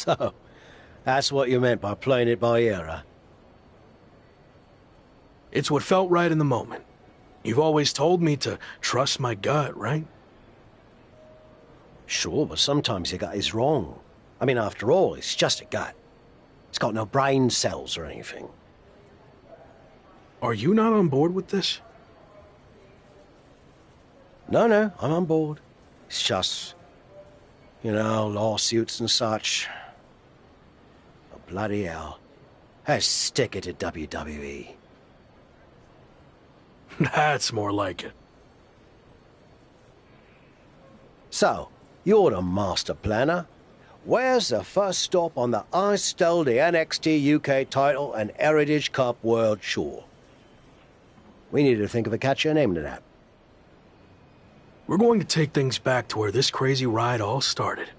So, that's what you meant by playing it by ear, huh? It's what felt right in the moment. You've always told me to trust my gut, right? Sure, but sometimes your gut is wrong. I mean, after all, it's just a gut. It's got no brain cells or anything. Are you not on board with this? No, I'm on board. It's just, lawsuits and such. Oh, bloody hell. Let's stick it to WWE. That's more like it. So, you're the master planner. Where's the first stop on the I stole the NXT UK title and Heritage Cup World Tour? We need to think of a catchier name to that. We're going to take things back to where this crazy ride all started.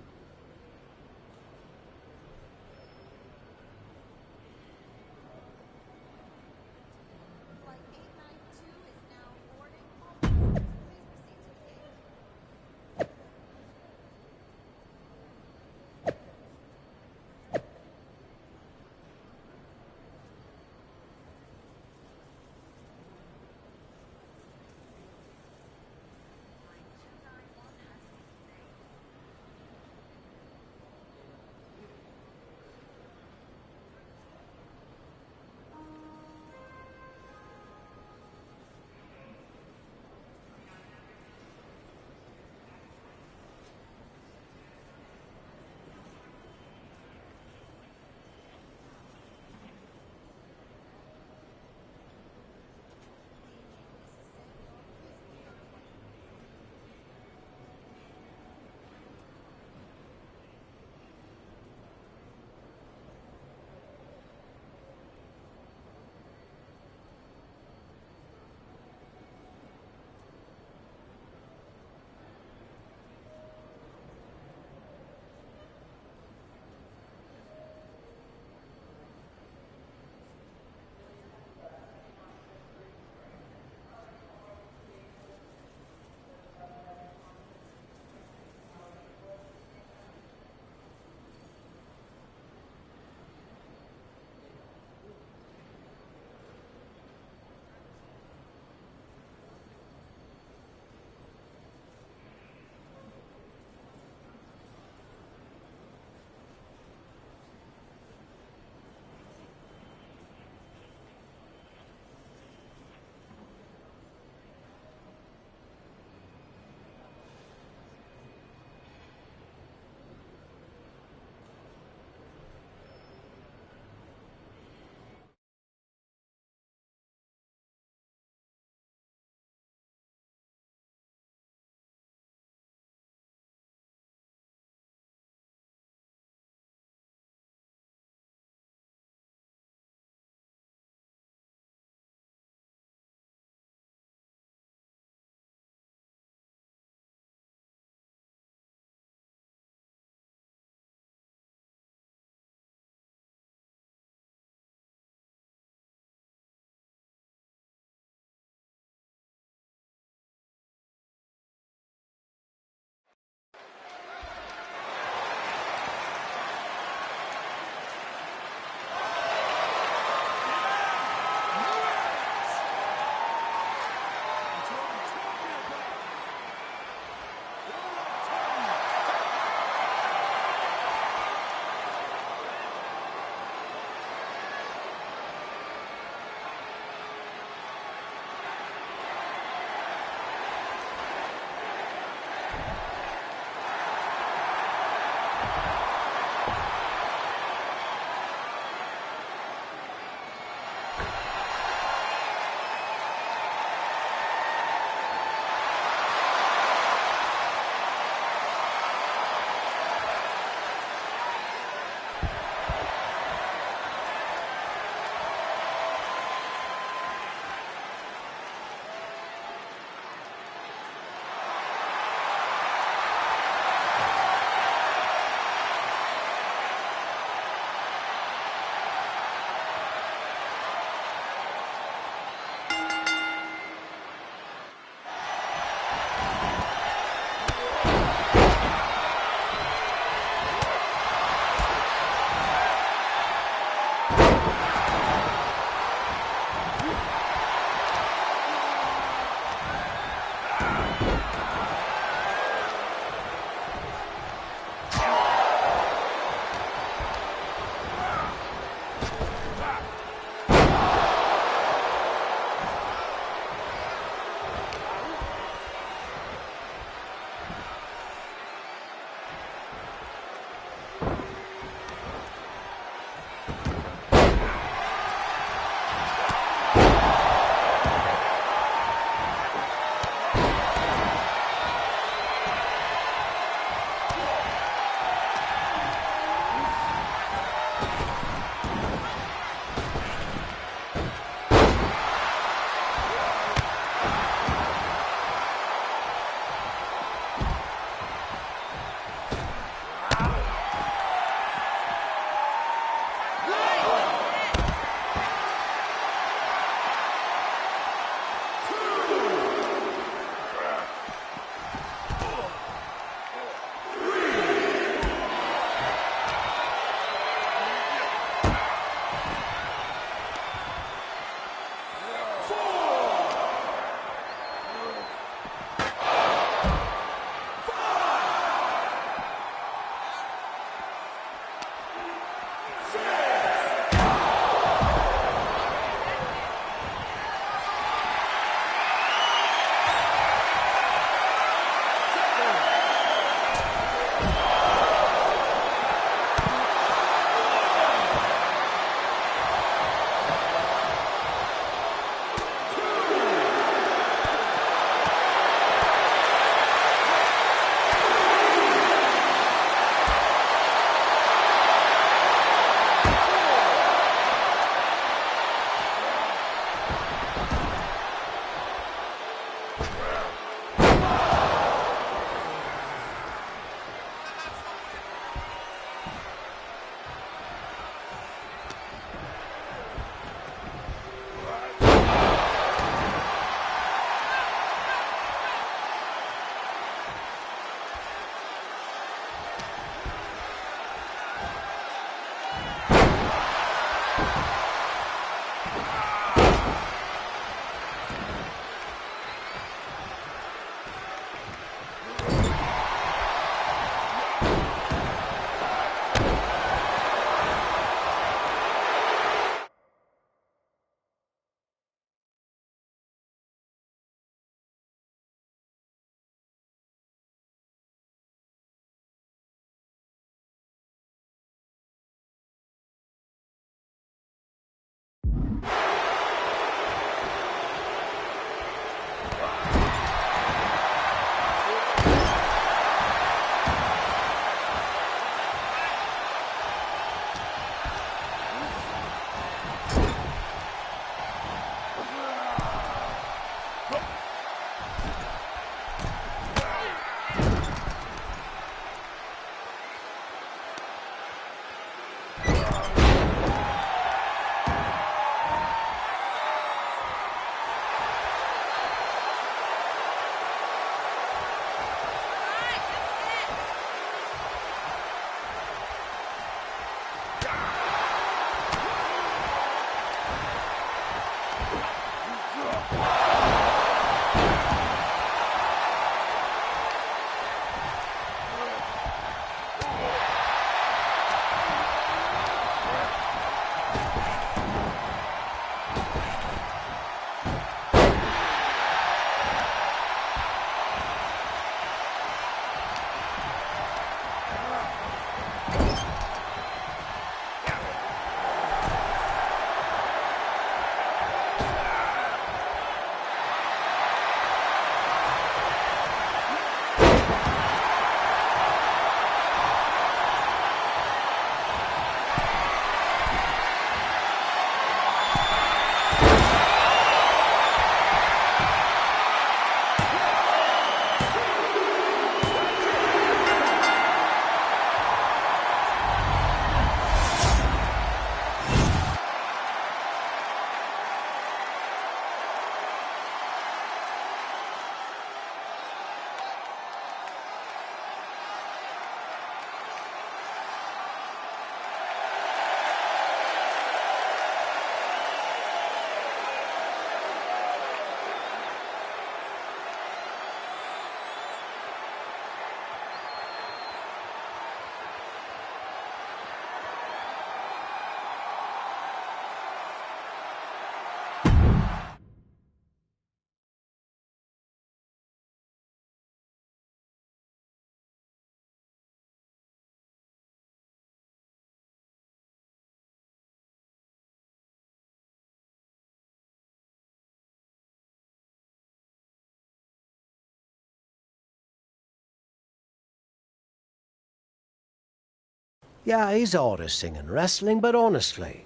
Yeah, he's artisting and wrestling, but honestly,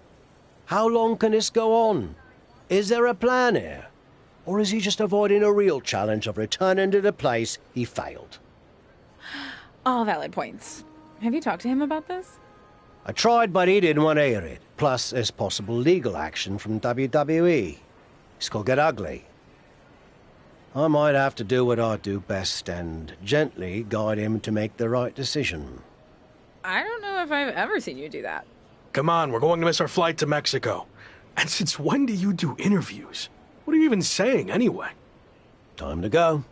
how long can this go on? Is there a plan here? Or is he just avoiding a real challenge of returning to the place he failed? All valid points. Have you talked to him about this? I tried, but he didn't want to hear it. Plus, there's possible legal action from WWE. This could get ugly. I might have to do what I do best and gently guide him to make the right decision. I don't know if I've ever seen you do that. Come on, we're going to miss our flight to Mexico. And since when do you do interviews? What are you even saying, anyway? Time to go.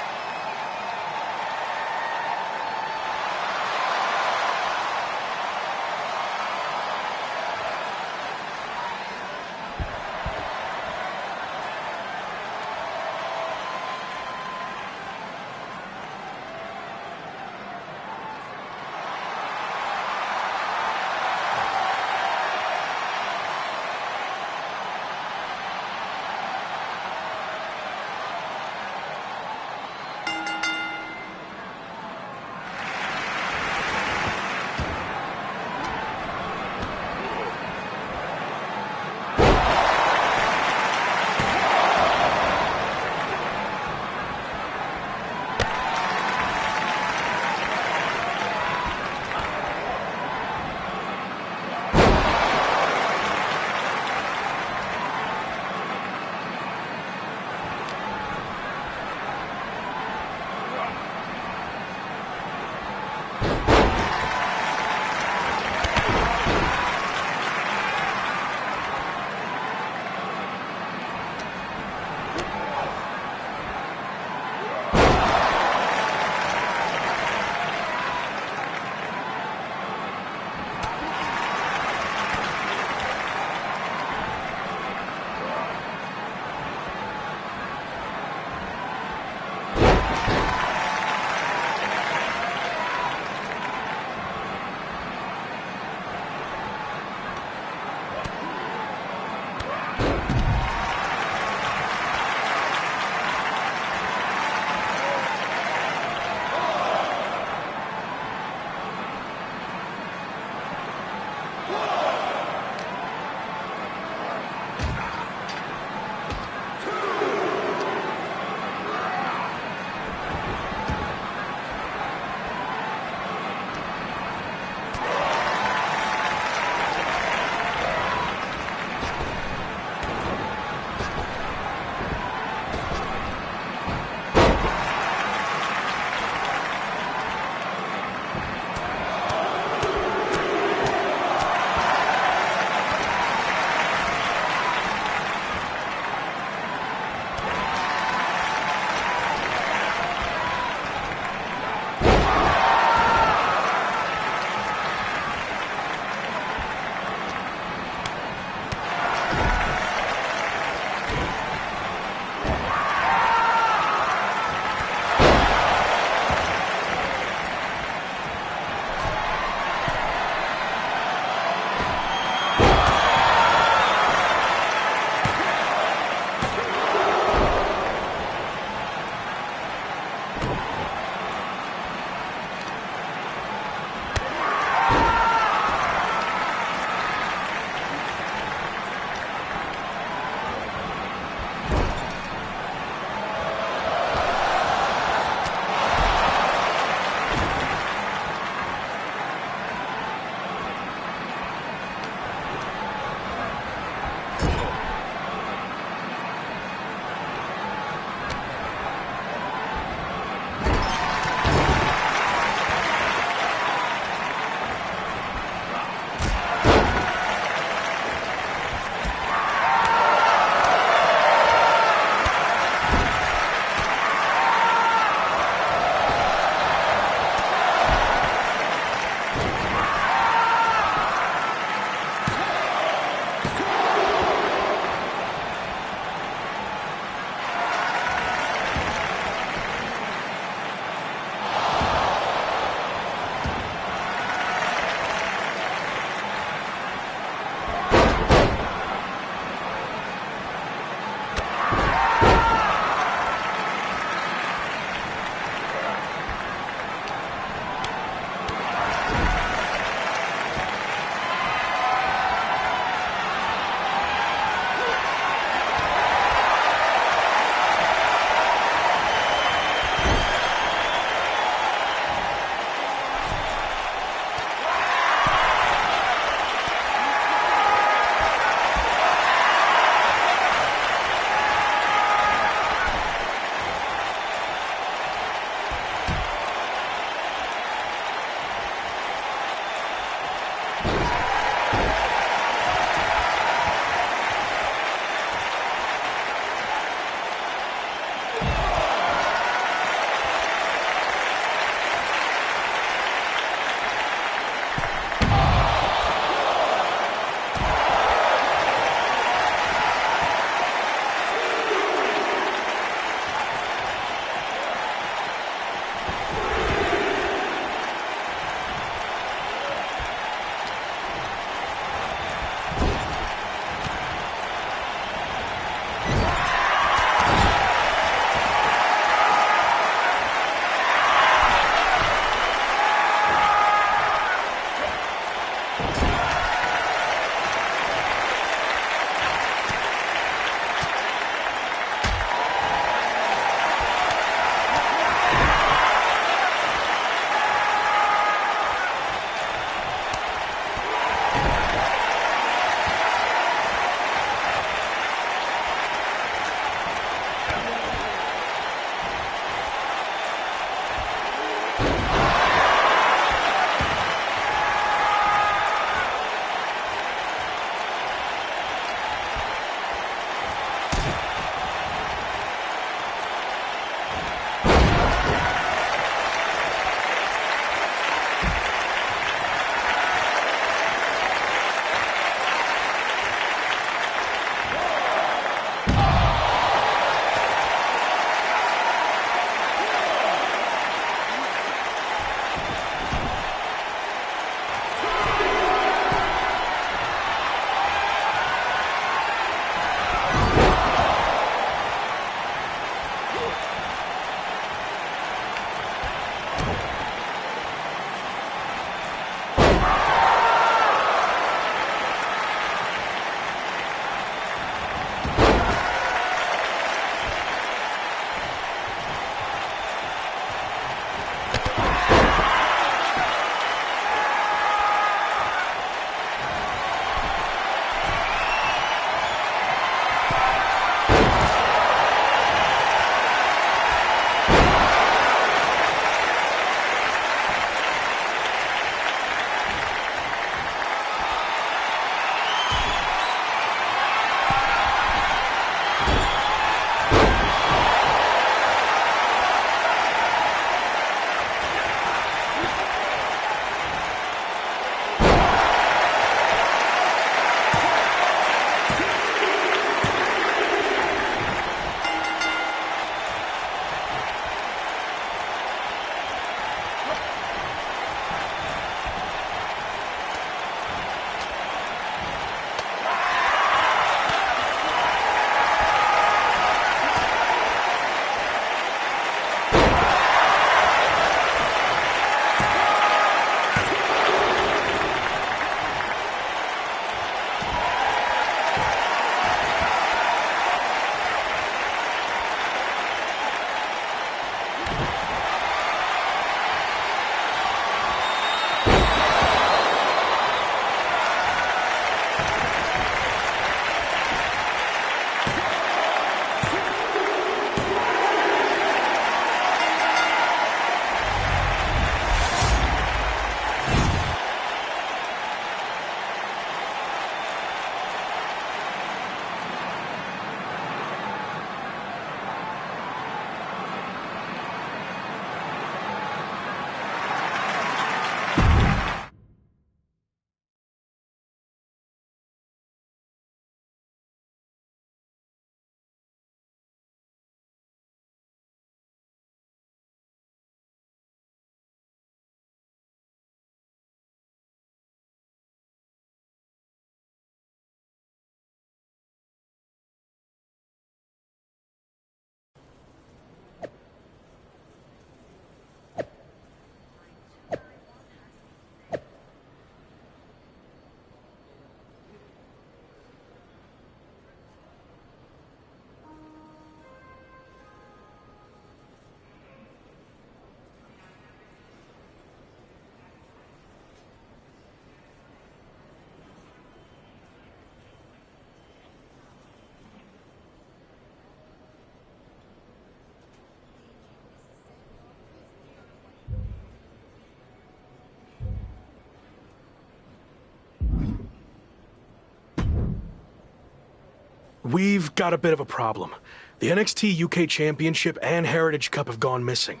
We've got a bit of a problem. The NXT UK Championship and Heritage Cup have gone missing.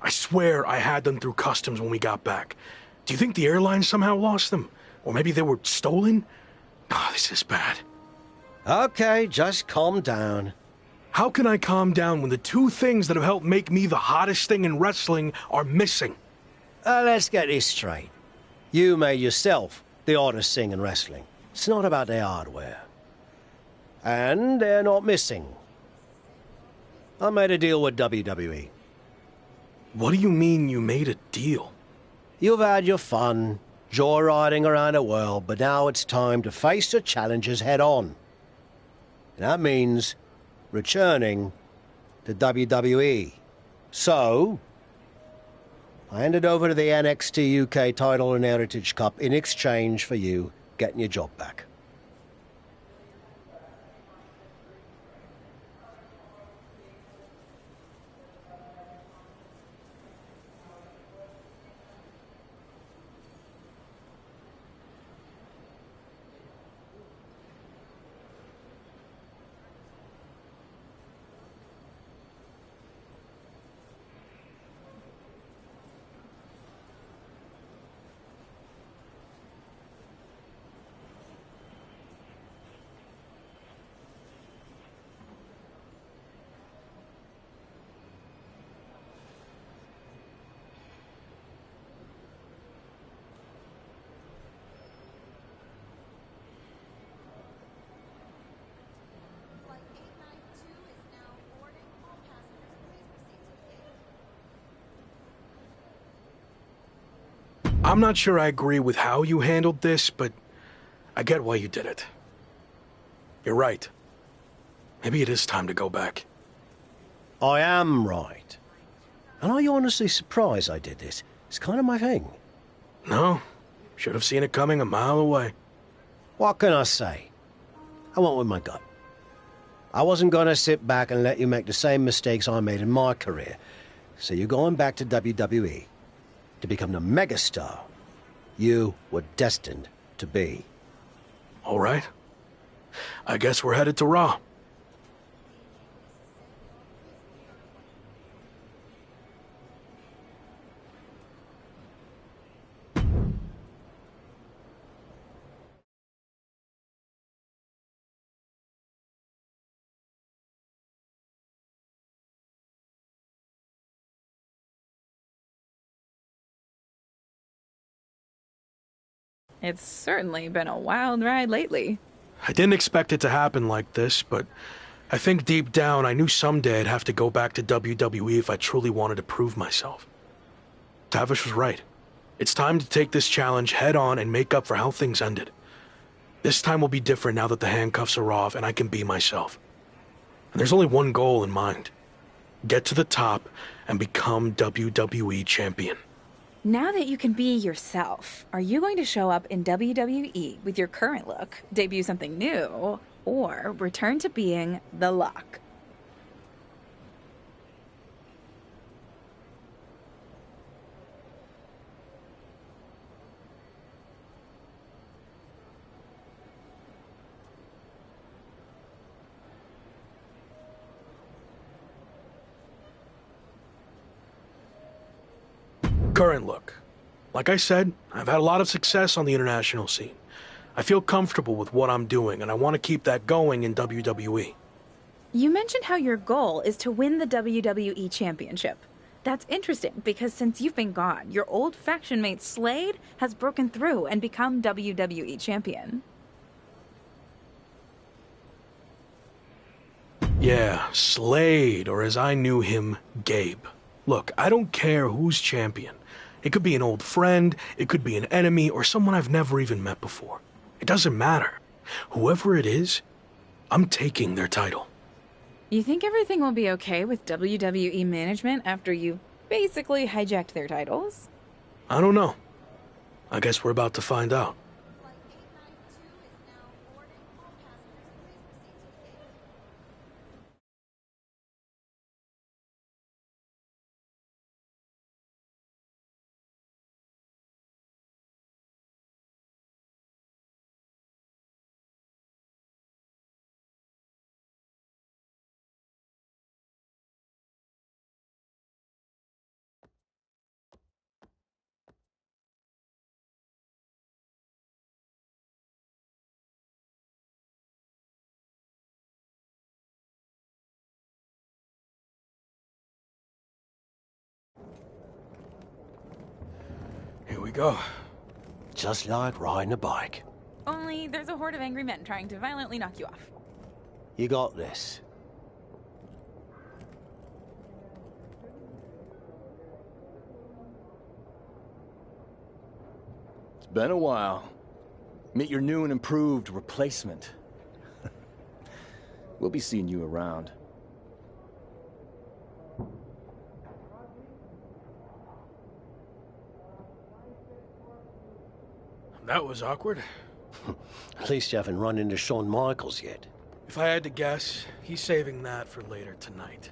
I swear I had them through customs when we got back. Do you think the airline somehow lost them? Or maybe they were stolen? Oh, this is bad. Okay, just calm down. How can I calm down when the two things that have helped make me the hottest thing in wrestling are missing? Let's get this straight. You made yourself the hottest thing in wrestling. It's not about their hardware. And they're not missing. I made a deal with WWE. What do you mean you made a deal? You've had your fun, joyriding around the world, but now it's time to face the challenges head on. And that means returning to WWE. So, I handed over the NXT UK title and Heritage Cup in exchange for you getting your job back. I'm not sure I agree with how you handled this, but I get why you did it. You're right. Maybe it is time to go back. I am right. And are you honestly surprised I did this? It's kind of my thing. No, should have seen it coming a mile away. What can I say? I went with my gut. I wasn't going to sit back and let you make the same mistakes I made in my career. So you're going back to WWE to become the megastar you were destined to be. All right. I guess we're headed to Raw. It's certainly been a wild ride lately. I didn't expect it to happen like this, but I think deep down I knew someday I'd have to go back to WWE if I truly wanted to prove myself. Tavish was right. It's time to take this challenge head on and make up for how things ended. This time will be different now that the handcuffs are off and I can be myself. And there's only one goal in mind. Get to the top and become WWE champion. Now that you can be yourself, are you going to show up in WWE with your current look, debut something new, or return to being the Luck? Current look. Like I said, I've had a lot of success on the international scene. I feel comfortable with what I'm doing, and I want to keep that going in WWE. You mentioned how your goal is to win the WWE Championship. That's interesting because since you've been gone, your old faction mate Slade has broken through and become WWE Champion. Yeah, Slade, or as I knew him, Gabe. Look, I don't care who's champion. It could be an old friend, it could be an enemy, or someone I've never even met before. It doesn't matter. Whoever it is, I'm taking their title. You think everything will be okay with WWE management after you basically hijacked their titles? I don't know. I guess we're about to find out. Here we go. Just like riding a bike. Only there's a horde of angry men trying to violently knock you off. You got this. It's been a while. Meet your new and improved replacement. We'll be seeing you around. That was awkward. At least you haven't run into Shawn Michaels yet. If I had to guess, he's saving that for later tonight.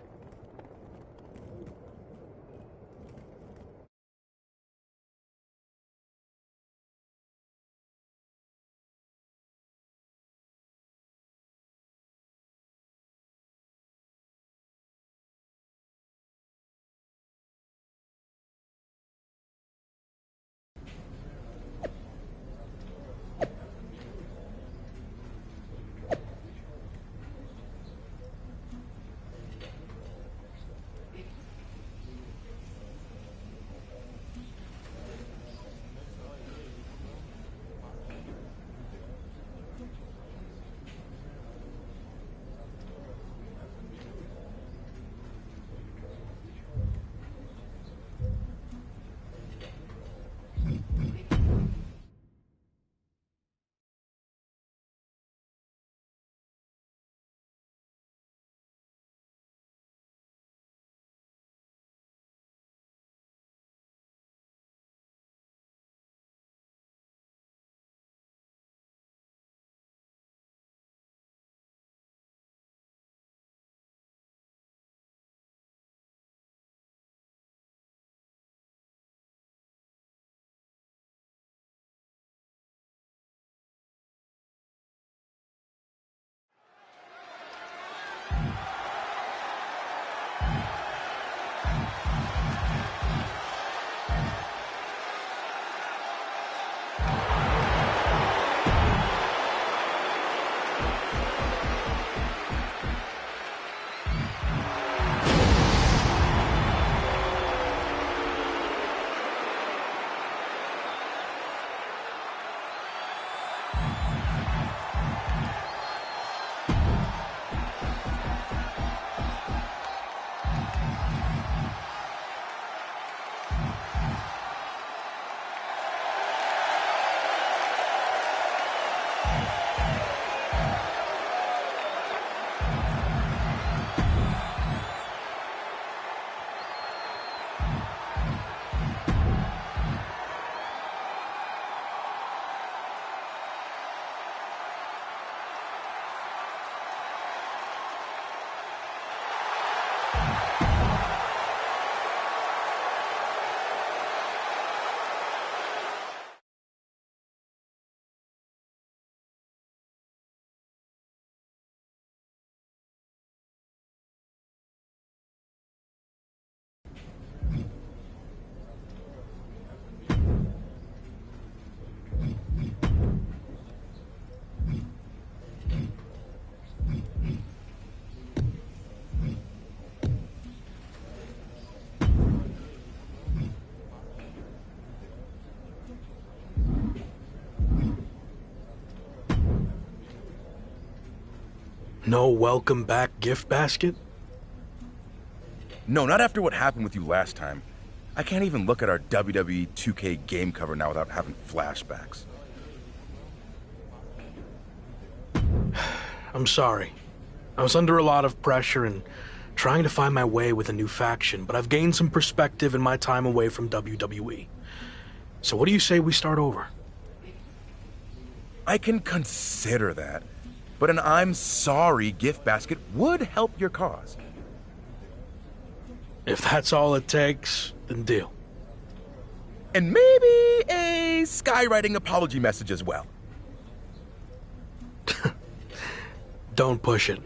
No welcome back gift basket? No, not after what happened with you last time. I can't even look at our WWE 2K game cover now without having flashbacks. I'm sorry. I was under a lot of pressure and trying to find my way with a new faction, but I've gained some perspective in my time away from WWE. So what do you say we start over? I can consider that, but an I'm sorry gift basket would help your cause. If that's all it takes, then deal. And maybe a skywriting apology message as well. Don't push it.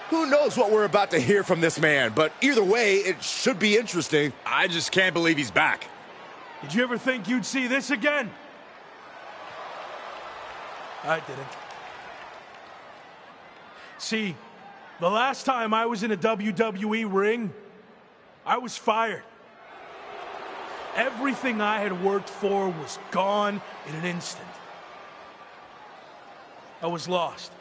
Who knows what we're about to hear from this man, but either way, it should be interesting. I just can't believe he's back. Did you ever think you'd see this again? I didn't. See, the last time I was in a WWE ring, I was fired. Everything I had worked for was gone in an instant. I was lost.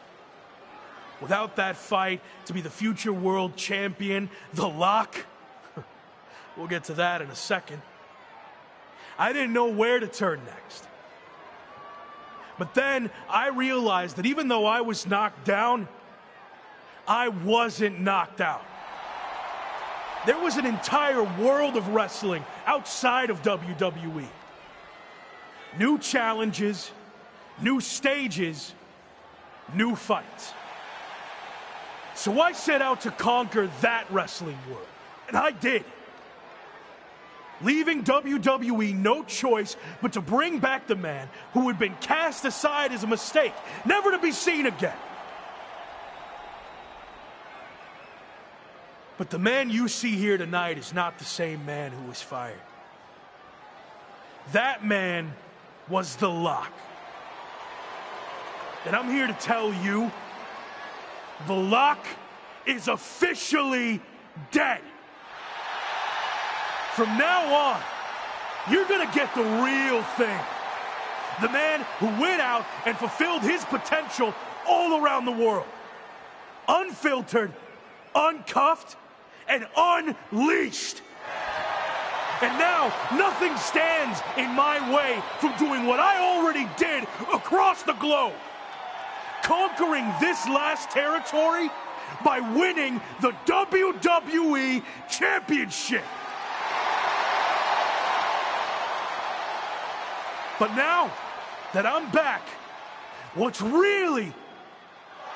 Without that fight to be the future world champion, The Lock, we'll get to that in a second. I didn't know where to turn next. But then I realized that even though I was knocked down, I wasn't knocked out. There was an entire world of wrestling outside of WWE. New challenges, new stages, new fights. So I set out to conquer that wrestling world, and I did. Leaving WWE no choice but to bring back the man who had been cast aside as a mistake, never to be seen again. But the man you see here tonight is not the same man who was fired. That man was The Lock. And I'm here to tell you, The Lock is officially dead. From now on, you're gonna get the real thing. The man who went out and fulfilled his potential all around the world. Unfiltered, uncuffed, and unleashed. And now, nothing stands in my way from doing what I already did across the globe. Conquering this last territory by winning the WWE Championship. But now that I'm back, what's really...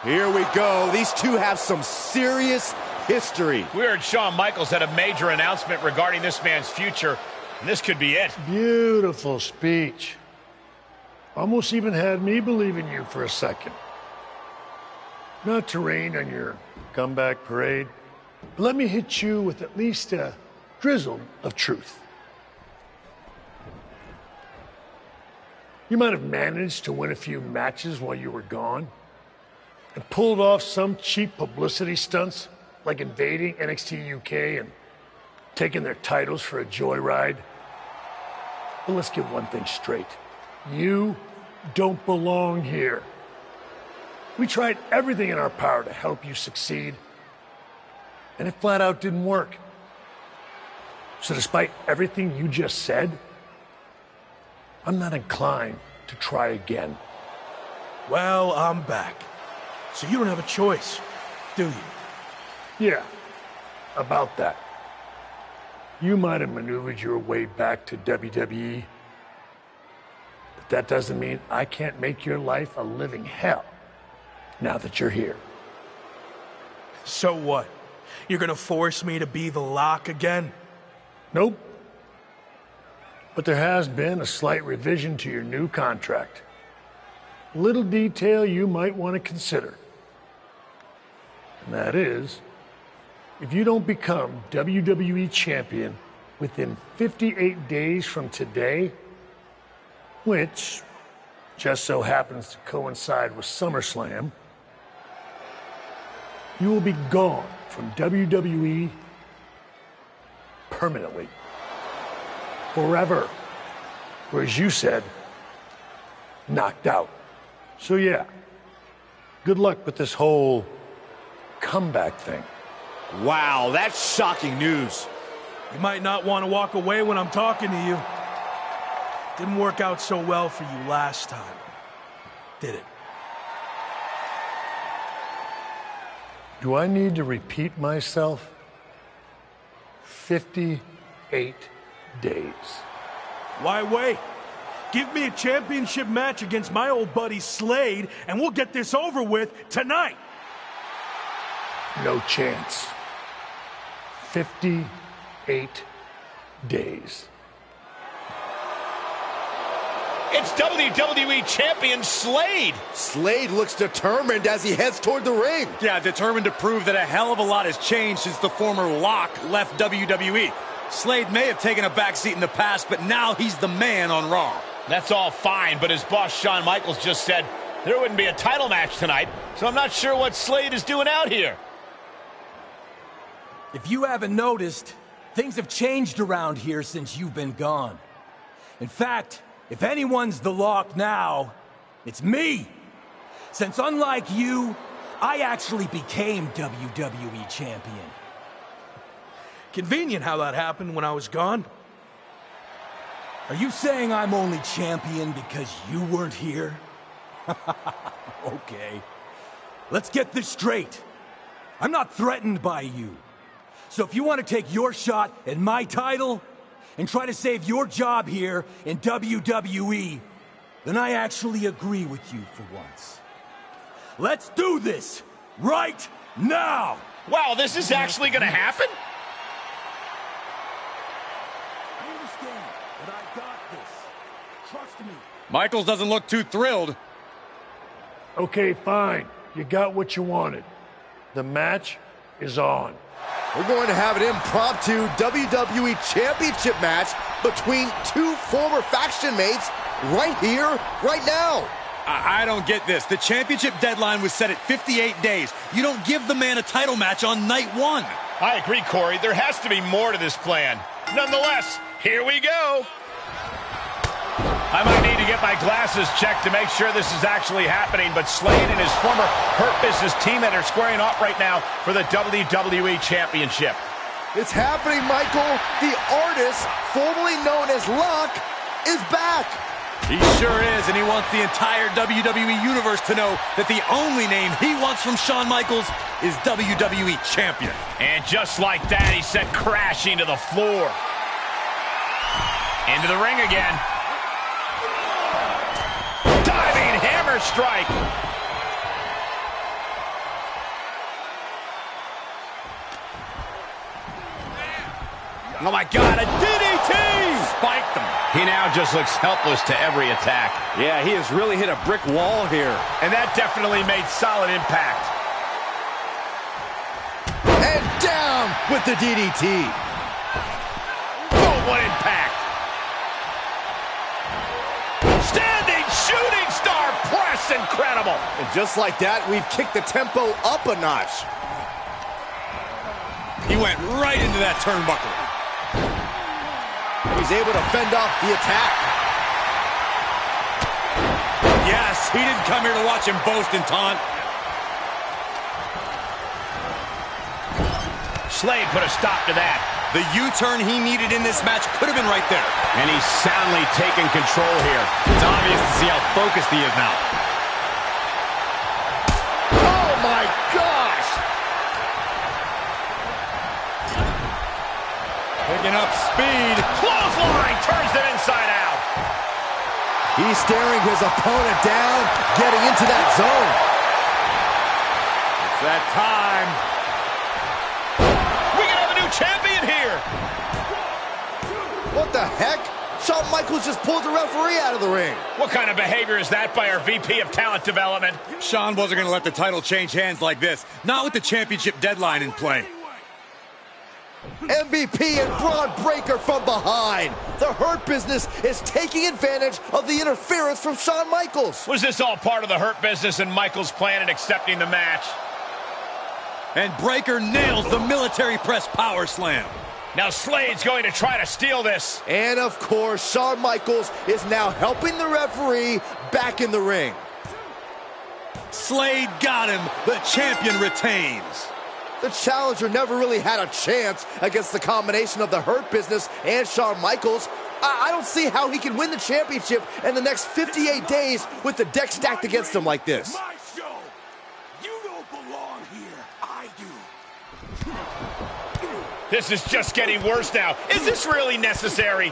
Here we go. These two have some serious history. We heard Shawn Michaels had a major announcement regarding this man's future, and this could be it. Beautiful speech. Almost even had me believe in you for a second. Not to rain on your comeback parade, but let me hit you with at least a drizzle of truth. You might have managed to win a few matches while you were gone and pulled off some cheap publicity stunts like invading NXT UK and taking their titles for a joyride. But let's get one thing straight. You don't belong here. We tried everything in our power to help you succeed, and it flat out didn't work. So despite everything you just said, I'm not inclined to try again. Well, I'm back. So you don't have a choice, do you? Yeah, about that. You might have maneuvered your way back to WWE, but that doesn't mean I can't make your life a living hell now that you're here. So what? You're gonna force me to be the Lock again? Nope. But there has been a slight revision to your new contract. Little detail you might want to consider. And that is, if you don't become WWE champion within 58 days from today, which just so happens to coincide with SummerSlam, you will be gone from WWE permanently. Forever. Or as you said, knocked out. So yeah, good luck with this whole comeback thing. Wow, that's shocking news. You might not want to walk away when I'm talking to you. Didn't work out so well for you last time, did it? Do I need to repeat myself? 58 days. Why wait? Give me a championship match against my old buddy Slade, and we'll get this over with tonight. No chance. 58 days. It's WWE Champion Slade. Slade looks determined as he heads toward the ring. Yeah, determined to prove that a hell of a lot has changed since the former Lock left WWE. Slade may have taken a backseat in the past, but now he's the man on Raw. That's all fine, but as boss Shawn Michaels just said, there wouldn't be a title match tonight, so I'm not sure what Slade is doing out here. If you haven't noticed, things have changed around here since you've been gone. In fact, if anyone's the Lock now, it's me. Since unlike you, I actually became WWE champion. Convenient how that happened when I was gone. Are you saying I'm only champion because you weren't here? Okay. Let's get this straight. I'm not threatened by you. So if you want to take your shot at my title and try to save your job here in WWE, then I actually agree with you for once. Let's do this right now! Wow, this is actually going to happen? I understand, but I got this. Trust me. Michaels doesn't look too thrilled. Okay, fine. You got what you wanted. The match is on. We're going to have an impromptu WWE Championship match between two former faction mates right here, right now. I don't get this. The championship deadline was set at 58 days. You don't give the man a title match on night one. I agree, Corey. There has to be more to this plan. Nonetheless, here we go. I might need to get my glasses checked to make sure this is actually happening, but Slade and his former Hurt Business teammate are squaring off right now for the WWE Championship. It's happening, Michael. The artist, formerly known as Lock, is back. He sure is, and he wants the entire WWE Universe to know that the only name he wants from Shawn Michaels is WWE Champion. And just like that, he sent crashing to the floor. Into the ring again. Diving hammer strike. Oh my God, a DDT! Spiked him. He now just looks helpless to every attack. Yeah, he has really hit a brick wall here. And that definitely made solid impact. And down with the DDT. Boom, what impact. Standing shooting star press, incredible. And just like that, we've kicked the tempo up a notch. He went right into that turnbuckle. He's able to fend off the attack. Yes, he didn't come here to watch him boast and taunt. Slade put a stop to that. The U-turn he needed in this match could have been right there. And he's soundly taking control here. It's obvious to see how focused he is now. Oh my gosh! Picking up speed. Clothesline turns it inside out. He's staring his opponent down, getting into that zone. It's that time. We can have a new champion here. What the heck? Shawn Michaels just pulled the referee out of the ring. What kind of behavior is that by our VP of Talent Development? Shawn wasn't going to let the title change hands like this. Not with the championship deadline in play. MVP and Braun Breaker from behind. The Hurt Business is taking advantage of the interference from Shawn Michaels. Was this all part of the Hurt Business and Michaels' plan in accepting the match? And Breaker nails the military press power slam. Now Slade's going to try to steal this. And of course, Shawn Michaels is now helping the referee back in the ring. Slade got him. The champion retains. The challenger never really had a chance against the combination of the Hurt Business and Shawn Michaels. I don't see how he can win the championship in the next 58 days with the deck stacked against him like this. My show. You don't belong here. I do. This is just getting worse now. Is this really necessary?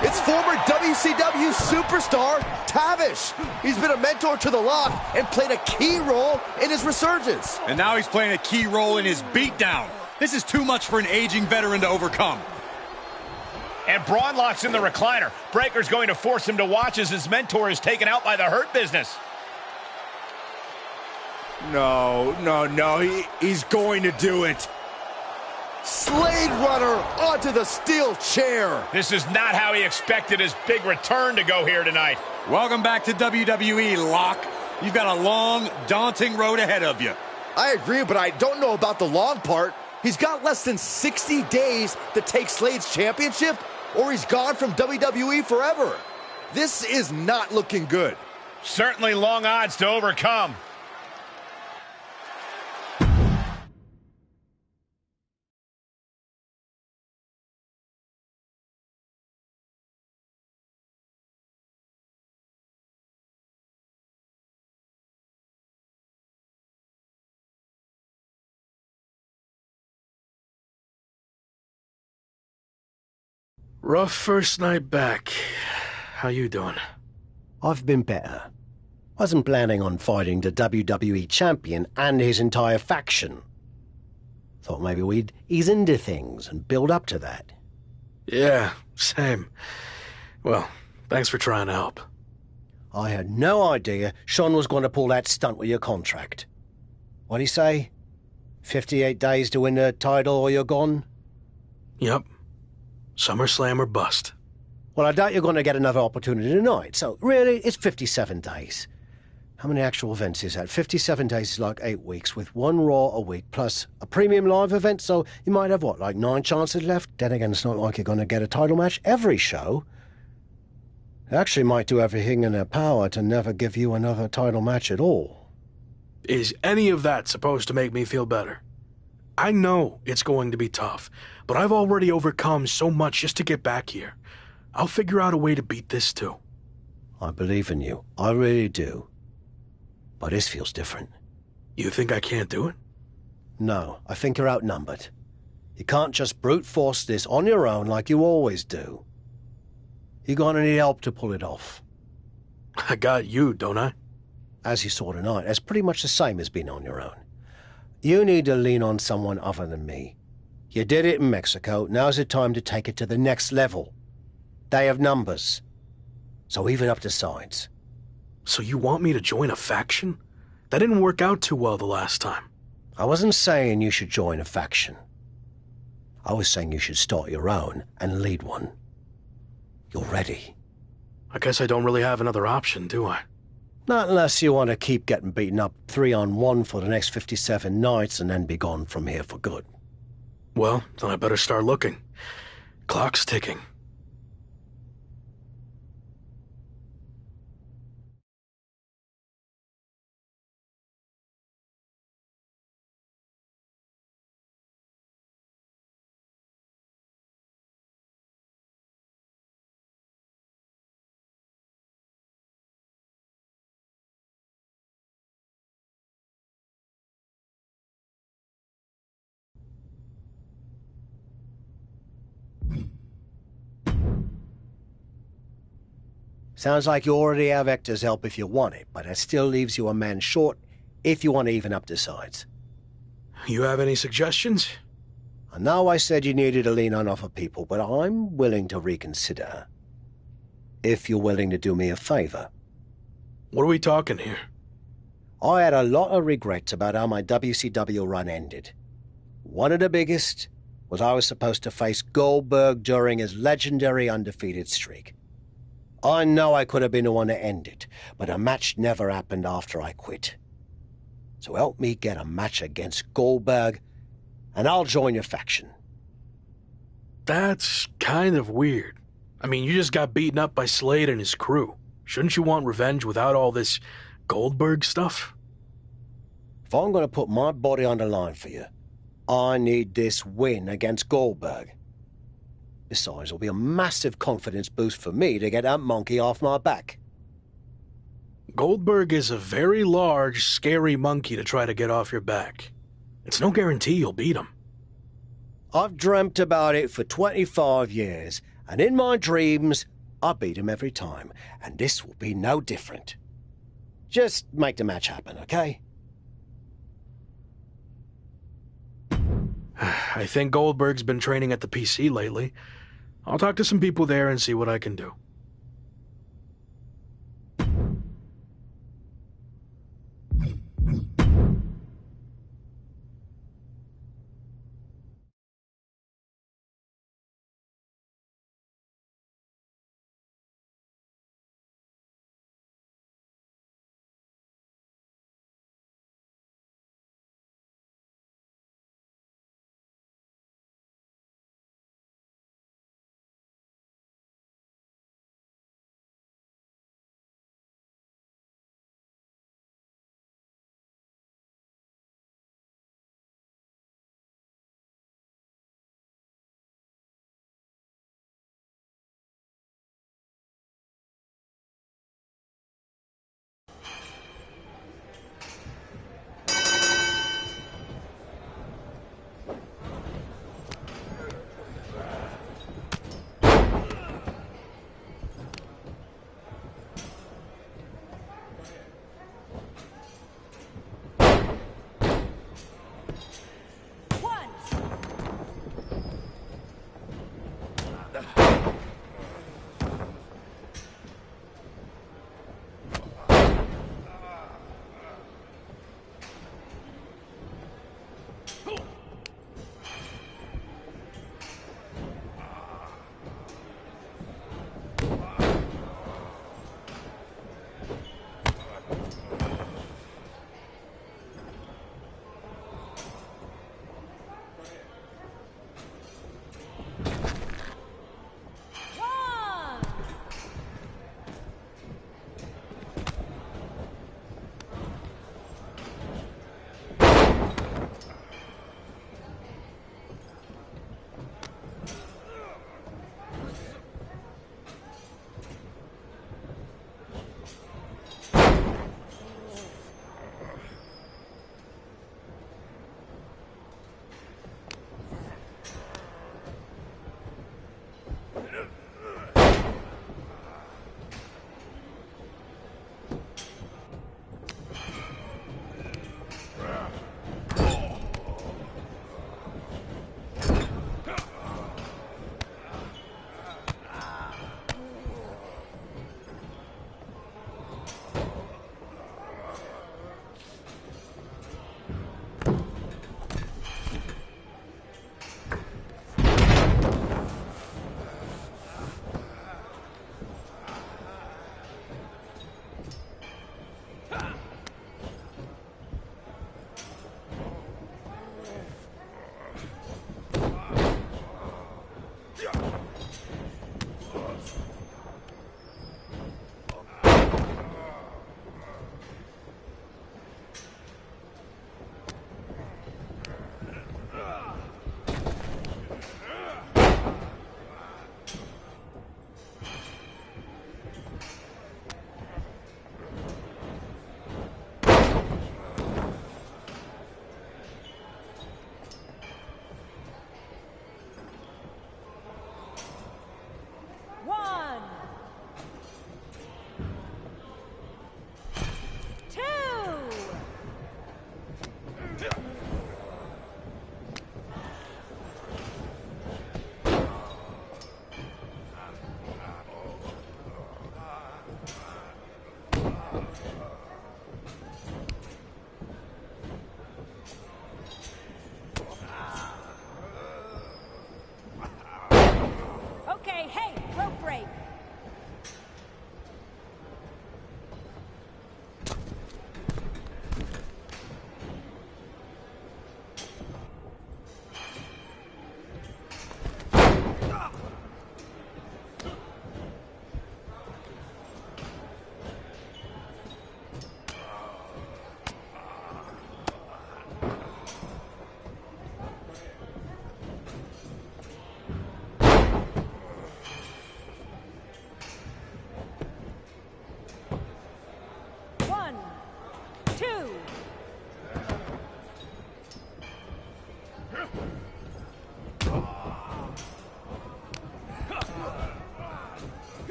It's former WCW superstar Tavish. He's been a mentor to The Lock and played a key role in his resurgence. And now he's playing a key role in his beatdown. This is too much for an aging veteran to overcome. And Braun locks in the recliner. Breaker's going to force him to watch as his mentor is taken out by the Hurt Business. No. He's going to do it. Slade Runner onto the steel chair. This is not how he expected his big return to go here tonight. Welcome back to WWE, Lock. You've got a long, daunting road ahead of you. I agree, but I don't know about the long part. He's got less than 60 days to take Slade's championship, or he's gone from WWE forever. This is not looking good. Certainly long odds to overcome. Rough first night back. How you doing? I've been better. Wasn't planning on fighting the WWE champion and his entire faction. Thought maybe we'd ease into things and build up to that. Yeah, same. Well, thanks for trying to help. I had no idea Shawn was going to pull that stunt with your contract. What'd he say? 58 days to win the title or you're gone? Yep. SummerSlam or bust. Well, I doubt you're going to get another opportunity tonight, so really, it's 57 days. How many actual events is that? 57 days is like 8 weeks, with one Raw a week, plus a premium live event, so you might have, what, like 9 chances left? Then again, it's not like you're going to get a title match every show. They actually might do everything in their power to never give you another title match at all. Is any of that supposed to make me feel better? I know it's going to be tough, but I've already overcome so much just to get back here. I'll figure out a way to beat this too. I believe in you. I really do. But this feels different. You think I can't do it? No, I think you're outnumbered. You can't just brute force this on your own like you always do. You're gonna need help to pull it off. I got you, don't I? As you saw tonight, that's pretty much the same as being on your own. You need to lean on someone other than me. You did it in Mexico, now's the time to take it to the next level. They have numbers. So even up the sides. So you want me to join a faction? That didn't work out too well the last time. I wasn't saying you should join a faction. I was saying you should start your own and lead one. You're ready. I guess I don't really have another option, do I? Not unless you want to keep getting beaten up 3-on-1 for the next 57 nights and then be gone from here for good. Well, then I better start looking. Clock's ticking. Sounds like you already have Hector's help if you want it, but that still leaves you a man short if you want to even up the sides. You have any suggestions? I know I said you needed to lean on other people, but I'm willing to reconsider. If you're willing to do me a favor. What are we talking here? I had a lot of regrets about how my WCW run ended. One of the biggest was I was supposed to face Goldberg during his legendary undefeated streak. I know I could have been the one to end it, but a match never happened after I quit. So help me get a match against Goldberg, and I'll join your faction. That's kind of weird. I mean, you just got beaten up by Slade and his crew. Shouldn't you want revenge without all this Goldberg stuff? If I'm going to put my body on the line for you, I need this win against Goldberg. Besides, it'll be a massive confidence boost for me to get that monkey off my back. Goldberg is a very large, scary monkey to try to get off your back. It's no guarantee you'll beat him. I've dreamt about it for 25 years, and in my dreams, I beat him every time, and this will be no different. Just make the match happen, okay? I think Goldberg's been training at the PC lately. I'll talk to some people there and see what I can do.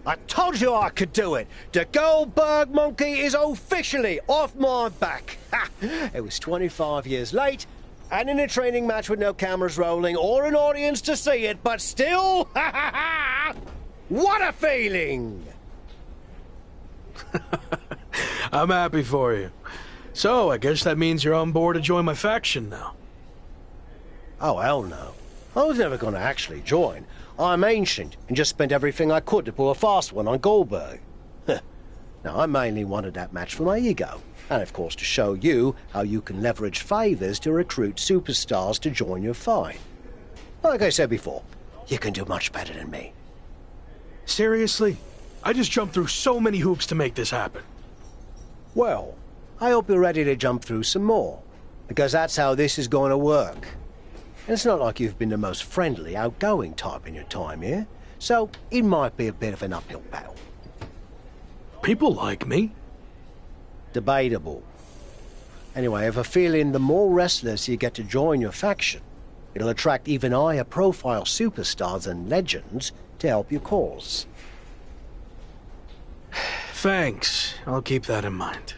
I told you I could do it. The Goldberg monkey is officially off my back. Ha! It was 25 years late, and in a training match with no cameras rolling or an audience to see it, but still, what a feeling! I'm happy for you. So, I guess that means you're on board to join my faction now. Oh, hell no. I was never going to actually join. I'm ancient and just spent everything I could to pull a fast one on Goldberg. Now, I mainly wanted that match for my ego, and of course to show you how you can leverage favors to recruit superstars to join your fight. Like I said before, you can do much better than me. Seriously? I just jumped through so many hoops to make this happen. Well, I hope you're ready to jump through some more, because that's how this is going to work. And it's not like you've been the most friendly, outgoing type in your time here, so it might be a bit of an uphill battle. People like me. Debatable. Anyway, I have a feeling the more wrestlers you get to join your faction, it'll attract even higher profile superstars and legends to help your cause. Thanks. I'll keep that in mind.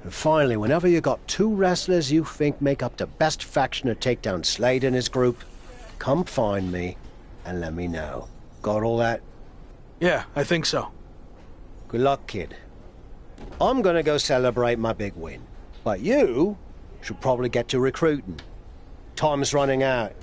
And finally, whenever you got two wrestlers you think make up the best faction to take down Slade and his group, come find me and let me know. Got all that? Yeah, I think so. Good luck, kid. I'm gonna go celebrate my big win, but you should probably get to recruiting. Time's running out.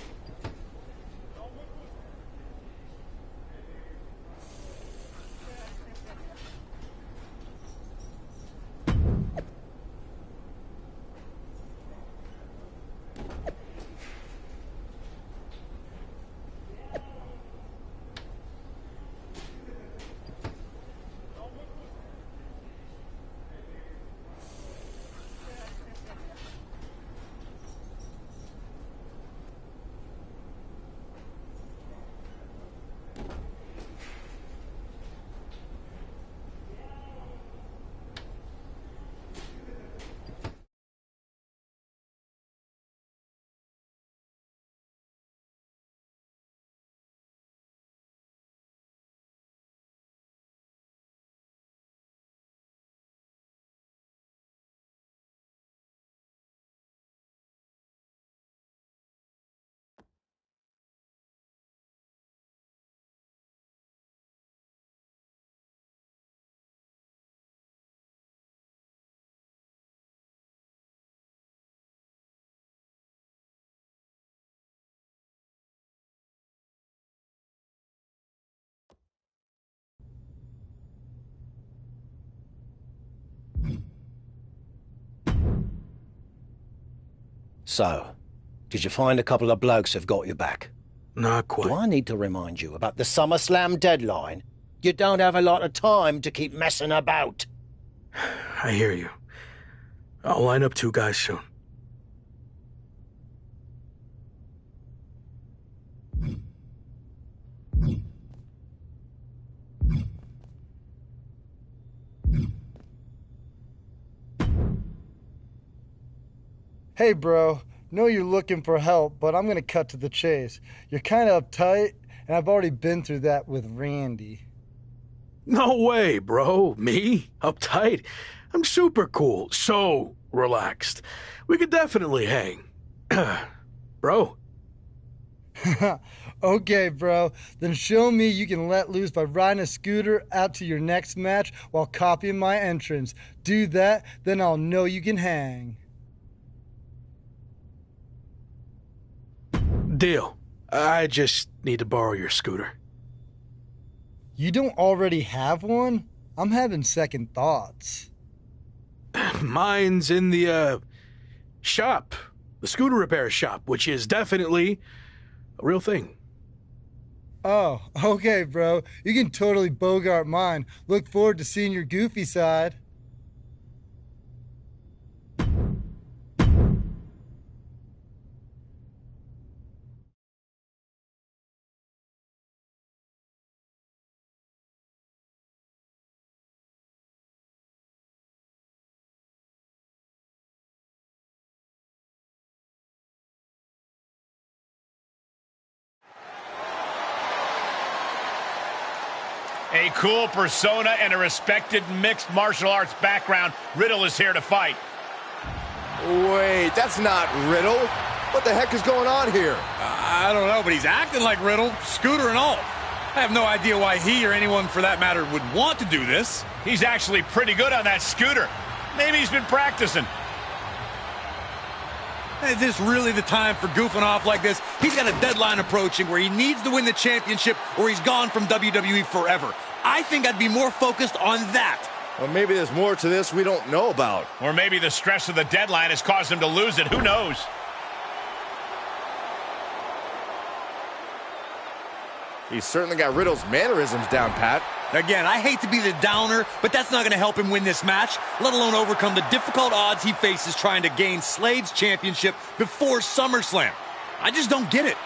So, did you find a couple of blokes who've got your back? Not quite. Do I need to remind you about the SummerSlam deadline? You don't have a lot of time to keep messing about. I hear you. I'll line up two guys soon. Hey bro, know you're looking for help, but I'm gonna cut to the chase. You're kinda uptight, and I've already been through that with Randy. No way, bro. Me? Uptight? I'm super cool. So relaxed. We could definitely hang. Bro? Okay, bro. Then show me you can let loose by riding a scooter out to your next match while copying my entrance. Do that, then I'll know you can hang. Deal. I just need to borrow your scooter. You don't already have one? I'm having second thoughts. Mine's in the, shop. The scooter repair shop, which is definitely a real thing. Oh, okay, bro. You can totally bogart mine. Look forward to seeing your goofy side. A cool persona and a respected mixed martial arts background. Riddle is here to fight. Wait, that's not Riddle. What the heck is going on here? I don't know, but he's acting like Riddle, Scooter and all. I have no idea why he or anyone for that matter would want to do this. He's actually pretty good on that scooter. Maybe he's been practicing. Is this really the time for goofing off like this? He's got a deadline approaching where he needs to win the championship or he's gone from WWE forever. I think I'd be more focused on that. Well, maybe there's more to this we don't know about. Or maybe the stress of the deadline has caused him to lose it. Who knows? He's certainly got Riddle's mannerisms down, Pat. Again, I hate to be the downer, but that's not going to help him win this match, let alone overcome the difficult odds he faces trying to gain Slade's championship before SummerSlam. I just don't get it.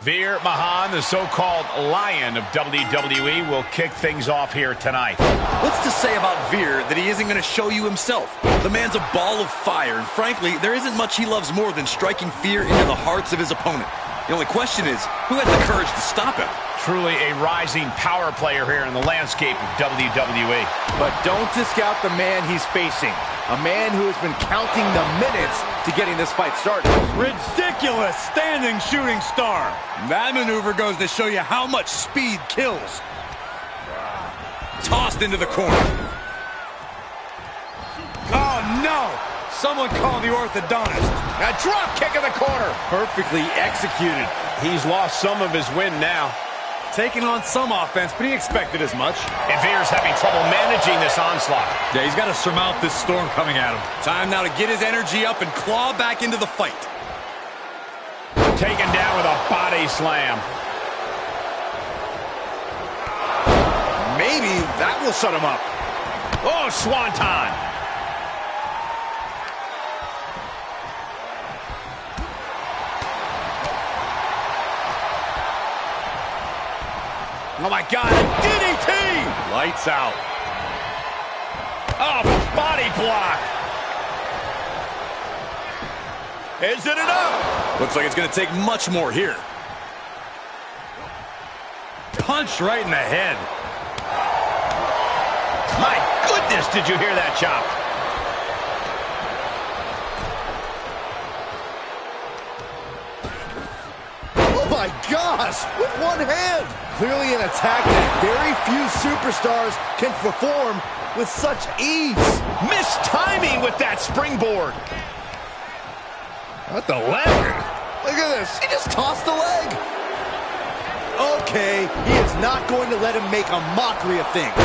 Veer Mahaan, the so-called Lion of WWE, will kick things off here tonight. What's to say about Veer that he isn't going to show you himself? The man's a ball of fire, and frankly, there isn't much he loves more than striking fear into the hearts of his opponent. The only question is, who has the courage to stop him? Truly a rising power player here in the landscape of WWE. But don't discount the man he's facing. A man who has been counting the minutes to getting this fight started. Ridiculous standing shooting star. That maneuver goes to show you how much speed kills. Tossed into the corner. Oh, no. Someone call the orthodontist. A drop kick in the corner. Perfectly executed. He's lost some of his wind now. Taking on some offense, but he expected as much. And Veer's having trouble managing this onslaught. Yeah, he's got to surmount this storm coming at him. Time now to get his energy up and claw back into the fight. Taken down with a body slam. Maybe that will shut him up. Oh, swanton. Oh, my God, a DDT! Lights out. Oh, body block. Is it enough? Looks like it's going to take much more here. Punch right in the head. My goodness, did you hear that chop? Oh, my gosh! With one hand! Clearly an attack that very few superstars can perform with such ease. Missed timing with that springboard. What the leg? Look at this. He just tossed the leg. Okay, he is not going to let him make a mockery of things.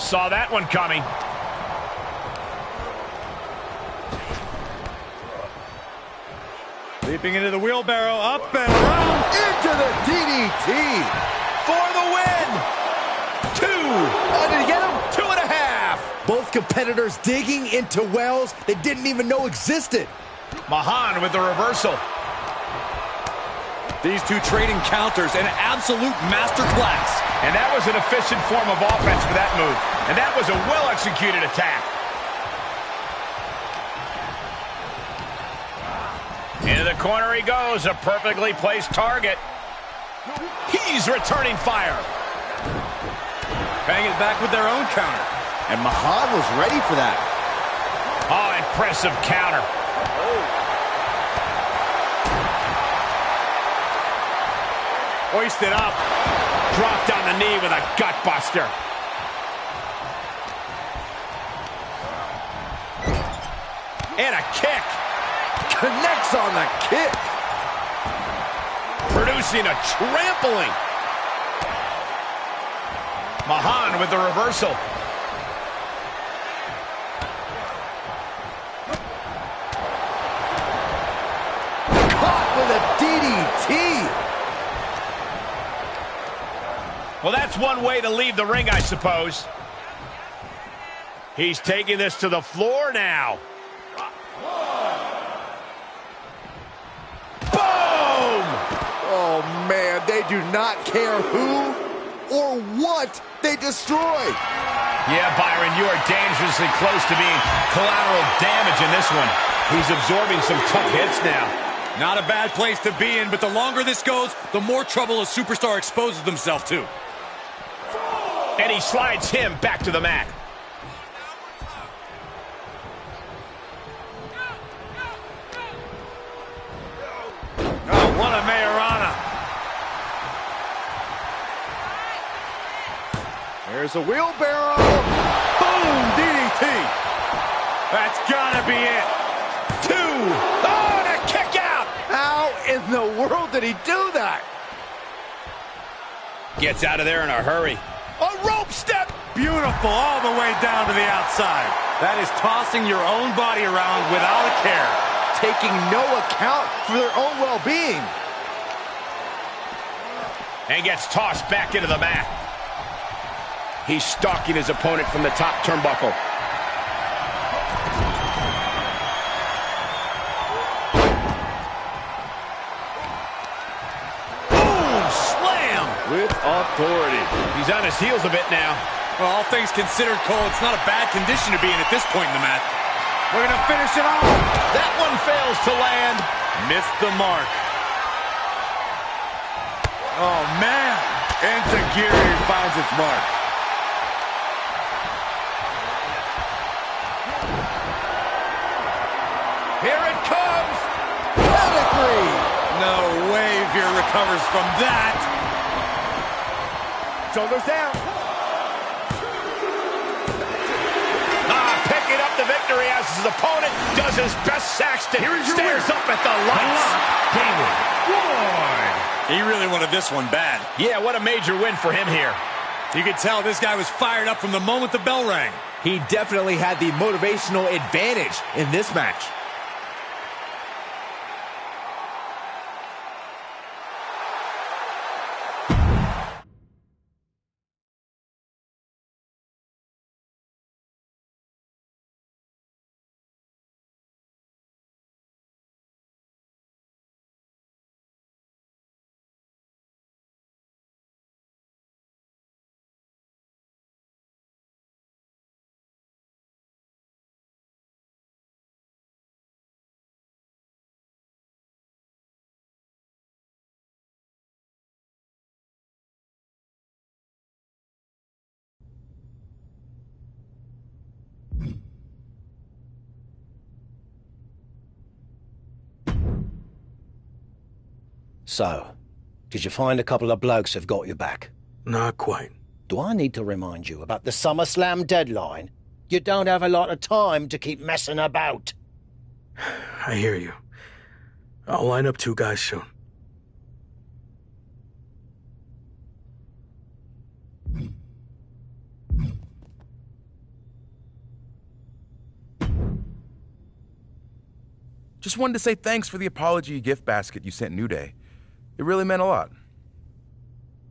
Saw that one coming. Leaping into the wheelbarrow, up and around. Into the DDT. For the win. 2. Oh, did he get him? 2.5. Both competitors digging into wells they didn't even know existed. Mahaan with the reversal. These two trading counters, an absolute masterclass. And that was an efficient form of offense for that move. And that was a well-executed attack. Into the corner he goes, a perfectly placed target. He's returning fire. Bang it back with their own counter. And Mahaan was ready for that. Oh, impressive counter. Hoisted up. Dropped on the knee with a gut buster. And a kick. Connects on the kick. Producing a trampling. Mahan with the reversal. Caught with a DDT. Well, that's one way to leave the ring, I suppose. He's taking this to the floor now. Boom! Oh, man, they do not care who or what they destroy. Yeah, Byron, you are dangerously close to being collateral damage in this one. He's absorbing some tough hits now. Not a bad place to be in, but the longer this goes, the more trouble a superstar exposes themselves to. And he slides him back to the mat. Oh, what a Majorana. There's a wheelbarrow. Boom, DDT. That's gotta be it. 2. Oh, and a kick out. How in the world did he do that? Gets out of there in a hurry. A rope step. Beautiful, all the way down to the outside. That is tossing your own body around without a care. Taking no account for their own well-being. And gets tossed back into the mat. He's stalking his opponent from the top turnbuckle. Boom! Slam! With authority. He's on his heels a bit now. Well, all things considered, Cole, it's not a bad condition to be in at this point in the match. We're going to finish it off. That one fails to land. Missed the mark. Oh, man. Enziguri finds its mark. Here it comes. Pedigree. No way Veer recovers from that. Shoulders down. Picking up the victory as his opponent does his best. Saxton stares up at the lights. He really wanted this one bad. Yeah, what a major win for him here. You could tell this guy was fired up from the moment the bell rang. He definitely had the motivational advantage in this match. So, did you find a couple of blokes who've got your back? Not quite. Do I need to remind you about the SummerSlam deadline? You don't have a lot of time to keep messing about. I hear you. I'll line up 2 guys soon. Just wanted to say thanks for the apology gift basket you sent New Day. It really meant a lot.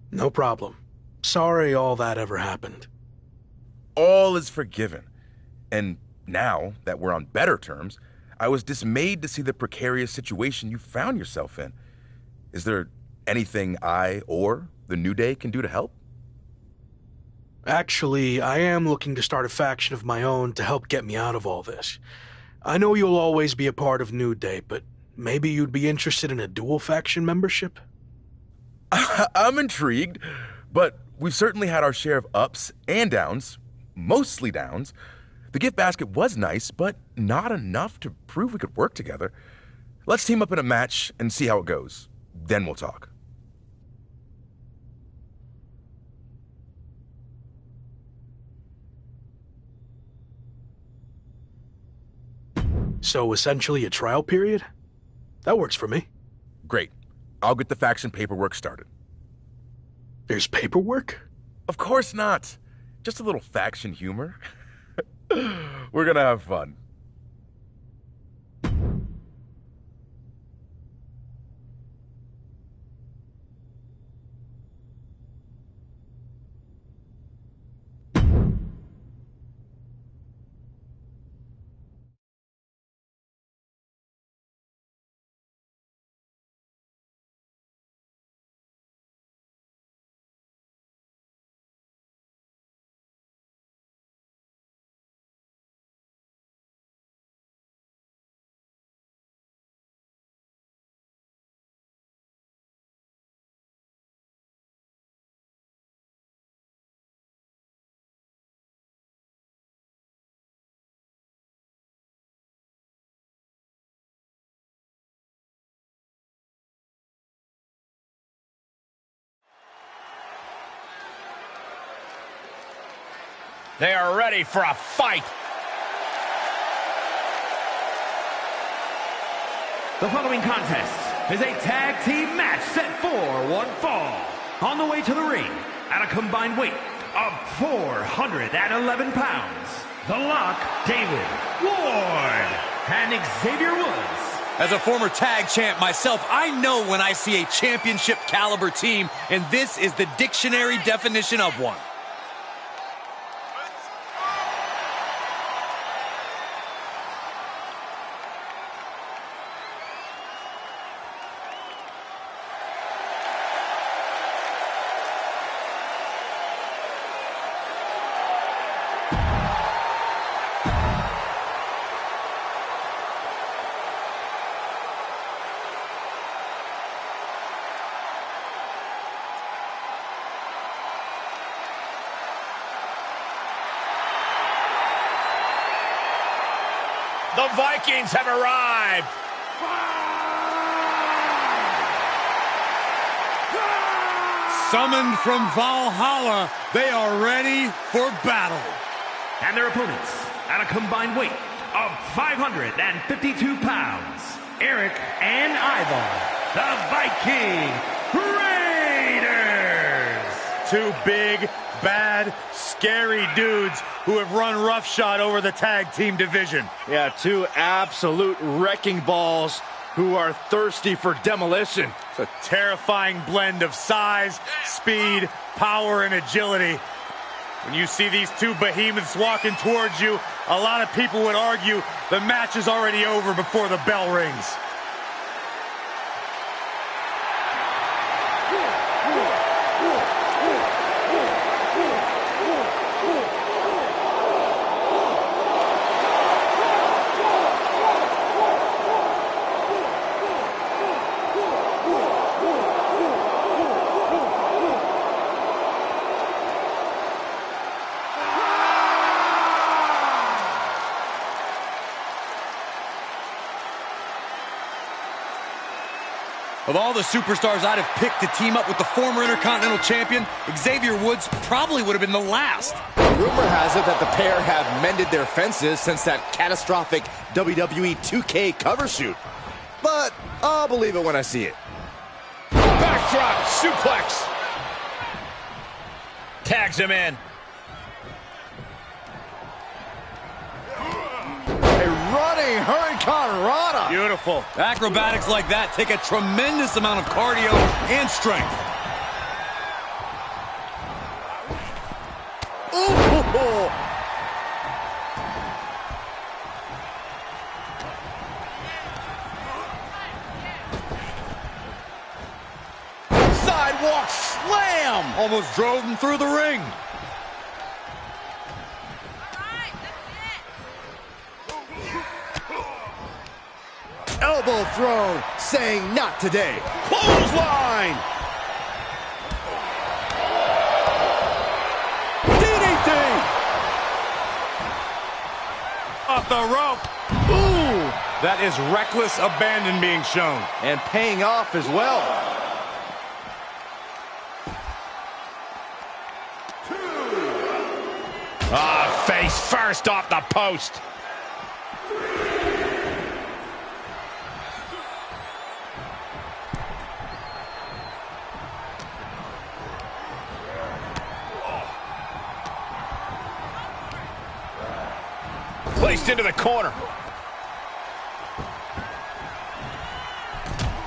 No problem. Sorry all that ever happened. All is forgiven. And now that we're on better terms, I was dismayed to see the precarious situation you found yourself in. Is there anything I or the New Day can do to help? Actually, I am looking to start a faction of my own to help get me out of all this. I know you'll always be a part of New Day, but maybe you'd be interested in a dual faction membership? I'm intrigued, but we've certainly had our share of ups and downs, mostly downs. The gift basket was nice, but not enough to prove we could work together. Let's team up in a match and see how it goes. Then we'll talk. So essentially a trial period? That works for me. Great. I'll get the faction paperwork started. There's paperwork? Of course not. Just a little faction humor. We're gonna have fun. They are ready for a fight. The following contest is a tag team match set for one fall. On the way to the ring, at a combined weight of 411 pounds, The Lock, David Ward, and Xavier Woods. As a former tag champ myself, I know when I see a championship caliber team, and this is the dictionary definition of one. The Vikings have arrived. Summoned from Valhalla, they are ready for battle. And their opponents, at a combined weight of 552 pounds, Eric and Ivar, the Viking Raiders. Two big, bad, scary dudes who have run roughshod over the tag team division. Yeah, two absolute wrecking balls who are thirsty for demolition. It's a terrifying blend of size, speed, power, and agility. When you see these two behemoths walking towards you, a lot of people would argue the match is already over before the bell rings. Of all the superstars I'd have picked to team up with the former Intercontinental Champion, Xavier Woods probably would have been the last. Rumor has it that the pair have mended their fences since that catastrophic WWE 2K cover shoot. But I'll believe it when I see it. Backdrop suplex. Tags him in. Running Hurricane Rana. Beautiful. Acrobatics like that take a tremendous amount of cardio and strength. Ooh. Sidewalk slam! Almost drove him through the ring. Elbow thrown, saying not today. Clothesline. DDT. Off the rope. Ooh. That is reckless abandon being shown. And paying off as well. Face first off the post. placed into the corner.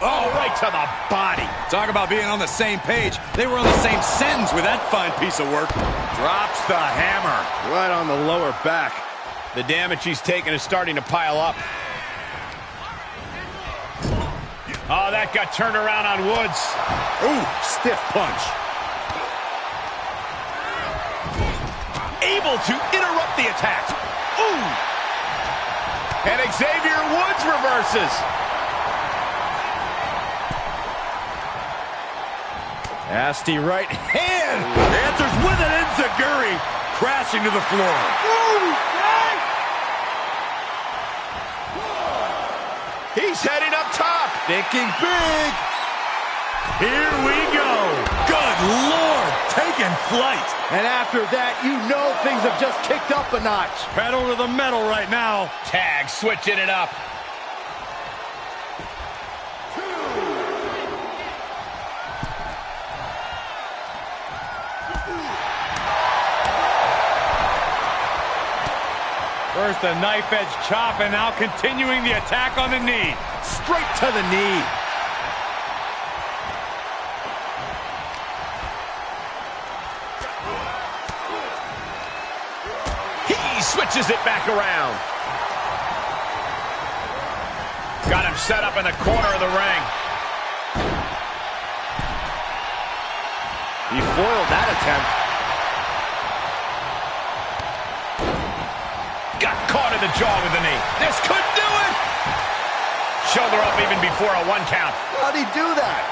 Oh, right to the body. Talk about being on the same page. They were on the same sentence with that fine piece of work. Drops the hammer right on the lower back. The damage he's taken is starting to pile up. Oh, that got turned around on Woods. Ooh, stiff punch. Able to interrupt the attack. Ooh. And Xavier Woods reverses. Nasty right hand. Answers with an enziguri. Crashing to the floor. He's heading up top. Thinking big. Here we go. Good Lord. Taking flight. And after that, you know things have just kicked up a notch. Pedal to the metal right now. Tag switching it up. First a knife edge chop, and now continuing the attack on the knee. Straight to the knee. He switches it back around. Got him set up in the corner of the ring. He foiled that attempt. Got caught in the jaw with the knee. This could do it. Shoulder up even before a 1 count. How'd he do that?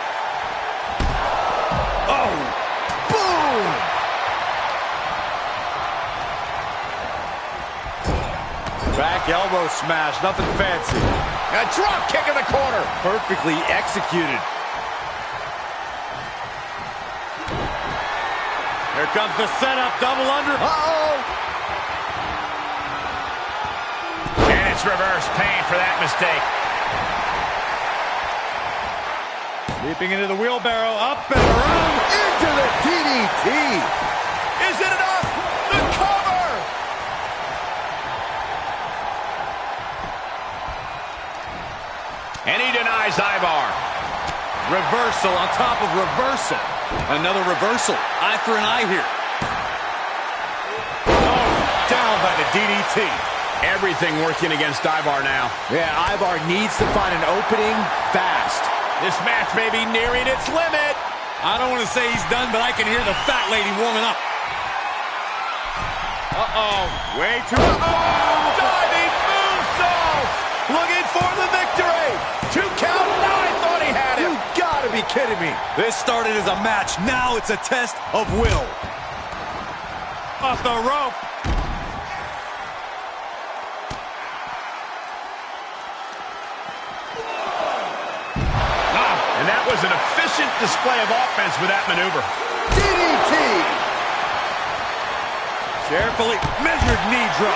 Oh, boom! Back elbow smash, nothing fancy. A drop kick in the corner. Perfectly executed. Here comes the setup, double under. Uh-oh! It's reverse pain for that mistake. Leaping into the wheelbarrow, up and around. Into the DDT. Is it enough? The cover! And he denies Ivar. Reversal on top of reversal. Another reversal. Eye for an eye here. Oh, down by the DDT. Everything working against Ivar now. Yeah, Ivar needs to find an opening fast. This match may be nearing its limit. I don't want to say he's done, but I can hear the fat lady warming up. Uh-oh. Way too... Diving moonsault! Looking for the victory. 2 count. Now I thought he had it. You gotta be kidding me. This started as a match. Now it's a test of will. Off the rope. And that was an efficient display of offense with that maneuver. DDT! Carefully measured knee drop.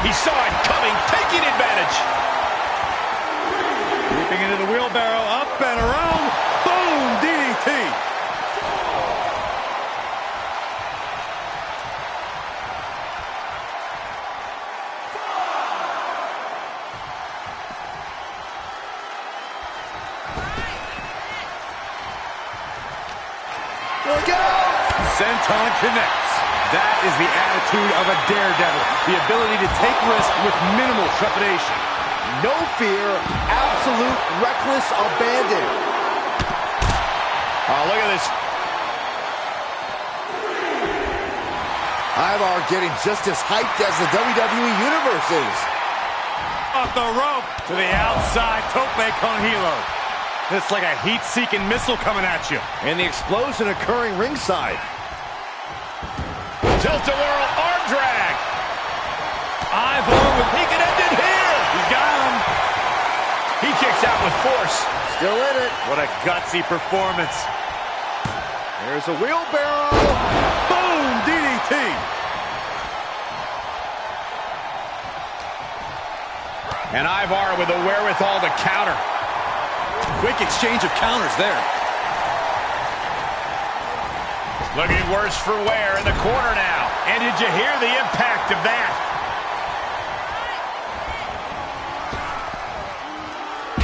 He saw it coming, taking advantage. Leaping into the wheelbarrow, up and around. Boom! DDT. Look out! Senton connects. That is the attitude of a daredevil. The ability to take risks with minimal trepidation. No fear, absolute reckless abandon. Oh, look at this. Ivar getting just as hyped as the WWE Universe is. Off the rope to the outside, tope con hilo. It's like a heat-seeking missile coming at you. And the explosion occurring ringside. Tilt-a-whirl arm drag. Ivar with... He can end it here. He's got him. He kicks out with force. Still in it. What a gutsy performance. There's a wheelbarrow. Boom! DDT. And Ivar with the wherewithal to counter. Quick exchange of counters there. Looking worse for wear in the corner now. And did you hear the impact of that?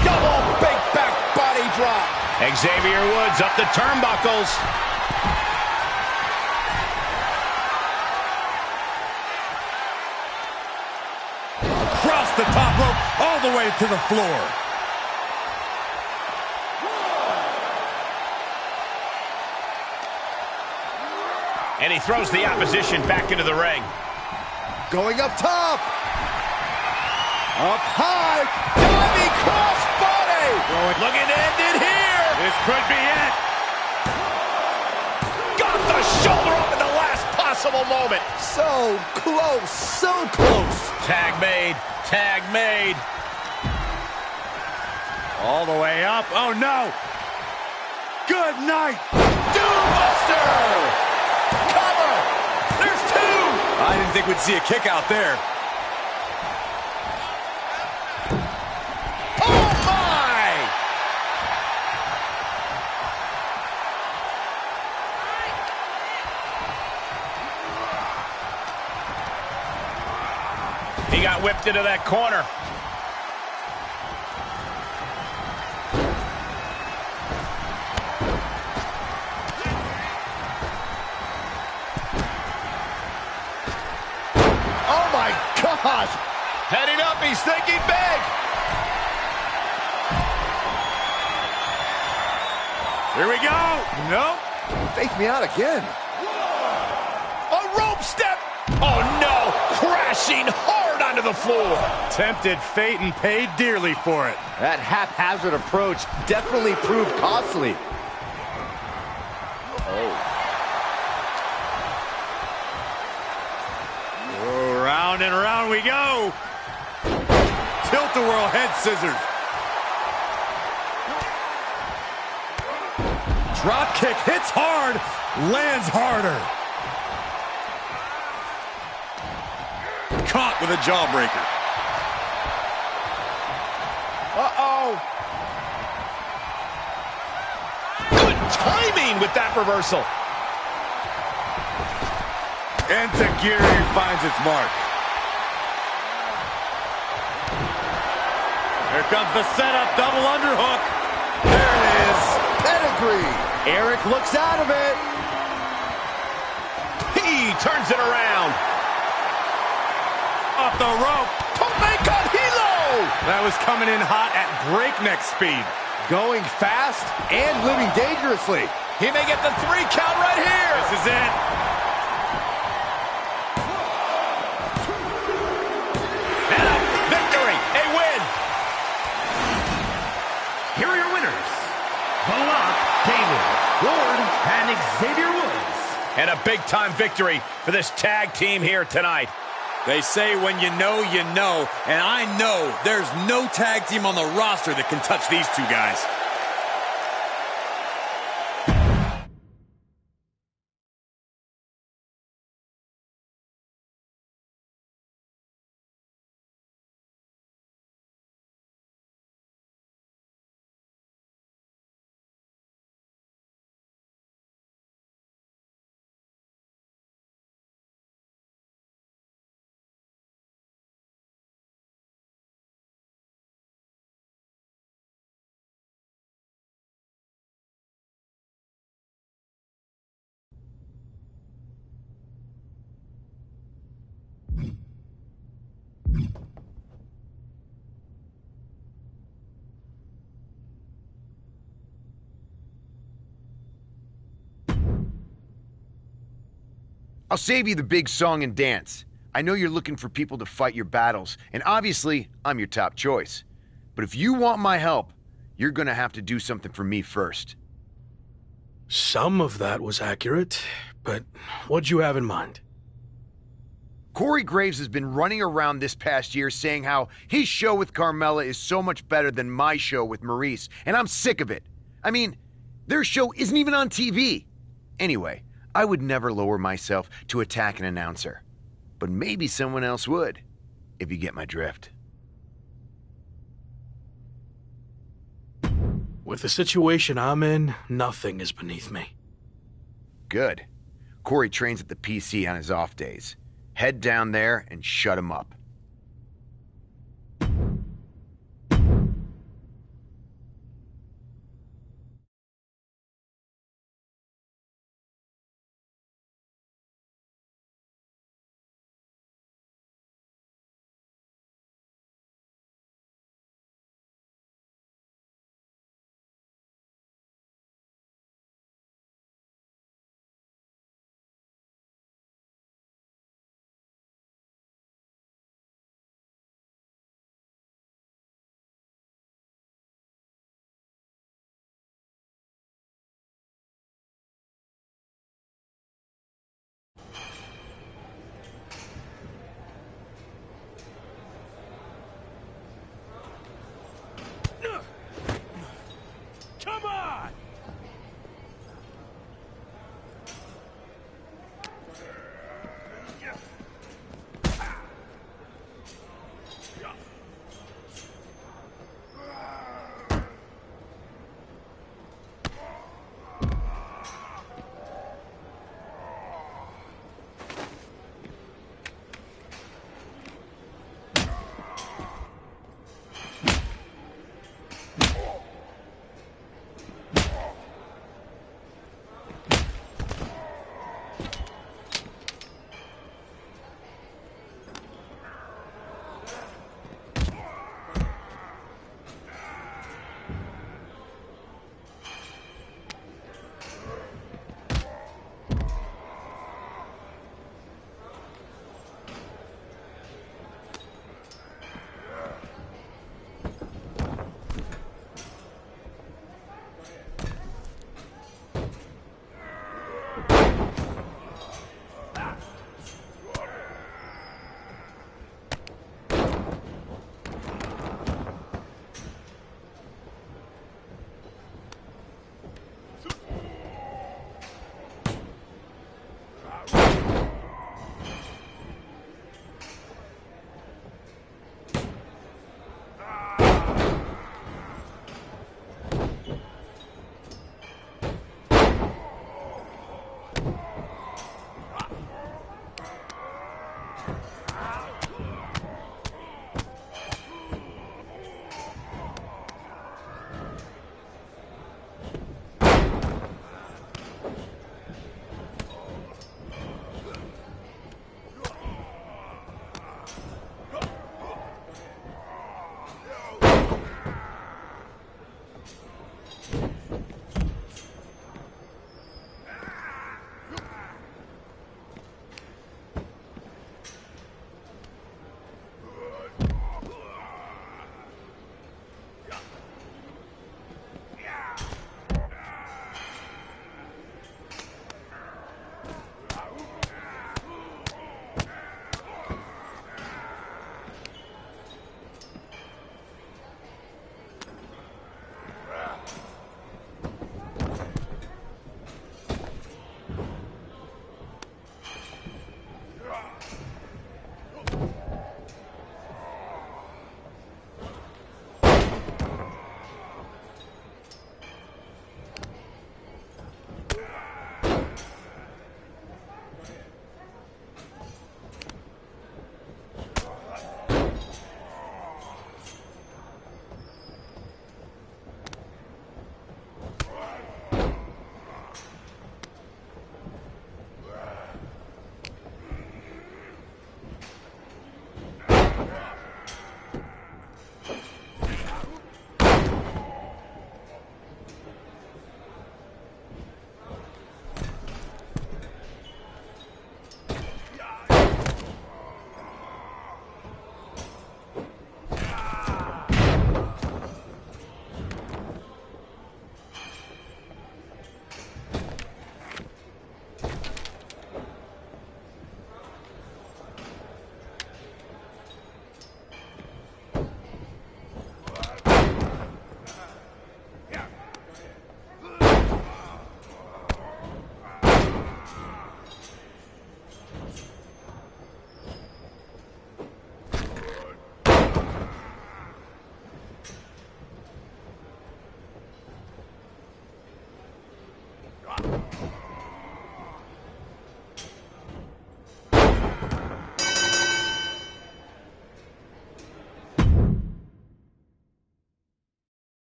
Double big back body drop. Xavier Woods up the turnbuckles. Across the top rope, all the way to the floor. And he throws the opposition back into the ring. Going up top. Up high. Diving crossbody. Looking to end it here. This could be it. Got the shoulder up at the last possible moment. So close, so close. Tag made, tag made. All the way up. Oh, no. Good night. Doombuster. Cover. There's two. I didn't think we'd see a kick out there. Oh, my. He got whipped into that corner. Gosh. Heading up, he's thinking big. Here we go. Nope. Fake me out again. A rope step. Oh, no. Crashing hard onto the floor. Tempted fate and paid dearly for it. That haphazard approach definitely proved costly. Round and round we go. Tilt-a-whirl head scissors. Drop kick hits hard, lands harder. Caught with a jawbreaker. Uh-oh. Good timing with that reversal. Enziguri finds its mark. Here comes the setup, double underhook. There it is. Pedigree. Eric looks out of it. He turns it around. Off the rope. Tope con hilo. That was coming in hot at breakneck speed. Going fast and living dangerously. He may get the 3 count right here. This is it. And a victory, a win. Here are your winners, The Rock, David Ward, and Xavier Woods. And a big-time victory for this tag team here tonight. They say when you know, and I know there's no tag team on the roster that can touch these two guys. I'll save you the big song and dance. I know you're looking for people to fight your battles, and obviously, I'm your top choice. But if you want my help, you're gonna have to do something for me first. Some of that was accurate, but what'd you have in mind? Corey Graves has been running around this past year saying how his show with Carmella is so much better than my show with Maurice, and I'm sick of it. I mean, their show isn't even on TV. Anyway, I would never lower myself to attack an announcer. But maybe someone else would, if you get my drift. With the situation I'm in, nothing is beneath me. Good. Corey trains at the PC on his off days. Head down there and shut him up.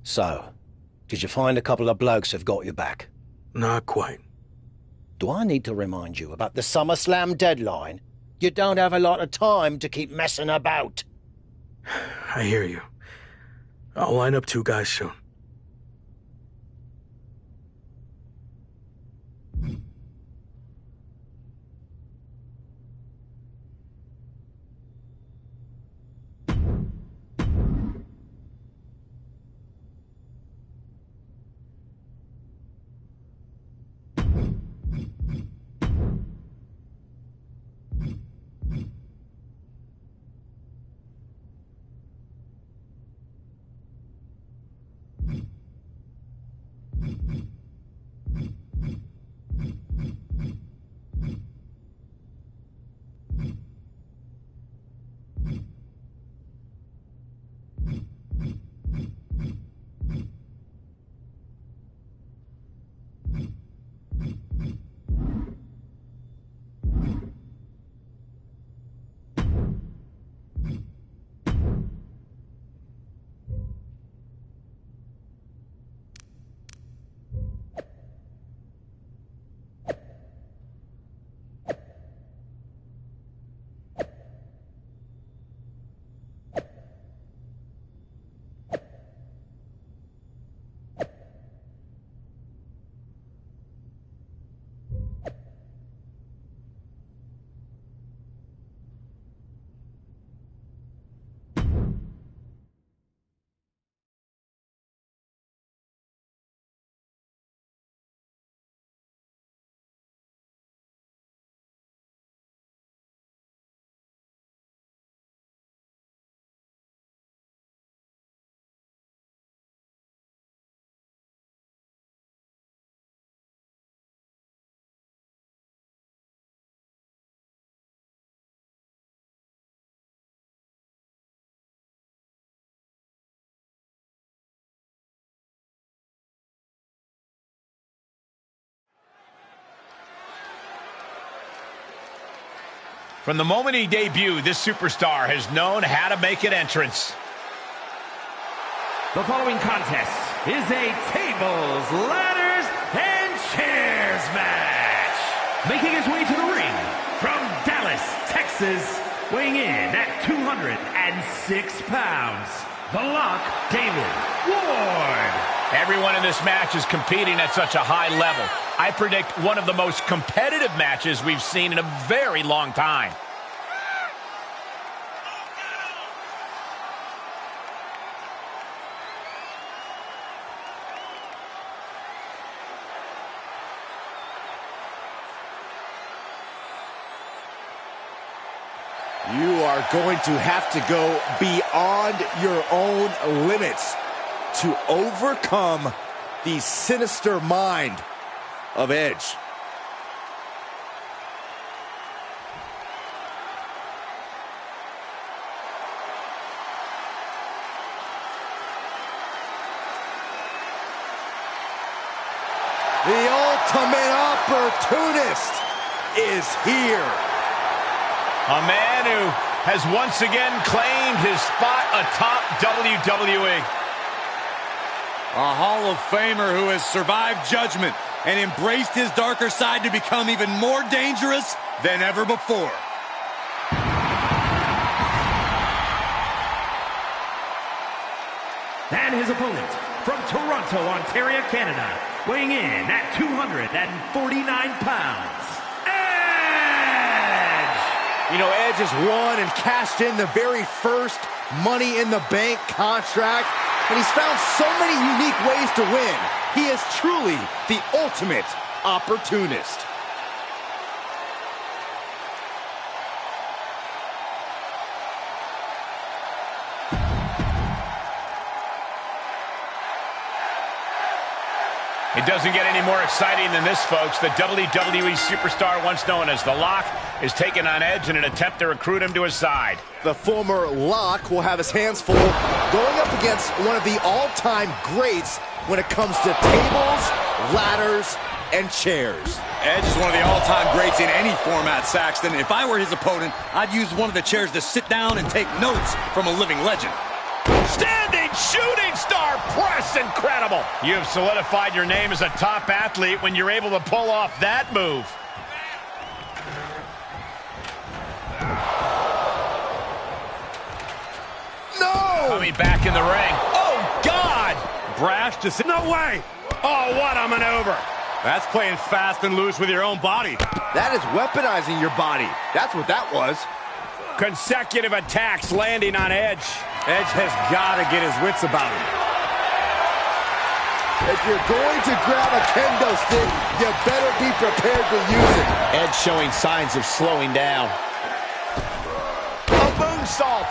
So, did you find a couple of blokes who've got your back? Not quite. Do I need to remind you about the SummerSlam deadline? You don't have a lot of time to keep messing about. I hear you. I'll line up 2 guys soon. From the moment he debuted, this superstar has known how to make an entrance. The following contest is a tables, ladders, and chairs match. Making his way to the ring from Dallas, Texas, weighing in at 206 pounds, The Lock, David Ward. Everyone in this match is competing at such a high level. I predict one of the most competitive matches we've seen in a very long time. You are going to have to go beyond your own limits to overcome the sinister mind of Edge. The ultimate opportunist is here. A man who has once again claimed his spot atop WWE. A Hall of Famer who has survived judgment and embraced his darker side to become even more dangerous than ever before. And his opponent from Toronto, Ontario, Canada, weighing in at 249 pounds, Edge! You know, Edge has won and cashed in the very first Money in the Bank contract, and he's found so many unique ways to win. He is truly the ultimate opportunist. It doesn't get any more exciting than this, folks. The WWE superstar once known as The Lock is taking on Edge in an attempt to recruit him to his side. The former Lock will have his hands full going up against one of the all-time greats when it comes to tables, ladders, and chairs. Edge is one of the all-time greats in any format, Saxton. If I were his opponent, I'd use one of the chairs to sit down and take notes from a living legend. Standing Shooting star press, incredible. You have solidified your name as a top athlete when you're able to pull off that move. No! Coming back in the ring. Oh, God! Brash to say, no way! Oh, what a maneuver. That's playing fast and loose with your own body. That is weaponizing your body. That's what that was. Consecutive attacks landing on Edge. Edge has got to get his wits about him. If you're going to grab a kendo stick, you better be prepared to use it. Edge showing signs of slowing down. A moonsault.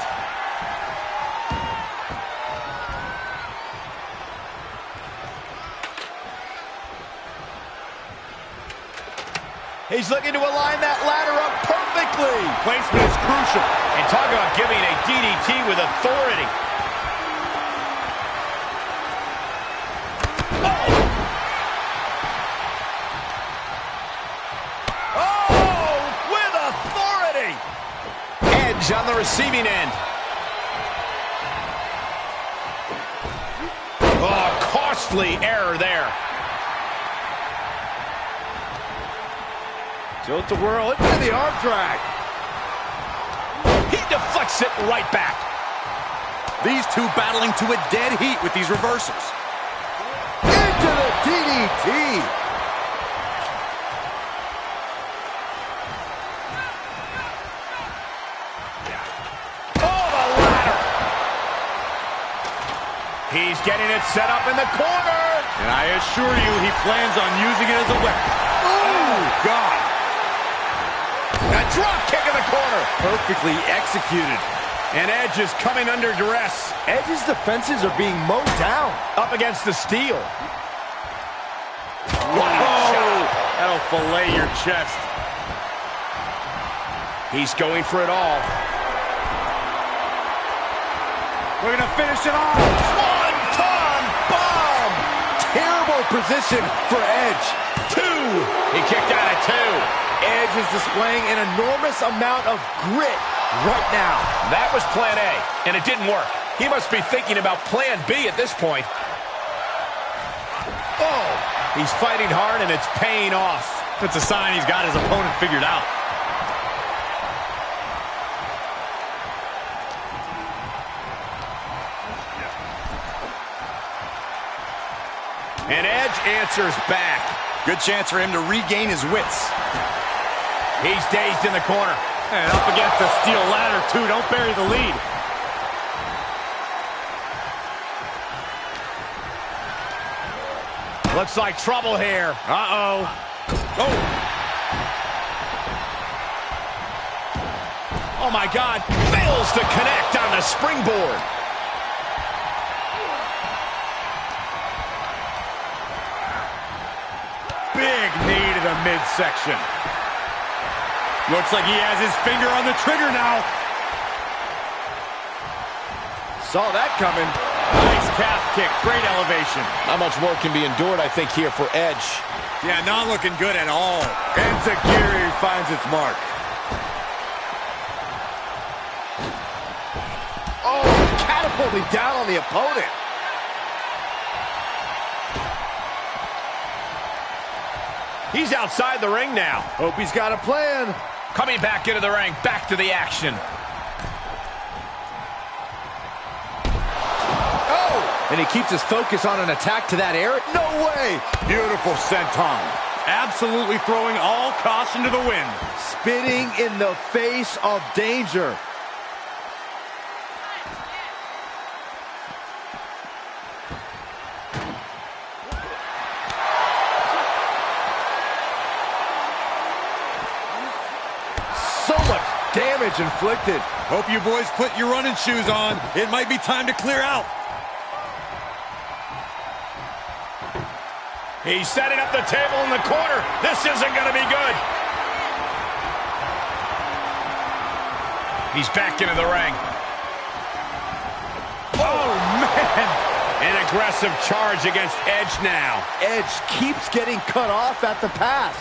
He's looking to align that ladder up perfectly. Placement is crucial. And talk about giving a DDT with authority. Oh, with authority. Edge on the receiving end. Oh, costly error there. Tilt-a-whirl into the arm drag. He deflects it right back. These two battling to a dead heat with these reversals. Into the DDT. Oh, the ladder. He's getting it set up in the corner. And I assure you, he plans on using it as a weapon. Oh, God. A drop kick in the corner. Perfectly executed. And Edge is coming under duress. Edge's defenses are being mowed down. Up against the steel. Whoa! That'll fillet your chest. He's going for it all. We're going to finish it off. One-ton bomb. Terrible position for Edge. 2. He kicked out at 2. Edge is displaying an enormous amount of grit right now. That was plan A, and it didn't work. He must be thinking about plan B at this point. Oh, he's fighting hard, and it's paying off. That's a sign he's got his opponent figured out. And Edge answers back. Good chance for him to regain his wits. He's dazed in the corner. And up against the steel ladder, too. Don't bury the lead. Looks like trouble here. Uh-oh. Oh. Oh, my God. Fails to connect on the springboard. Big knee to the midsection. Looks like he has his finger on the trigger now. Saw that coming. Nice calf kick. Great elevation. Not much more can be endured, I think, here for Edge. Yeah, not looking good at all. Enziguri finds its mark. Oh, catapulting down on the opponent. He's outside the ring now. Hope he's got a plan. Coming back into the ring, back to the action. Oh! And he keeps his focus on an attack to that area. No way! Beautiful senton. Absolutely throwing all caution to the wind. Spitting in the face of danger. So much damage inflicted. Hope you boys put your running shoes on. It might be time to clear out. He's setting up the table in the corner. This isn't going to be good. He's back into the ring. Oh, man. An aggressive charge against Edge now. Edge keeps getting cut off at the pass.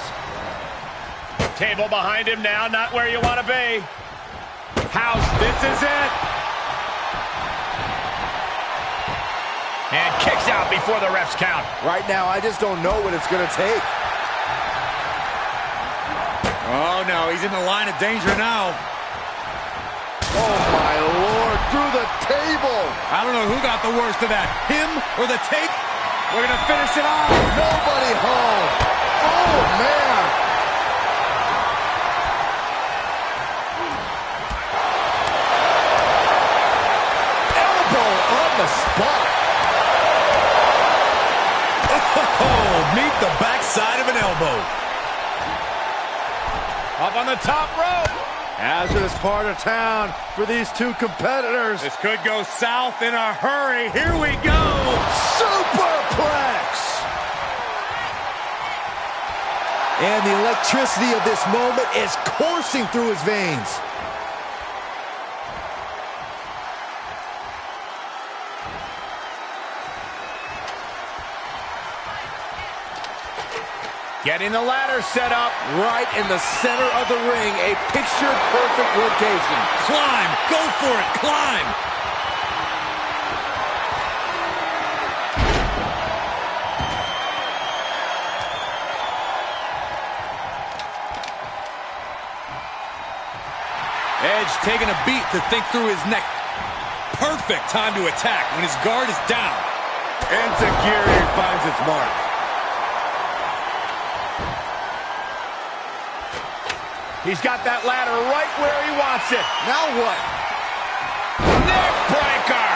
Table behind him now, not where you want to be. House, this is it. And kicks out before the refs count. Right now, I just don't know what it's going to take. Oh, no, he's in the line of danger now. Oh, my Lord, through the table. I don't know who got the worst of that, him or the tape. We're going to finish it off. Nobody home. Oh, man. Elbow on the spot. Oh, meet the backside of an elbow. Up on the top rope. Hazardous part of town for these two competitors. This could go south in a hurry. Here we go. Superplex. And the electricity of this moment is coursing through his veins. Getting the ladder set up. Right in the center of the ring, a picture-perfect location. Climb, go for it, climb. Edge taking a beat to think through his neck. Perfect time to attack when his guard is down. Enzuigiri finds its mark. He's got that ladder right where he wants it. Now what? Neck breaker.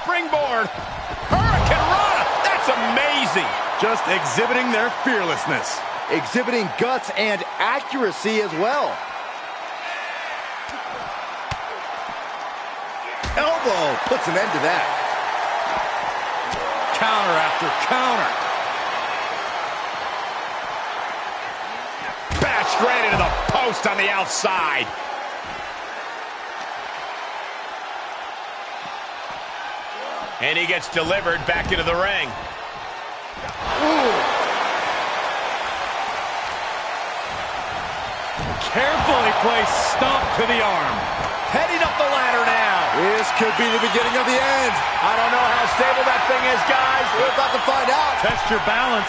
Springboard. Hurricane Rana. That's amazing. Just exhibiting their fearlessness. Exhibiting guts and accuracy as well. Elbow puts an end to that. Counter after counter. Bashed right into the post on the outside. And he gets delivered back into the ring. Ooh. Carefully placed stomp to the arm. Heading up the ladder now. This could be the beginning of the end. I don't know how stable that thing is, guys. We're about to find out. Test your balance.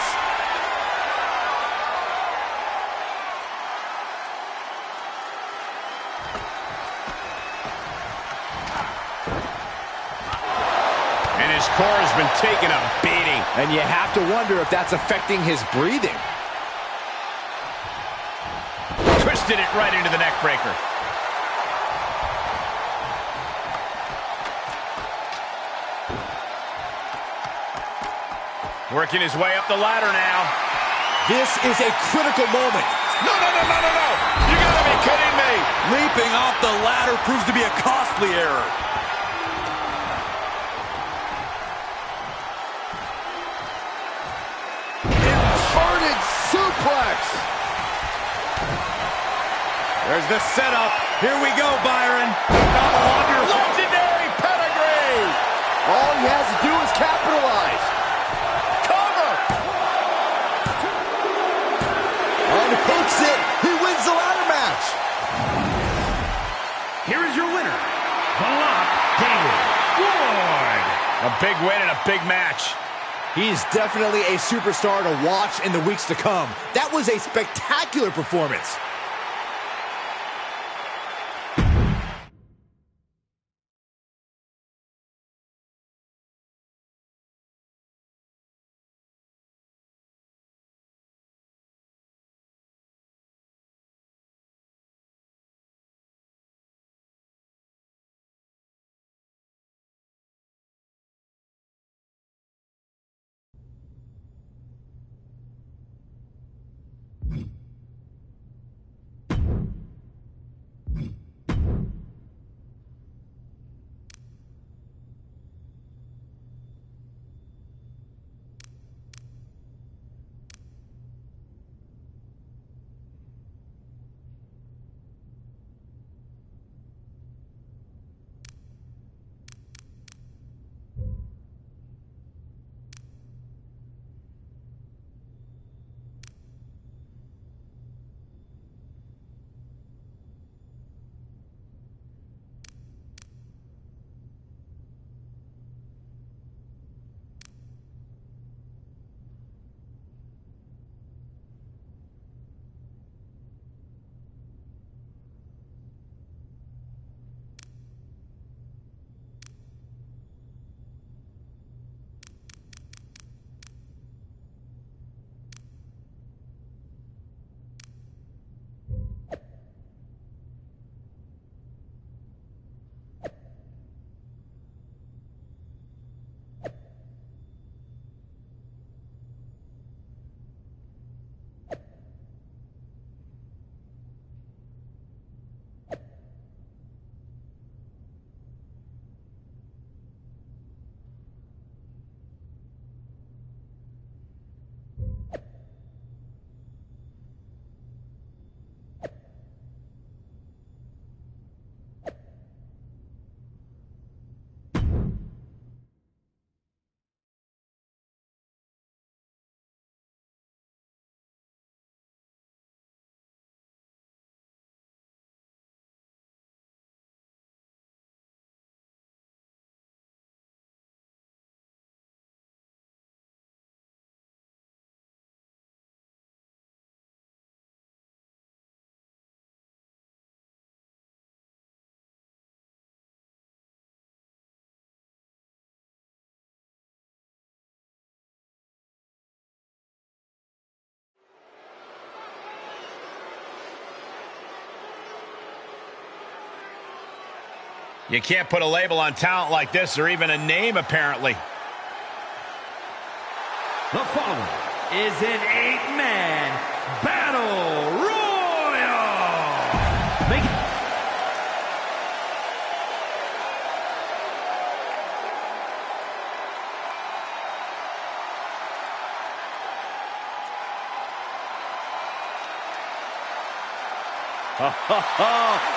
And his core has been taking a beating. And you have to wonder if that's affecting his breathing. Twisted it right into the neck breaker. Working his way up the ladder now. This is a critical moment. No, no, no, no, no, no. You gotta be kidding me. Leaping off the ladder proves to be a costly error. Inverted suplex. There's the setup. Here we go, Byron. Legendary pedigree. All he has to do is capitalize. Cover. Unhooks it. He wins the ladder match. Here is your winner, The Lock, David Ward. A big win and a big match. He's definitely a superstar to watch in the weeks to come. That was a spectacular performance. You can't put a label on talent like this or even a name, apparently. The following is an 8-man battle royal. Make it.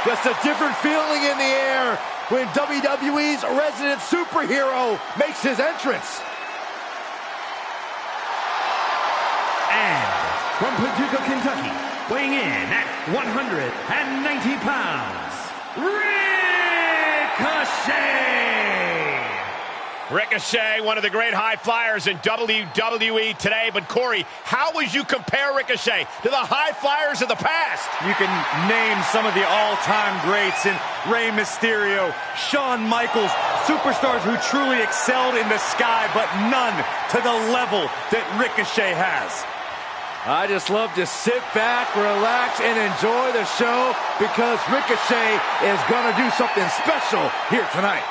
Just a different feeling in the air when WWE's resident superhero makes his entrance. And from Paducah, Kentucky, weighing in at 190 pounds, Ricochet, one of the great high flyers in WWE today. But Corey, how would you compare Ricochet to the high flyers of the past? You can name some of the all-time greats in Rey Mysterio, Shawn Michaels, superstars who truly excelled in the sky, but none to the level that Ricochet has. I just love to sit back, relax, and enjoy the show because Ricochet is going to do something special here tonight.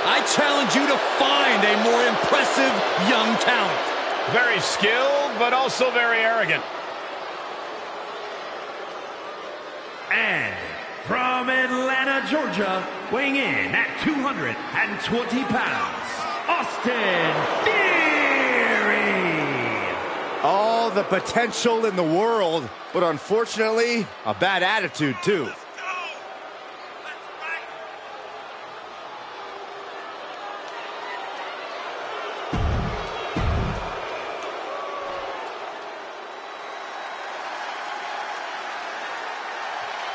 I challenge you to find a more impressive young talent. Very skilled, but also very arrogant. And from Atlanta, Georgia, weighing in at 220 pounds, Austin Theory. All the potential in the world, but unfortunately, a bad attitude too.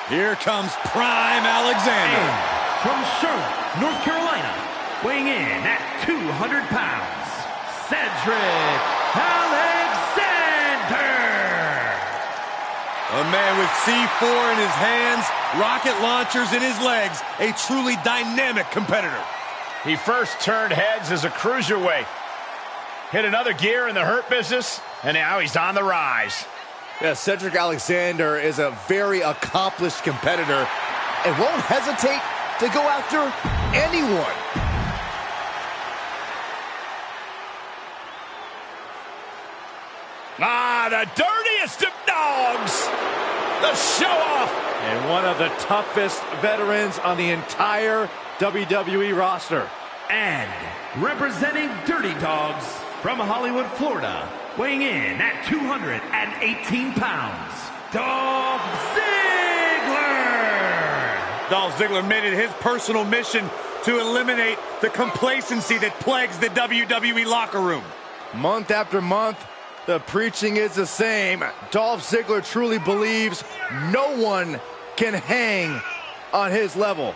Here comes Prime Alexander. And from Charlotte, North Carolina, weighing in at 200 pounds, Cedric Alexander. A man with C4 in his hands, rocket launchers in his legs, a truly dynamic competitor. He first turned heads as a cruiserweight, hit another gear in the Hurt Business, and now he's on the rise. Yeah, Cedric Alexander is a very accomplished competitor and won't hesitate to go after anyone. Ah, the dirtiest of dogs! The show-off! And one of the toughest veterans on the entire WWE roster. And representing Dirty Dogs from Hollywood, Florida, weighing in at 218 pounds, Dolph Ziggler! Dolph Ziggler made it his personal mission to eliminate the complacency that plagues the WWE locker room. Month after month, the preaching is the same. Dolph Ziggler truly believes no one can hang on his level.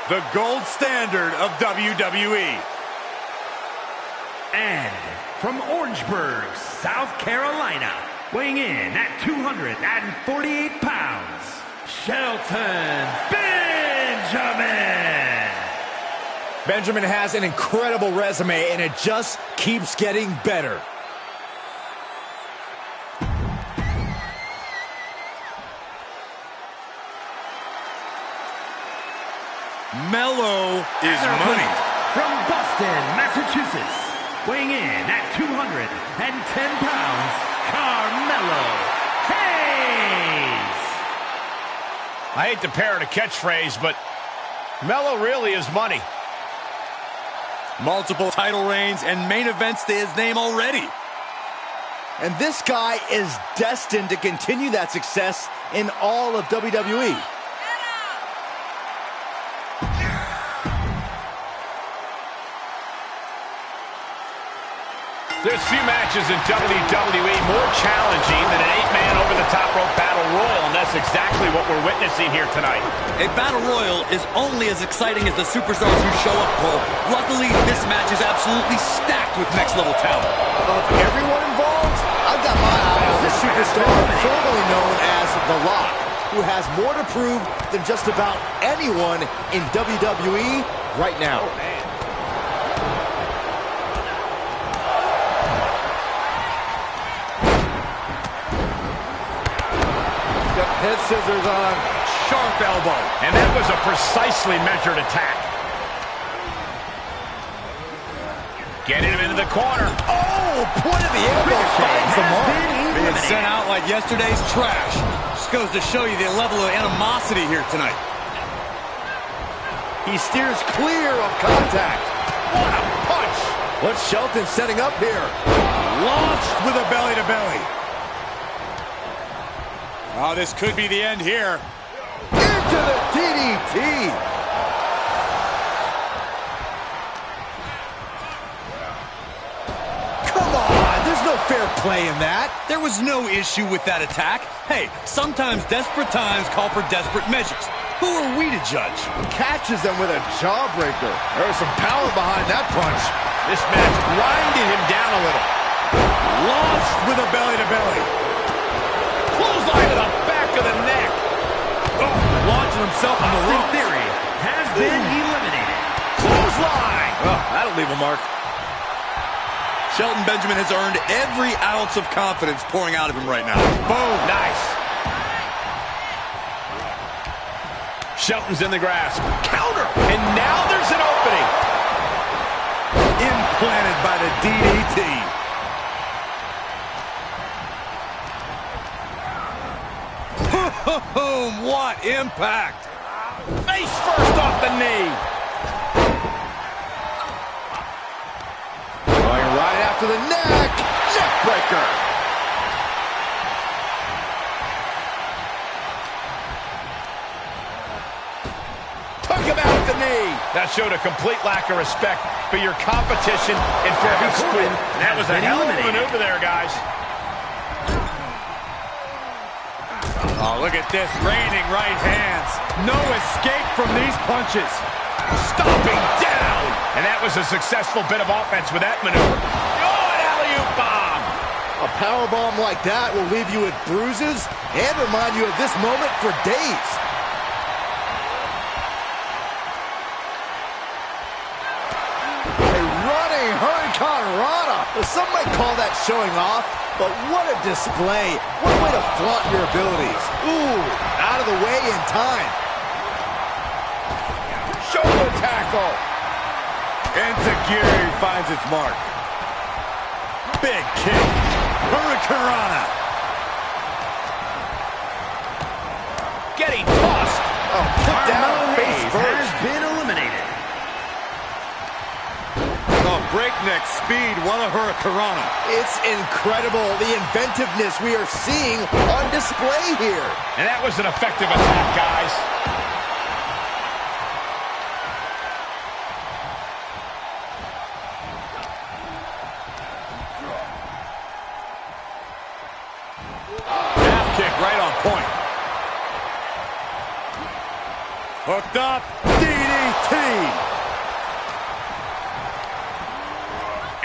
The gold standard of WWE. And from Orangeburg, South Carolina, weighing in at 248 pounds, Shelton Benjamin. Benjamin has an incredible resume, and it just keeps getting better. Mellow is money. From Boston, Massachusetts, weighing in at 210 pounds, Carmelo Hayes. I hate to parrot a catchphrase, but Mello really is money. Multiple title reigns and main events to his name already. And this guy is destined to continue that success in all of WWE. There's few matches in WWE more challenging than an 8-man over-the-top rope battle royal, and that's exactly what we're witnessing here tonight. A battle royal is only as exciting as the superstars who show up, Cole. Luckily, this match is absolutely stacked with next-level talent. Of everyone involved, I've got my eye on the superstar formerly known as The Rock, who has more to prove than just about anyone in WWE right now. Head scissors on, sharp elbow. And that was a precisely measured attack. Getting him into the corner. Oh, point of the elbow finds the mark. Being sent out like yesterday's trash. Just goes to show you the level of animosity here tonight. He steers clear of contact. What a punch! What's Shelton setting up here? Launched with a belly-to-belly. Oh, this could be the end here. Into the DDT. Come on, there's no fair play in that. There was no issue with that attack. Hey, sometimes desperate times call for desperate measures. Who are we to judge? Catches them with a jawbreaker. There's some power behind that punch. This match grinded him down a little. Launched with a belly-to-belly. Clothesline to the back of the neck. Oh, launching himself on the rope. Theory has been eliminated. Clothesline. Oh, that'll leave a mark. Shelton Benjamin has earned every ounce of confidence pouring out of him right now. Boom. Nice. Shelton's in the grasp. Counter. And now there's an opening. Implanted by the DDT. Boom! What impact! Face first off the knee. Going right after the neck. Neck breaker. Took him out at the knee. That showed a complete lack of respect for your competition and for every sprint. That was a hell of a maneuver there, guys. Oh, look at this, raining right hands. No escape from these punches. Stomping down. And that was a successful bit of offense with that maneuver. Oh, an alley-oop bomb. A power bomb like that will leave you with bruises and remind you of this moment for days. A running hurricanrana. Some might call that showing off, but what a display. What a way to flaunt your abilities. Ooh, out of the way in time. Shoulder tackle. Enziguri finds its mark. Big kick. Hurricanrana. Getting tossed. Oh, put down face first. Has been eliminated. Oh, breakneck speed. What a hurricanrana. It's incredible, the inventiveness we are seeing on display here. And that was an effective attack, guys. Half kick right on point. Hooked up. DDT.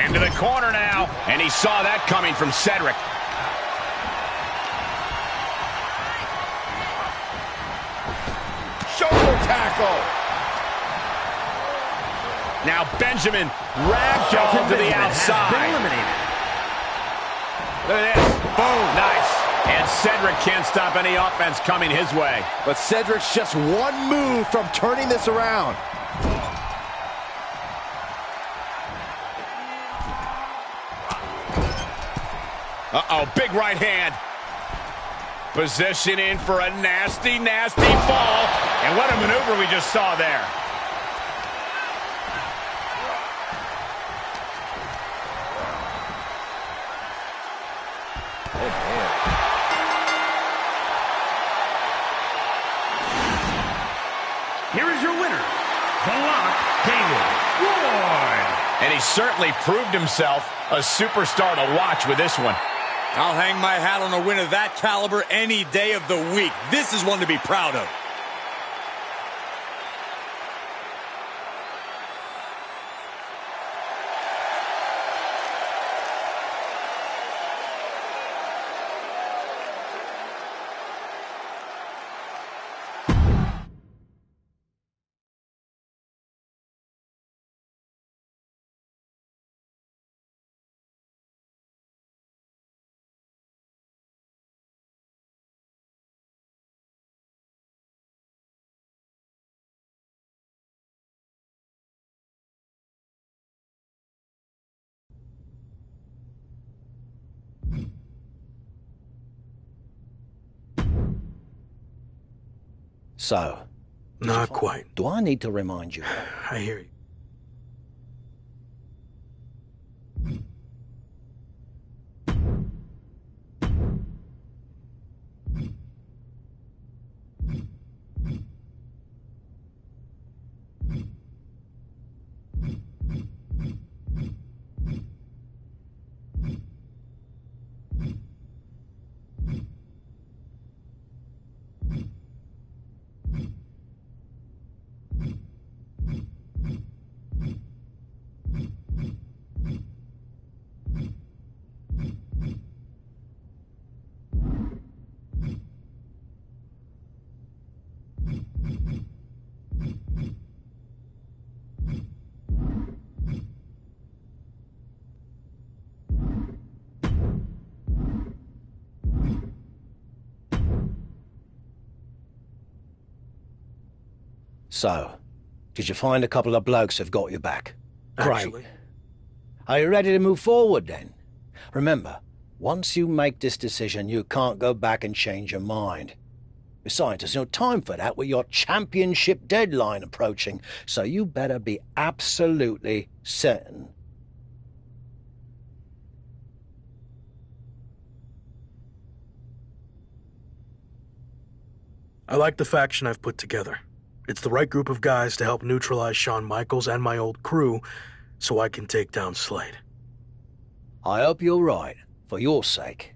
Into the corner now. And he saw that coming from Cedric. Shoulder tackle. Now Benjamin ragdolled to the outside. Look at this. Boom. Nice. And Cedric can't stop any offense coming his way. But Cedric's just one move from turning this around. Uh-oh, big right hand. Positioning for a nasty, nasty fall. And what a maneuver we just saw there. Here is your winner, The Rock, David Ward. And he certainly proved himself a superstar to watch with this one. I'll hang my hat on a win of that caliber any day of the week. This is one to be proud of. So, not quite. Do I need to remind you? I hear you. So, did you find a couple of blokes who've got your back? Actually. Great. Are you ready to move forward then? Remember, once you make this decision, you can't go back and change your mind. Besides, there's no time for that with your championship deadline approaching, so you better be absolutely certain. I like the faction I've put together. It's the right group of guys to help neutralize Shawn Michaels and my old crew, so I can take down Slade. I hope you're right, for your sake.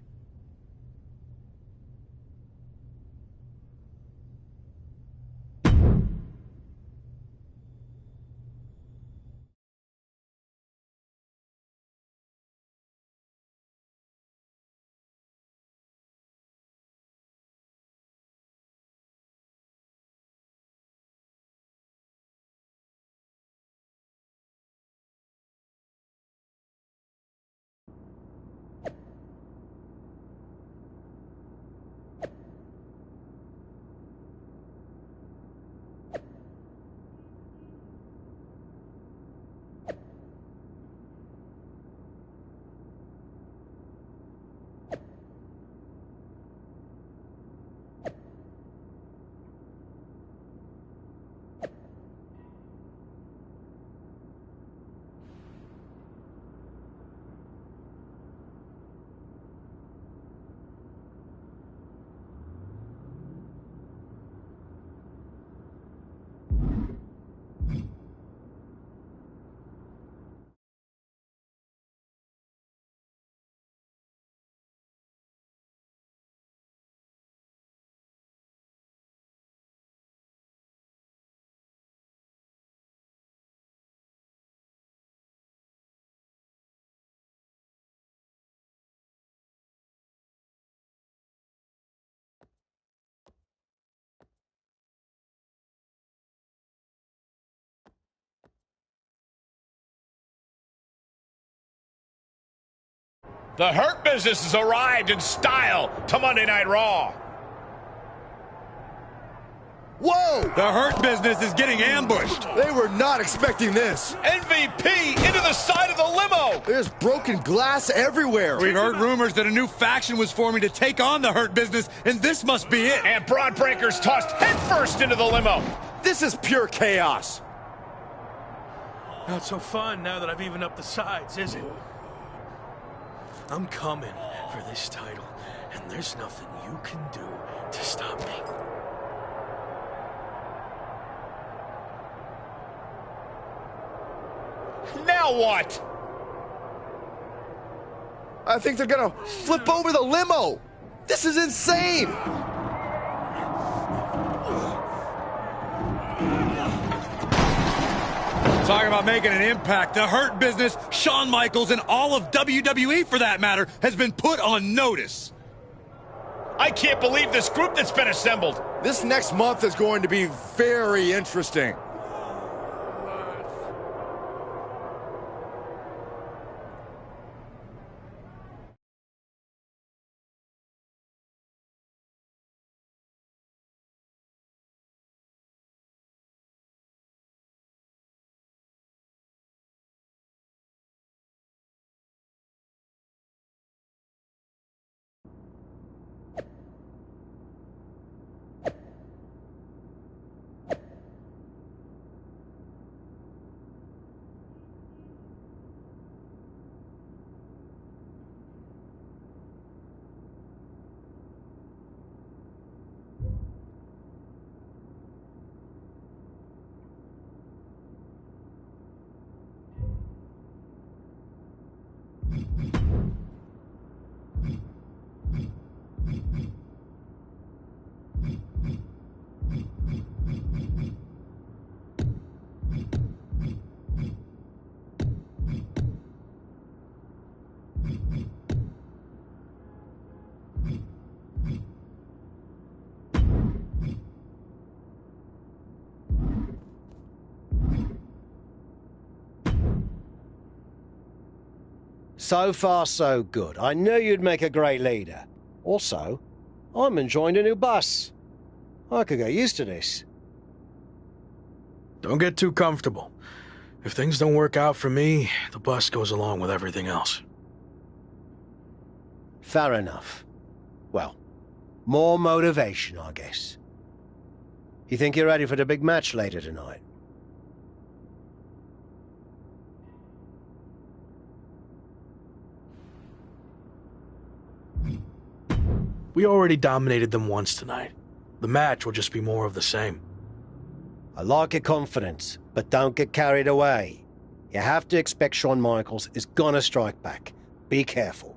The Hurt Business has arrived in style to Monday Night Raw. Whoa! The Hurt Business is getting ambushed. They were not expecting this. MVP into the side of the limo. There's broken glass everywhere. We've heard rumors that a new faction was forming to take on the Hurt Business, and this must be it. And Braun Breaker's tossed headfirst into the limo. This is pure chaos. Not so fun now that I've evened up the sides, is it? I'm coming for this title, and there's nothing you can do to stop me. Now what? I think they're gonna flip over the limo. This is insane. Talking about making an impact, the Hurt Business, Shawn Michaels, and all of WWE, for that matter, has been put on notice. I can't believe this group that's been assembled. This next month is going to be very interesting. So far, so good. I knew you'd make a great leader. Also, I'm enjoying a new bus. I could get used to this. Don't get too comfortable. If things don't work out for me, the bus goes along with everything else. Fair enough. Well, more motivation, I guess. You think you're ready for the big match later tonight? We already dominated them once tonight. The match will just be more of the same. I like your confidence, but don't get carried away. You have to expect Shawn Michaels is gonna strike back. Be careful.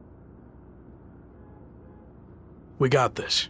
We got this.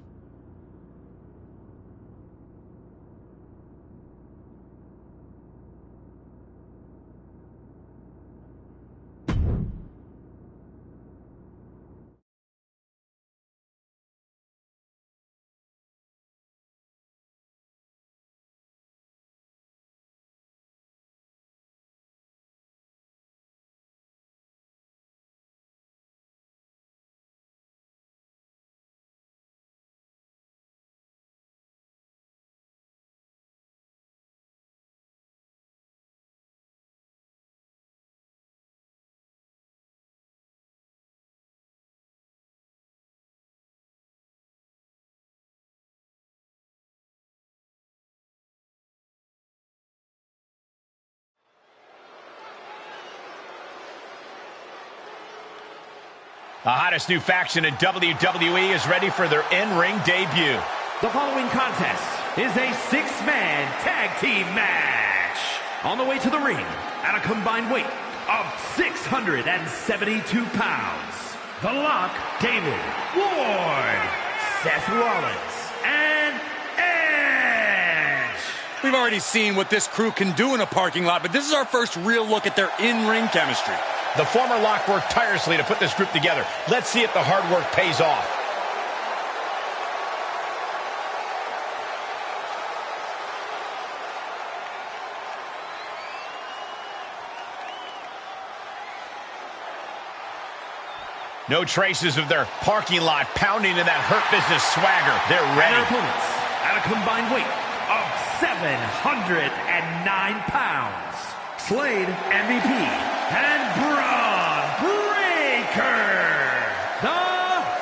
The hottest new faction in WWE is ready for their in-ring debut. The following contest is a six-man tag team match. On the way to the ring, at a combined weight of 672 pounds, The Lock, David Ward, Seth Rollins, and Edge. We've already seen what this crew can do in a parking lot, but this is our first real look at their in-ring chemistry. The former Lock worked tirelessly to put this group together. Let's see if the hard work pays off. No traces of their parking lot pounding in that Hurt Business swagger. They're ready. Their opponents at a combined weight of 709 pounds. Slade MVP and Braun Breaker. The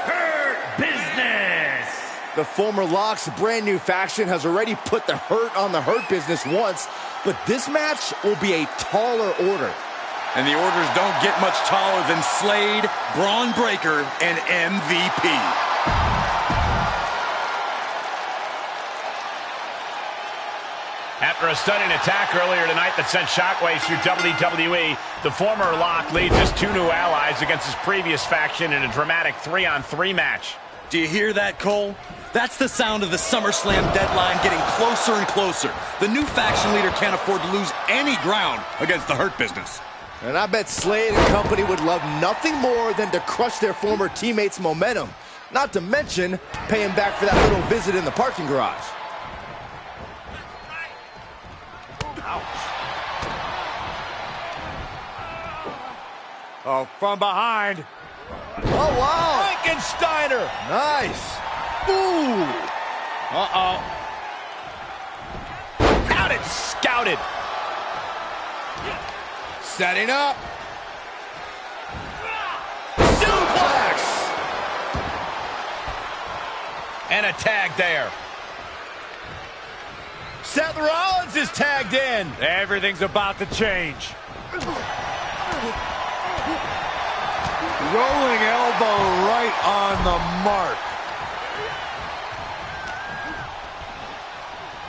Hurt Business. The former Lock's brand new faction has already put the Hurt on the Hurt Business once, but this match will be a taller order. And the orders don't get much taller than Slade, Braun Breaker, and MVP. At After a stunning attack earlier tonight that sent shockwaves through WWE, the former Lock leads his 2 new allies against his previous faction in a dramatic 3-on-3 match. Do you hear that, Cole? That's the sound of the SummerSlam deadline getting closer and closer. The new faction leader can't afford to lose any ground against the Hurt Business. And I bet Slade and company would love nothing more than to crush their former teammates' momentum. Not to mention paying back for that little visit in the parking garage. Oh, from behind. Oh, wow. Frankensteiner. Nice. Ooh. Uh-oh. Out it, scouted. Setting up. Suplex. And a tag there. Seth Rollins is tagged in. Everything's about to change. Rolling elbow right on the mark.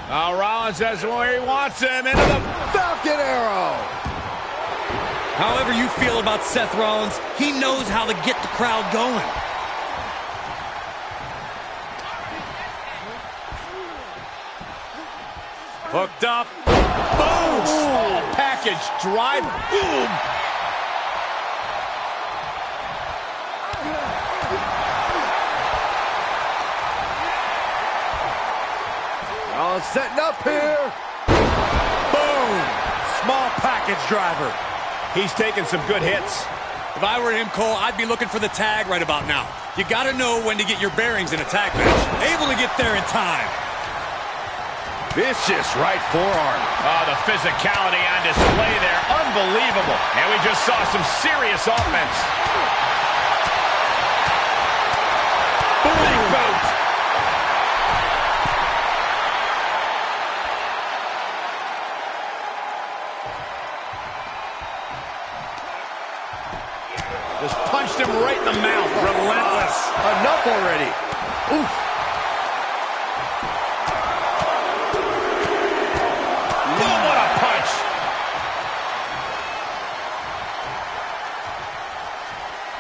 Now Rollins has where he wants him into the Falcon Arrow. However you feel about Seth Rollins, he knows how to get the crowd going. Hooked up. boom! Small package driver. Boom! Oh, setting up here. Boom! Small package driver. He's taking some good hits. If I were him, Cole, I'd be looking for the tag right about now. You gotta know when to get your bearings in a tag match. Able to get there in time. Vicious right forearm. Oh, the physicality on display there. Unbelievable. And we just saw some serious offense. Booty boot. Just punched him right in the mouth. Relentless. Enough already. Oof. Boom, what a punch.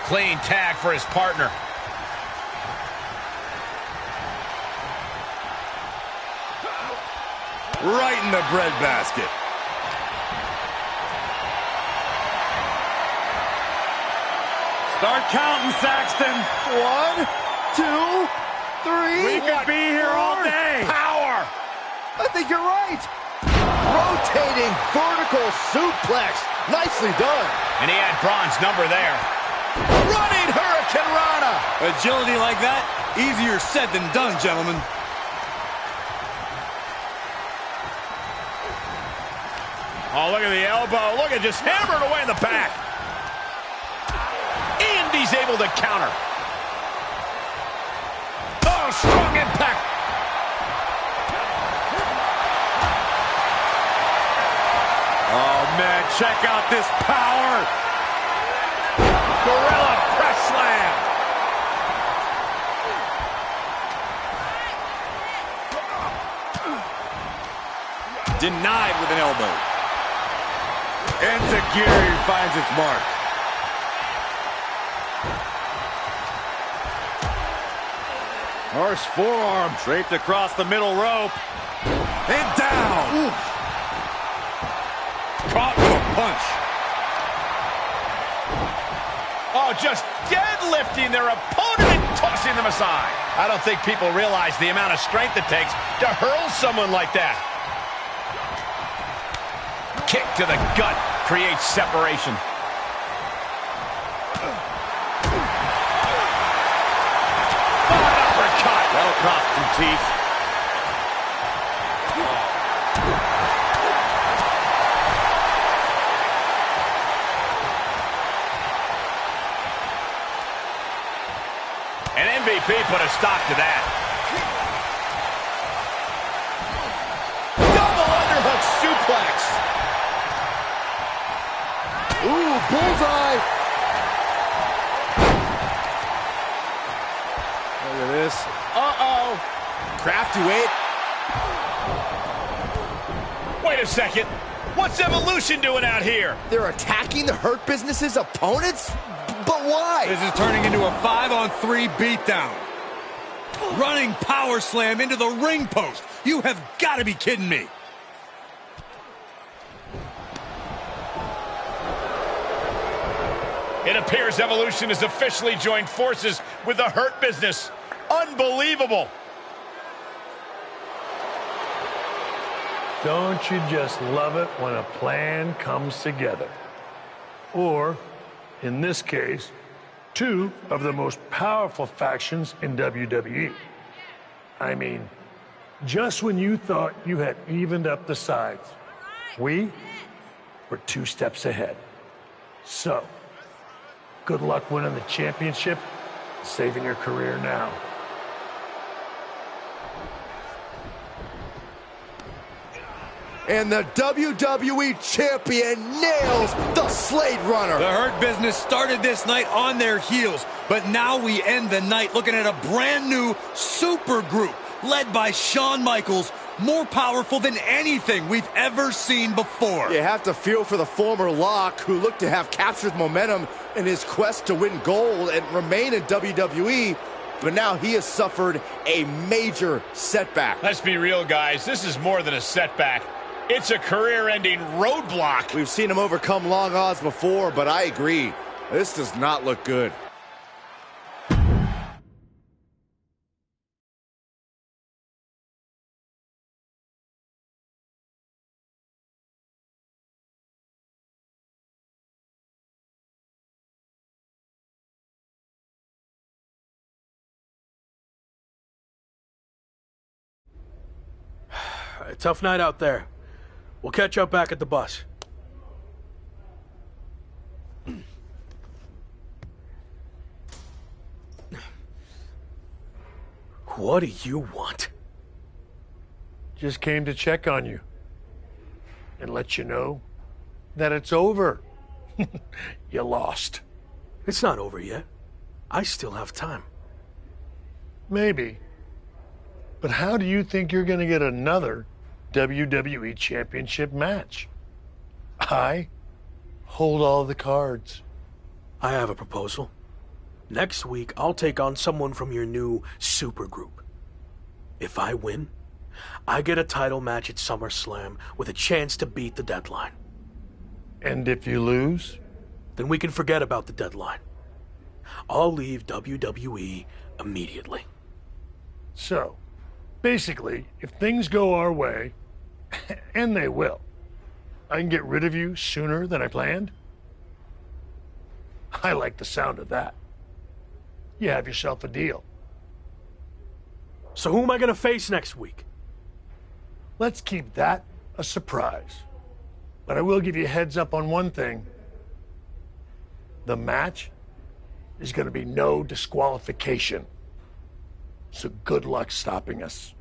Clean tag for his partner. Right in the breadbasket. Start counting, Saxton. 1, 2, 3. We could be here all day. Power. I think you're right. Rotating vertical suplex. Nicely done. And he had Braun's number there. Running Hurricane Rana. Agility like that, easier said than done, gentlemen. Oh, look at the elbow. Look at just hammered away in the back. And he's able to counter. Oh, strong impact. Oh, man, check out this power. Gorilla press slam. Denied with an elbow. Enziguri finds its mark. Horse forearm. Draped across the middle rope. And down. Oof. Caught with a punch. Oh, just deadlifting their opponent and tossing them aside. I don't think people realize the amount of strength it takes to hurl someone like that. Kick to the gut creates separation. That'll cost some teeth. An MVP put a stop to that. Double underhook suplex. Ooh, bullseye. Look at this. Uh-oh. Craft to it. Wait a second. What's Evolution doing out here? They're attacking the Hurt Business's opponents? But why? This is turning into a 5-on-3 beatdown. Running power slam into the ring post. You have got to be kidding me. It appears Evolution has officially joined forces with the Hurt Business. Unbelievable. Don't you just love it when a plan comes together? Or, in this case, two of the most powerful factions in WWE. I mean, just when you thought you had evened up the sides, we were 2 steps ahead. So, good luck winning the championship, saving your career now. And the WWE Champion nails the Slade Runner. The Hurt Business started this night on their heels, but now we end the night looking at a brand new super group led by Shawn Michaels, more powerful than anything we've ever seen before. You have to feel for the former Lock, who looked to have captured momentum in his quest to win gold and remain in WWE, but now he has suffered a major setback. Let's be real, guys. This is more than a setback. It's a career-ending roadblock. We've seen him overcome long odds before, but I agree. This does not look good. Tough night out there. We'll catch up back at the bus. What do you want? Just came to check on you and let you know that it's over. You lost. It's not over yet. I still have time. Maybe. But how do you think you're going to get another WWE Championship match? I hold all the cards. I have a proposal. Next week, I'll take on someone from your new supergroup. If I win, I get a title match at SummerSlam with a chance to beat the deadline. And if you lose? Then we can forget about the deadline. I'll leave WWE immediately. So, basically, if things go our way, and they will, I can get rid of you sooner than I planned? I like the sound of that. You have yourself a deal. So who am I going to face next week? Let's keep that a surprise. But I will give you a heads up on one thing. The match is going to be no disqualification. So good luck stopping us.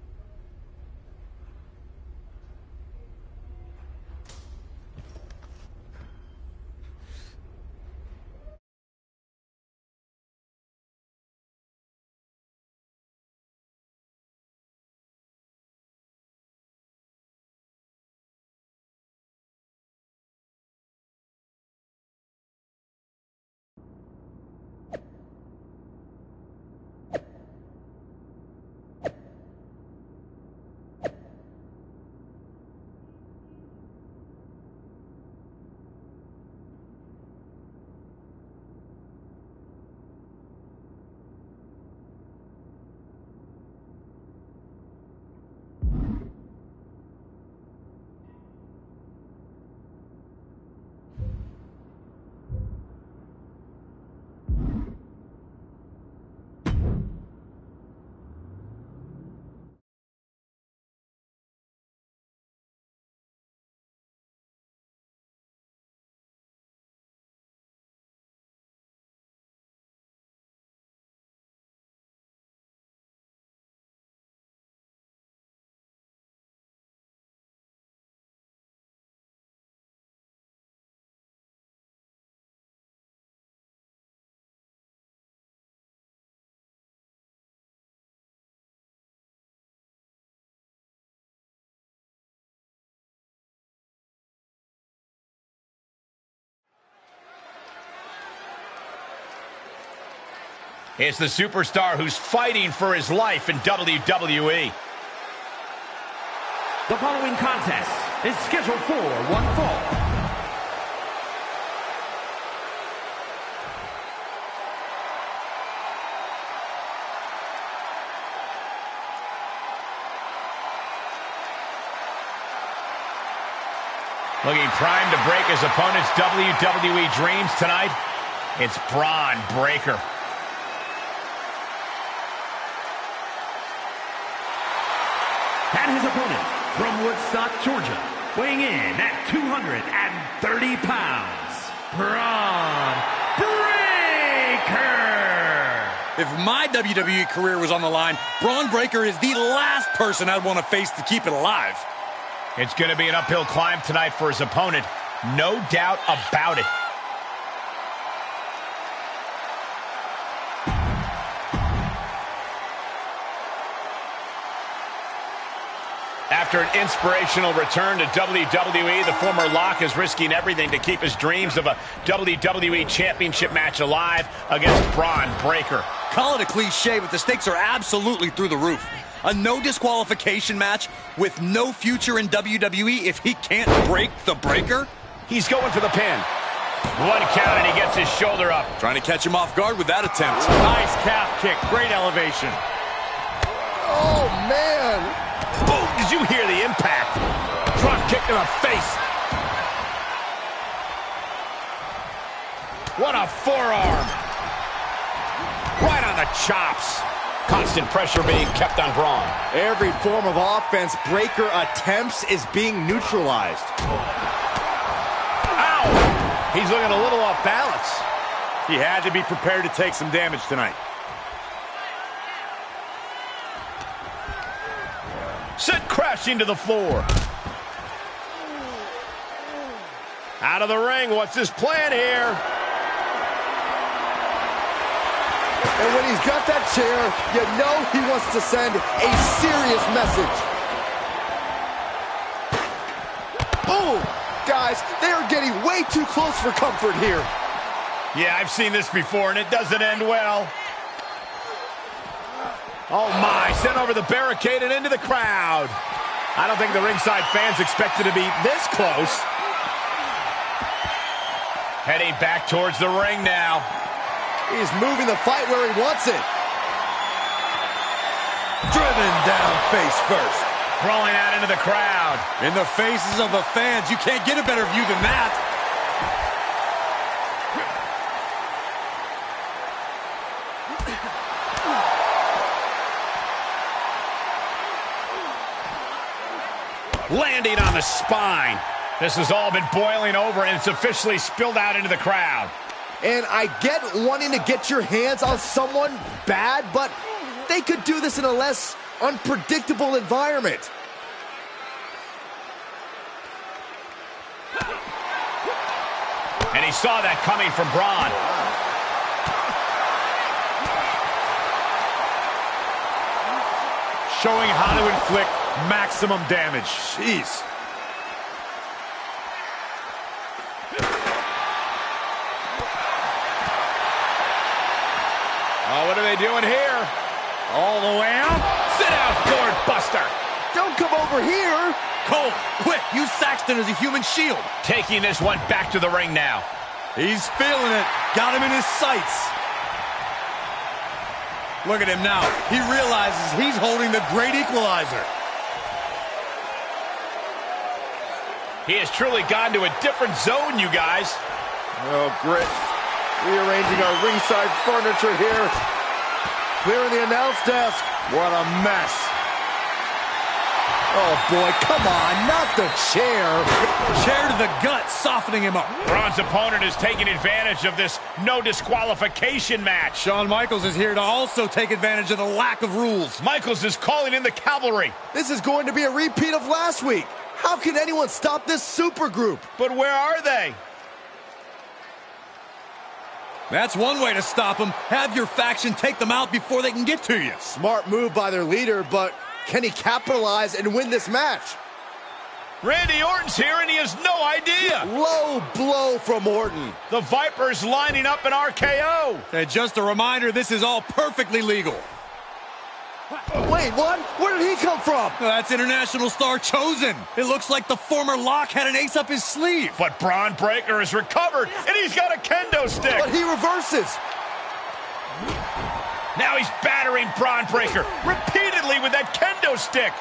It's the superstar who's fighting for his life in WWE. The following contest is scheduled for one fall. Looking primed to break his opponent's WWE dreams tonight, it's Bron Breakker. And his opponent from Woodstock, Georgia, weighing in at 230 pounds, Bron Breakker. If my WWE career was on the line, Bron Breakker is the last person I'd want to face to keep it alive. It's going to be an uphill climb tonight for his opponent. No doubt about it. After an inspirational return to WWE, the former Lock is risking everything to keep his dreams of a WWE Championship match alive against Bron Breakker. Call it a cliche, but the stakes are absolutely through the roof. A no disqualification match with no future in WWE if he can't break the Breakker? He's going for the pin. One count and he gets his shoulder up. Trying to catch him off guard with that attempt. Nice calf kick. Great elevation. Oh, man. Boom! Did you hear the impact? Drop kick to the face. What a forearm. Right on the chops. Constant pressure being kept on Bron. Every form of offense Breakker attempts is being neutralized. Ow! He's looking a little off balance. He had to be prepared to take some damage tonight. Sent crashing to the floor. Out of the ring, what's his plan here? And when he's got that chair, you know he wants to send a serious message. Boom! Guys, they are getting way too close for comfort here. Yeah, I've seen this before, and it doesn't end well. Oh, my. Sent over the barricade and into the crowd. I don't think the ringside fans expected to be this close. Heading back towards the ring now. He's moving the fight where he wants it. Driven down face first. Crawling out into the crowd. In the faces of the fans. You can't get a better view than that. Landing on the spine. This has all been boiling over, and it's officially spilled out into the crowd. And I get wanting to get your hands on someone bad, but they could do this in a less unpredictable environment. And he saw that coming from Bron. Showing how to inflict maximum damage. Jeez. Oh, what are they doing here? All the way out. Sit out, gourd buster. Don't come over here. Cole, quick, use Saxton as a human shield. Taking this one back to the ring now. He's feeling it. Got him in his sights. Look at him now. He realizes he's holding the great equalizer. He has truly gone to a different zone, you guys. Oh, Grit. Rearranging our ringside furniture here. Clearing the announce desk. What a mess. Oh, boy, come on, not the chair. Chair to the gut, softening him up. Bron's opponent is taking advantage of this no disqualification match. Shawn Michaels is here to also take advantage of the lack of rules. Michaels is calling in the cavalry. This is going to be a repeat of last week. How can anyone stop this super group? But where are they? That's one way to stop them. Have your faction take them out before they can get to you. Smart move by their leader, but can he capitalize and win this match? Randy Orton's here and he has no idea idea. Low blow from Orton. The Viper's lining up an RKO. And just a reminder, this is all perfectly legal. Wait, what? Where did he come from? That's international star Chosen. It looks like the former Lock had an ace up his sleeve. But Braun Breaker has recovered, and he's got a kendo stick. But he reverses. Now he's battering Braun Breaker repeatedly with that kendo stick.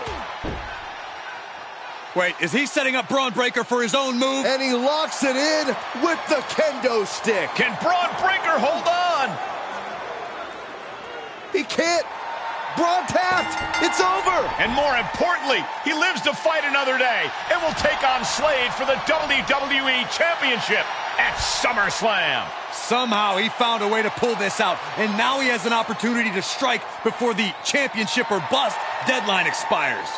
Wait, is he setting up Braun Breaker for his own move? And he locks it in with the kendo stick. Can Braun Breaker hold on? He can't. Braun tapped. It's over. And more importantly, he lives to fight another day and will take on Slade for the WWE Championship at SummerSlam. Somehow he found a way to pull this out, and now he has an opportunity to strike before the championship or bust deadline expires.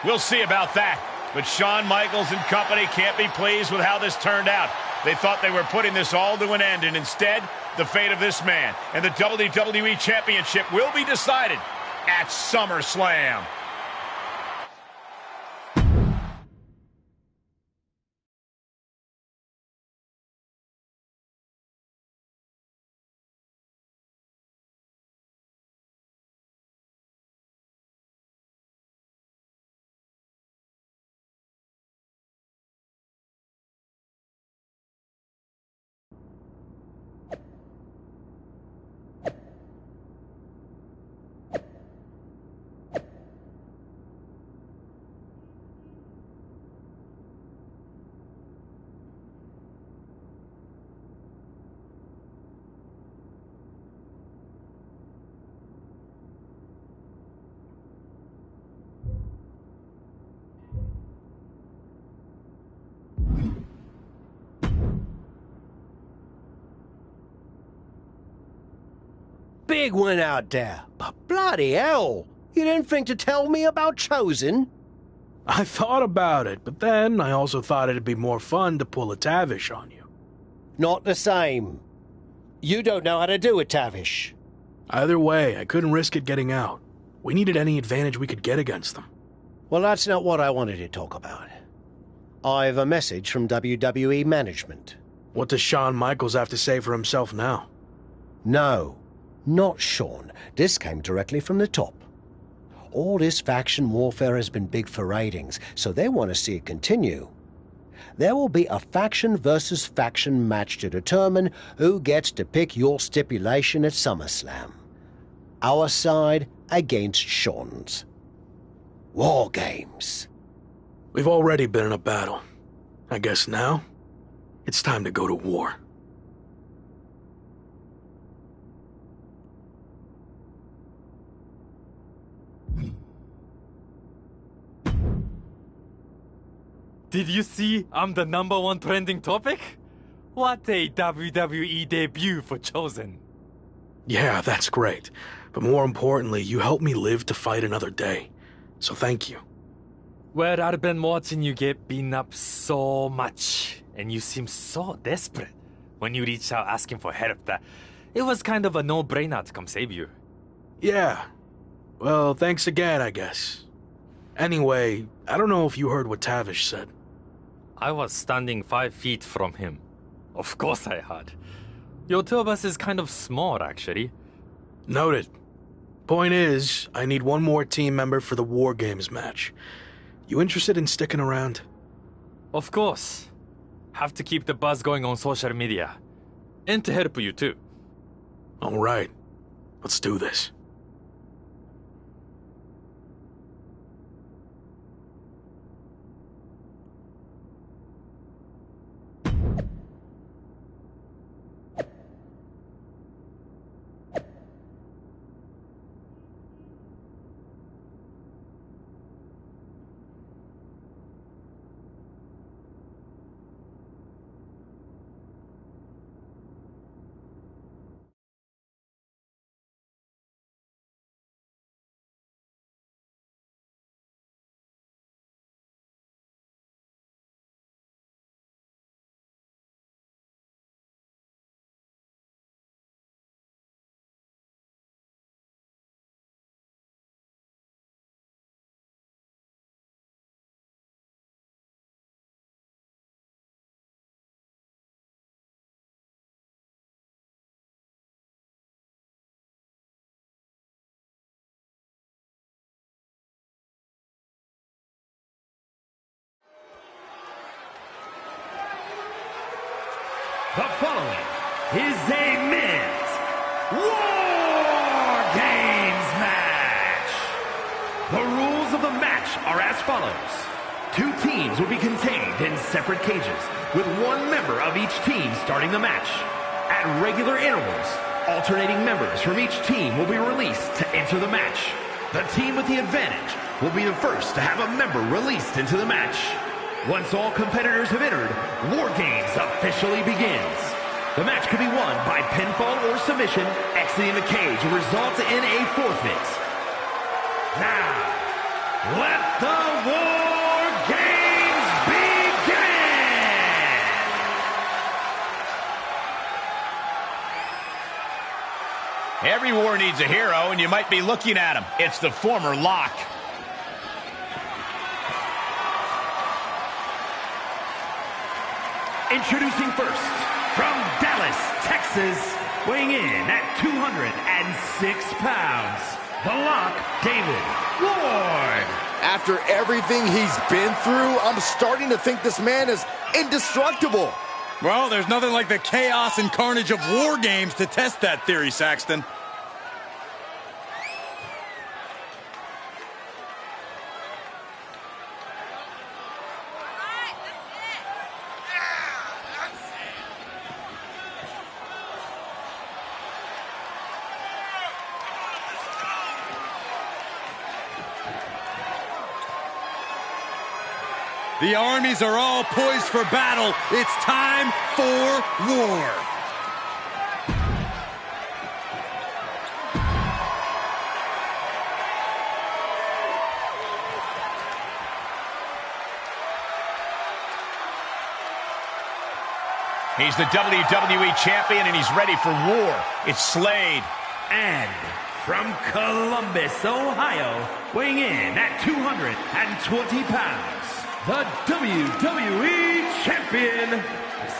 We'll see about that. But Shawn Michaels and company can't be pleased with how this turned out. They thought they were putting this all to an end, and instead, the fate of this man and the WWE Championship will be decided at SummerSlam. Big one out there. But bloody hell, you didn't think to tell me about Chosen? I thought about it, but then I also thought it'd be more fun to pull a Tavish on you. Not the same. You don't know how to do it, Tavish. Either way, I couldn't risk it getting out. We needed any advantage we could get against them. Well, that's not what I wanted to talk about. I have a message from WWE management. What does Shawn Michaels have to say for himself now? No, not Shawn. This came directly from the top. All this faction warfare has been big for ratings, so they want to see it continue. There will be a faction versus faction match to determine who gets to pick your stipulation at SummerSlam. Our side against Shawn's. War Games. We've already been in a battle. I guess now, it's time to go to war. Did you see I'm the #1 trending topic? What a WWE debut for Chosen. Yeah, that's great. But more importantly, you helped me live to fight another day. So thank you. Well, I've been watching you get beaten up so much, and you seem so desperate when you reached out asking for help that it was kind of a no-brainer to come save you. Yeah. Well, thanks again, I guess. Anyway, I don't know if you heard what Tavish said. I was standing 5 feet from him. Of course I had. Your two of us is kind of small, actually. Noted. Point is, I need one more team member for the War Games match. You interested in sticking around? Of course. Have to keep the buzz going on social media. And to help you too. All right. Let's do this. The following is a men's War Games match. The rules of the match are as follows. 2 teams will be contained in separate cages, with 1 member of each team starting the match. At regular intervals, alternating members from each team will be released to enter the match. The team with the advantage will be the first to have a member released into the match. Once all competitors have entered, War Games officially begins. The match could be won by pinfall or submission. Exiting the cage will result in a forfeit. Now, let the War Games begin! Every war needs a hero, and you might be looking at him. It's the former Lock. Introducing first, from Dallas, Texas, weighing in at 206 pounds, the Lock, David Ward. After everything he's been through, I'm starting to think this man is indestructible. Well, there's nothing like the chaos and carnage of War Games to test that theory, Saxton. The armies are all poised for battle. It's time for war. He's the WWE Champion, and he's ready for war. It's Slade. And from Columbus, Ohio, weighing in at 220 pounds, the WWE Champion,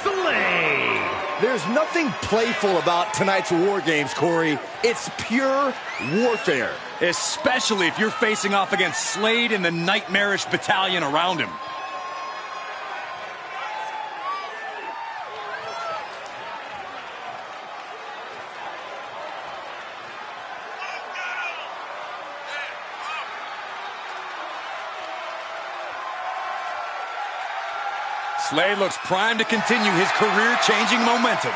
Slade. There's nothing playful about tonight's War Games, Corey. It's pure warfare. Especially if you're facing off against Slade and the nightmarish battalion around him. Slade looks primed to continue his career-changing momentum.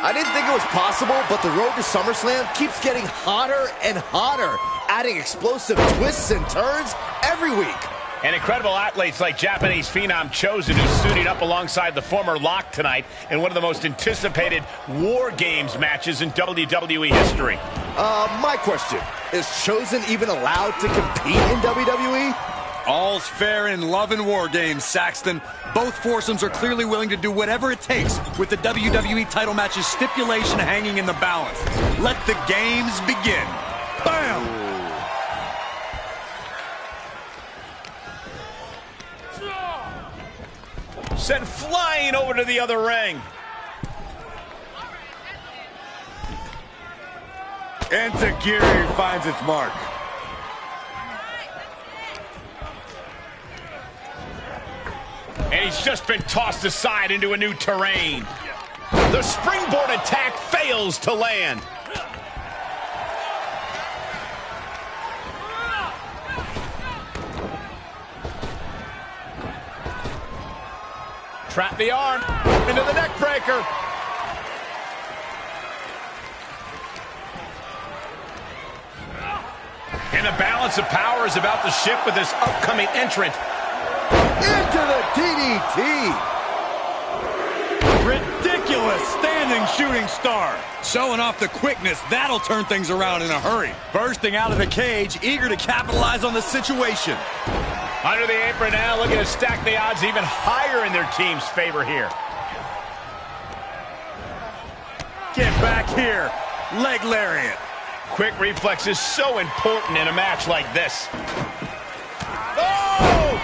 I didn't think it was possible, but the road to SummerSlam keeps getting hotter and hotter, adding explosive twists and turns every week. And incredible athletes like Japanese phenom Chosen, who's suiting up alongside the former Lock tonight in one of the most anticipated War Games matches in WWE history. My question, is Chosen even allowed to compete in WWE? All's fair in love and War Games, Saxton. Both foursomes are clearly willing to do whatever it takes with the WWE title match's stipulation hanging in the balance. Let the games begin. Bam! Sent flying over to the other ring. And Tajiri finds its mark. And he's just been tossed aside into a new terrain. The springboard attack fails to land. Trap the arm into the neck breaker. And the balance of power is about to shift with this upcoming entrant. Into the DDT. Ridiculous standing shooting star. Showing off the quickness, that'll turn things around in a hurry. Bursting out of the cage, eager to capitalize on the situation. Under the apron now, looking to stack the odds even higher in their team's favor here. Get back here. Leg lariat. Quick reflex is so important in a match like this. Oh!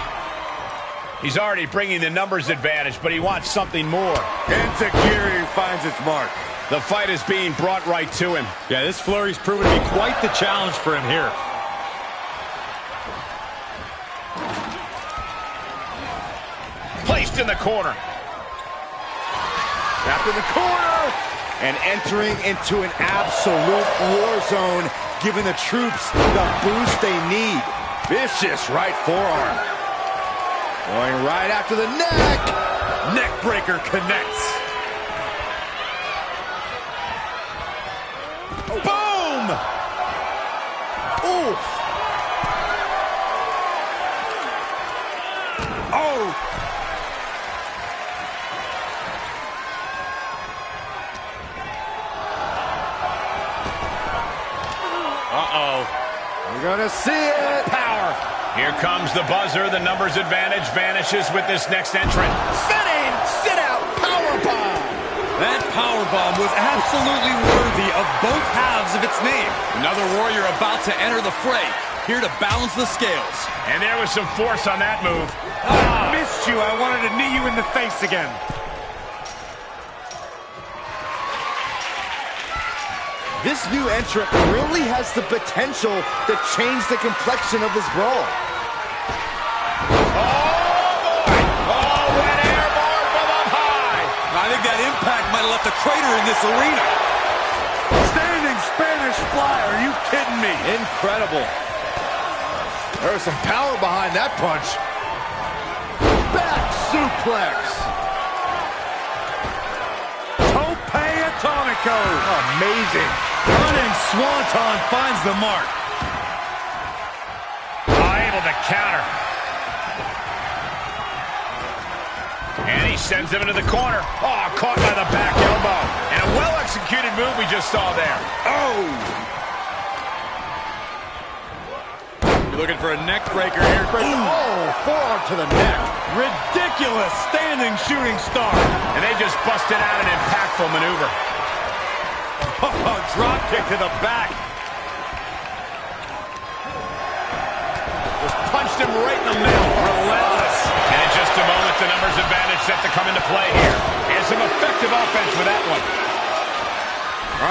He's already bringing the numbers advantage, but he wants something more. Enziguri finds its mark. The fight is being brought right to him. Yeah, this flurry's proven to be quite the challenge for him here. Placed in the corner. Wrapped in the corner. And entering into an absolute war zone, giving the troops the boost they need. Vicious right forearm. Going right after the neck. Neck breaker connects. Boom! Oof. Oh! Uh-oh. We're gonna see it. Power. Here comes the buzzer. The numbers advantage vanishes with this next entrant. Sitting, sit out, powerbomb. That powerbomb was absolutely worthy of both halves of its name. Another warrior about to enter the fray, here to balance the scales. And there was some force on that move. I missed you. I wanted to knee you in the face again. This new entrant really has the potential to change the complexion of this brawl. I think that impact might have left a crater in this arena. Standing Spanish fly, are you kidding me? Incredible. There was some power behind that punch. Back suplex. Tope Atomico. Amazing. Running Swanton finds the mark. Able to counter. And he sends him into the corner. Oh, caught by the back elbow. And a well-executed move we just saw there. Oh! You're looking for a neck breaker here. Oh, forearm to the neck. Ridiculous standing shooting star. And they just busted out an impactful maneuver. Oh, drop kick to the back. Just punched him right in the middle. Relentless. And in just a moment, the numbers advantage set to come into play here. And some effective offense with that one.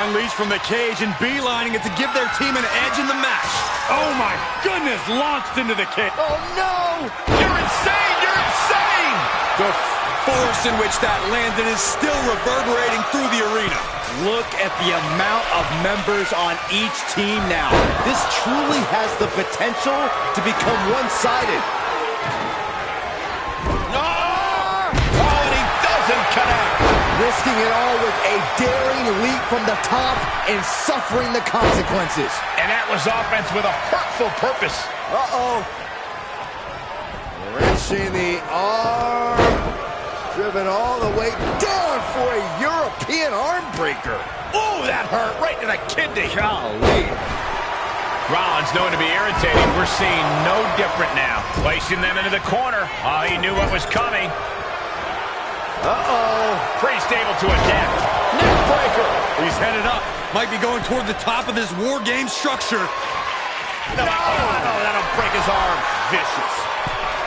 Unleashed from the cage and beelining it to give their team an edge in the match. Oh my goodness, launched into the cage. Oh no! You're insane! You're insane! The force in which that landed is still reverberating through the arena. Look at the amount of members on each team now. This truly has the potential to become one-sided. Risking it all with a daring leap from the top and suffering the consequences. And that was offense with a hurtful purpose. Uh-oh. Wrenching the arm. Driven all the way down for a European arm breaker. Oh, that hurt right to the kidney. Golly. Rollins known to be irritating. We're seeing no different now. Placing them into the corner. Oh, he knew what was coming. Uh-oh. Pretty stable to adapt. Neck breaker. He's headed up. Might be going toward the top of this war game structure. No, that'll break his arm. Vicious.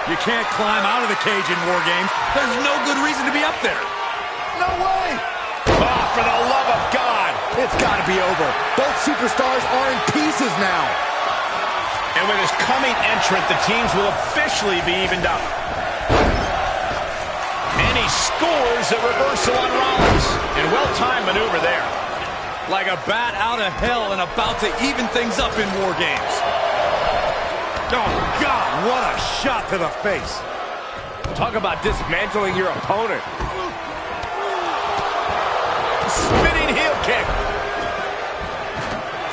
You can't climb out of the cage in war games. There's no good reason to be up there. No way. Oh, for the love of God. It's got to be over. Both superstars are in pieces now. And with his coming entrant, the teams will officially be evened up. And he scores a reversal on Rollins. And well-timed maneuver there. Like a bat out of hell and about to even things up in war games. Oh, God, what a shot to the face. Talk about dismantling your opponent. Spinning heel kick.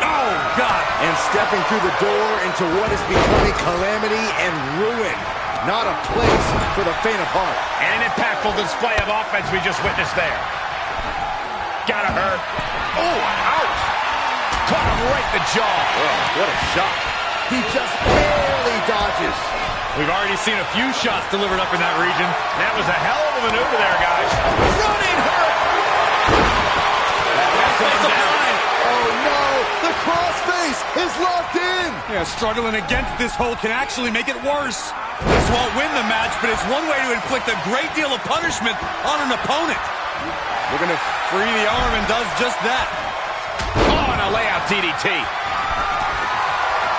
Oh, God. And stepping through the door into what is becoming calamity and ruin. Not a place for the faint of heart. And an impactful display of offense we just witnessed there. Gotta hurt. Oh, ouch. Caught him right in the jaw. Oh, what a shot. He just barely dodges. We've already seen a few shots delivered up in that region. That was a hell of a maneuver there, guys. Running hurt. That's him down. Oh, no. The crossface is locked in. Yeah, struggling against this hold can actually make it worse. This won't win the match, but it's one way to inflict a great deal of punishment on an opponent. We're going to free the arm and does just that. Oh, and a layout DDT.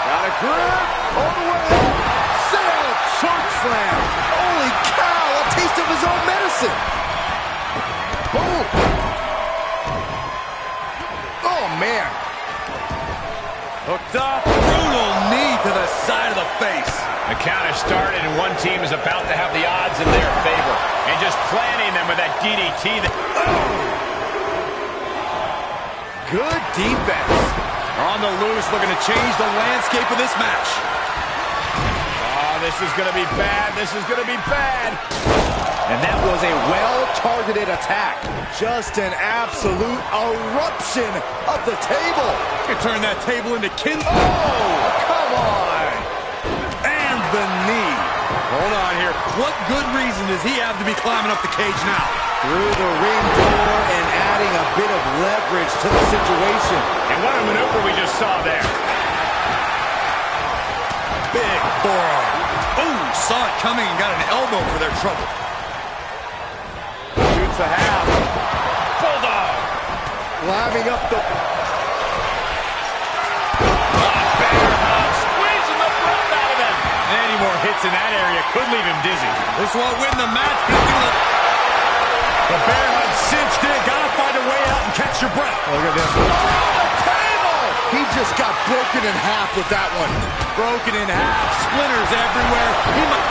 Got a grip. All the way up. Sail. Choke slam. Holy cow. A taste of his own medicine. Boom. Oh, man. Hooked up. Brutal knee to the side of the face. The count has started, and one team is about to have the odds in their favor. And just planting them with that DDT. Good defense. On the loose, looking to change the landscape of this match. Oh, this is going to be bad. This is going to be bad. And that was a well-targeted attack. Just an absolute eruption of the table. You can turn that table into kindling. Oh, come on. And the knee. Hold on here. What good reason does he have to be climbing up the cage now? Through the ring door and adding a bit of leverage to the situation. And what a maneuver we just saw there. Big forearm. Ooh, saw it coming and got an elbow for their trouble. Shoots a half. Bulldog. Climbing up the... Squeezing the breath out of him. Any more hits in that area could leave him dizzy. This won't win the match, but it's going to... The bear hug cinched in. Gotta find a way out and catch your breath. Look at this. Oh, the table! He just got broken in half with that one. Broken in half. Splinters everywhere. He might...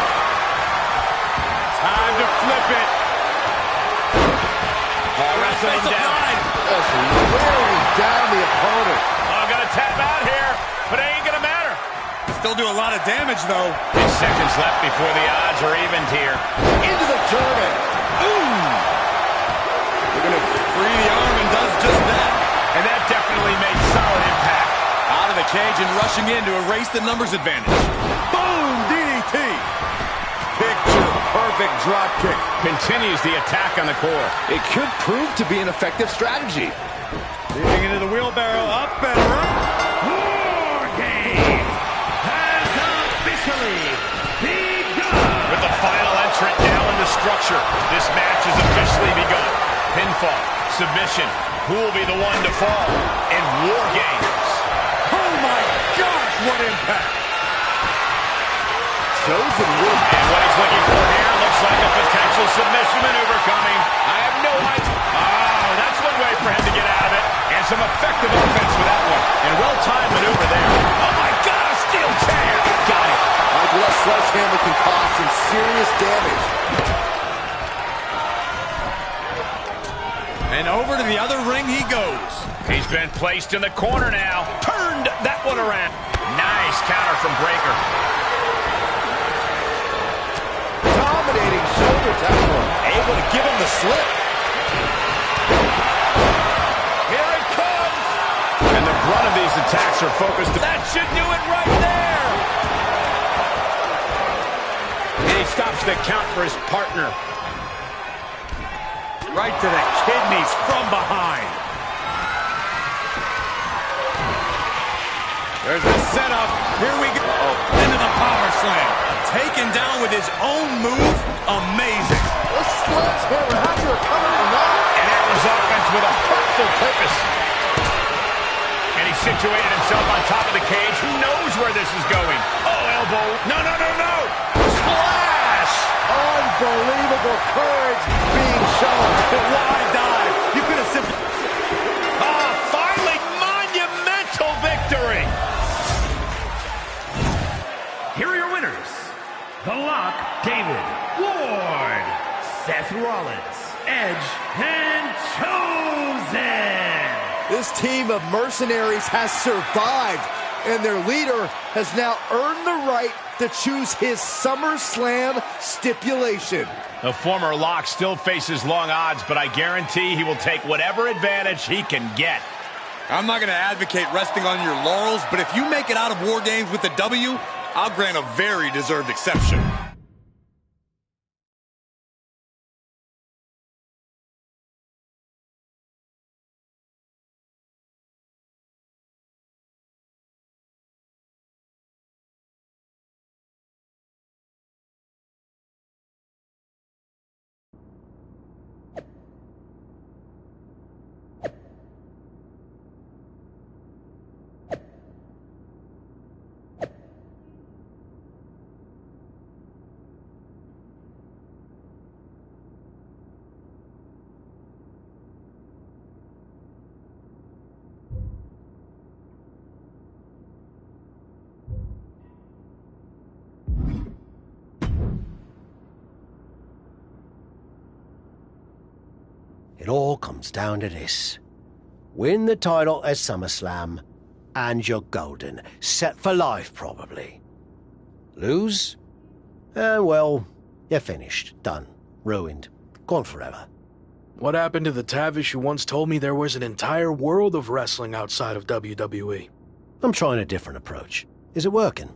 Time to flip it. Wrestling down. Just wearing down the opponent. Oh, gonna tap out here, but it ain't gonna matter. Still do a lot of damage, though. 10 seconds left before the odds are evened here. Into the German. Ooh! They're gonna free the arm and does just that. And that definitely made solid impact. Out of the cage and rushing in to erase the numbers advantage. Boom! DDT! Picture-perfect drop kick. Continues the attack on the core. It could prove to be an effective strategy. Leading into the wheelbarrow, up and around. War Games has officially begun. With the final entrant now in the structure, this match has officially begun. Pinfall, submission, who will be the one to fall? In War Games. Oh my gosh, what impact! Chosen wood. And what he's looking for here looks like a potential submission maneuver coming. I have no idea. Oh, that's one way for him to get out of it. And some effective offense with that one. And well-timed maneuver there. Oh my God, a steel chair. Got it. Like left sledgehammer can cause some serious damage. And over to the other ring he goes. He's been placed in the corner now. Turned that one around. Nice counter from Breakker. Dominating shoulder tackle. Able to give him the slip. Here it comes. And the brunt of these attacks are focused. That should do it right there. And he stops the count for his partner. Right to the kidneys from behind. There's the setup. Here we go. Into the power slam. Taken down with his own move. Amazing. The sledgehammer. How'd you recover from that? And that was offense with a hurtful purpose. And he situated himself on top of the cage. Who knows where this is going? Oh, elbow. No, no, no, no. Splash. Unbelievable courage being shown. Why dive? You could have simply... Finally, monumental victory. Here are your winners. The Lock, David Ward, Seth Rollins, Edge, and Chosen. This team of mercenaries has survived, and their leader has now earned the right to choose his SummerSlam stipulation. The former Lock still faces long odds, but I guarantee he will take whatever advantage he can get. I'm not going to advocate resting on your laurels, but if you make it out of War Games with the W, I'll grant a very deserved exception. It all comes down to this. Win the title at SummerSlam, and you're golden. Set for life, probably. Lose? Well, you're finished. Done. Ruined. Gone forever. What happened to the Tavish who once told me there was an entire world of wrestling outside of WWE? I'm trying a different approach. Is it working?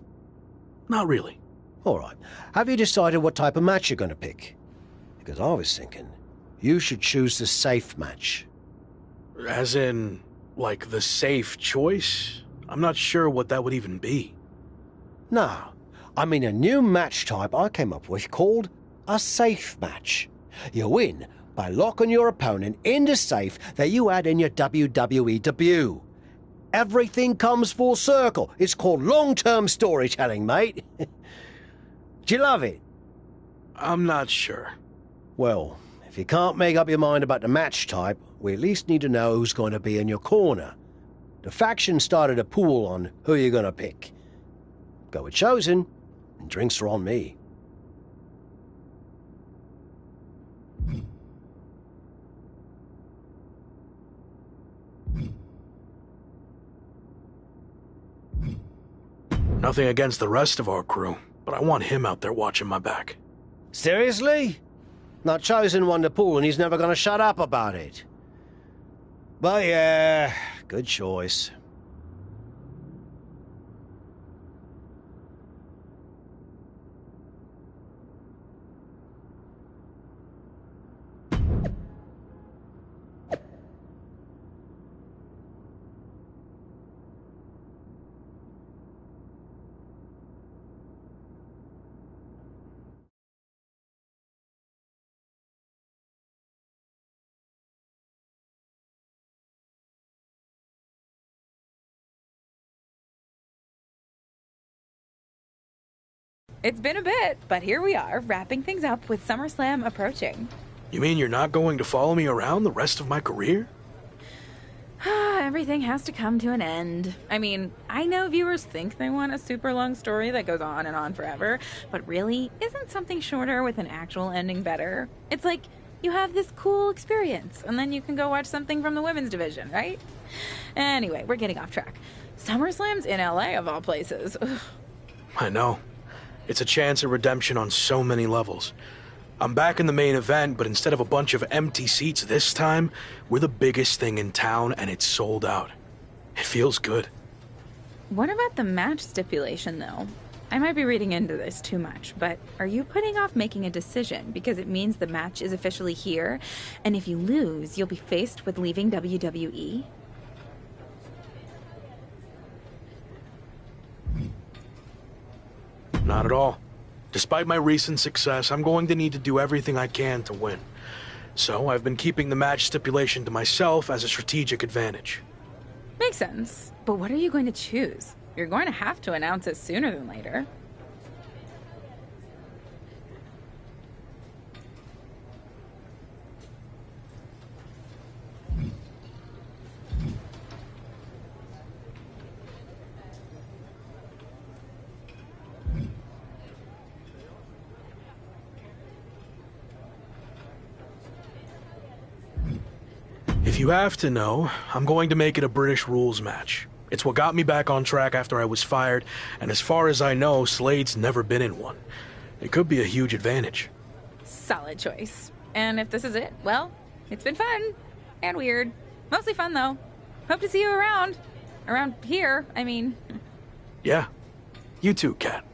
Not really. All right. Have you decided what type of match you're going to pick? Because I was thinking you should choose the safe match. As in, like, the safe choice? I'm not sure what that would even be. No. I mean a new match type I came up with called a safe match. You win by locking your opponent in the safe that you had in your WWE debut. Everything comes full circle. It's called long-term storytelling, mate. Do you love it? I'm not sure. Well, if you can't make up your mind about the match type, we at least need to know who's going to be in your corner. The faction started a pool on who you're going to pick. Go with Chosen, and drinks are on me. Nothing against the rest of our crew, but I want him out there watching my back. Seriously? Not Chosen won the pool and he's never going to shut up about it. But yeah, good choice. It's been a bit, but here we are, wrapping things up with SummerSlam approaching. You mean you're not going to follow me around the rest of my career? Everything has to come to an end. I mean, I know viewers think they want a super long story that goes on and on forever, but really, isn't something shorter with an actual ending better? It's like you have this cool experience, and then you can go watch something from the women's division, right? Anyway, we're getting off track. SummerSlam's in LA, of all places. Ugh. I know. It's a chance at redemption on so many levels. I'm back in the main event, but instead of a bunch of empty seats this time, we're the biggest thing in town and it's sold out. It feels good. What about the match stipulation, though? I might be reading into this too much, but are you putting off making a decision because it means the match is officially here, and if you lose, you'll be faced with leaving WWE? Not at all. Despite my recent success, I'm going to need to do everything I can to win. So I've been keeping the match stipulation to myself as a strategic advantage. Makes sense. But what are you going to choose? You're going to have to announce it sooner than later. If you have to know, I'm going to make it a British rules match. It's what got me back on track after I was fired, and as far as I know, Slade's never been in one. It could be a huge advantage. Solid choice. And if this is it, well, it's been fun. And weird. Mostly fun, though. Hope to see you around. Around here, I mean. Yeah. You too, Kat.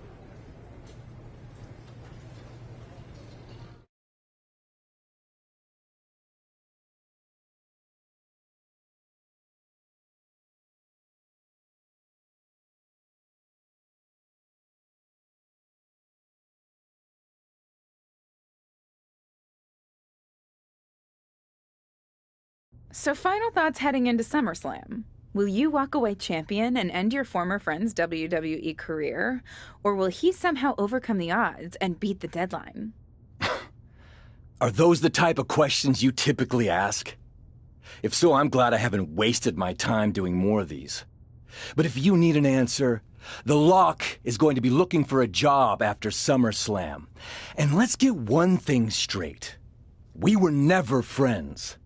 So final thoughts heading into SummerSlam. Will you walk away champion and end your former friend's WWE career? Or will he somehow overcome the odds and beat the deadline? Are those the type of questions you typically ask? If so, I'm glad I haven't wasted my time doing more of these. But if you need an answer, the Lock is going to be looking for a job after SummerSlam. And let's get one thing straight. We were never friends.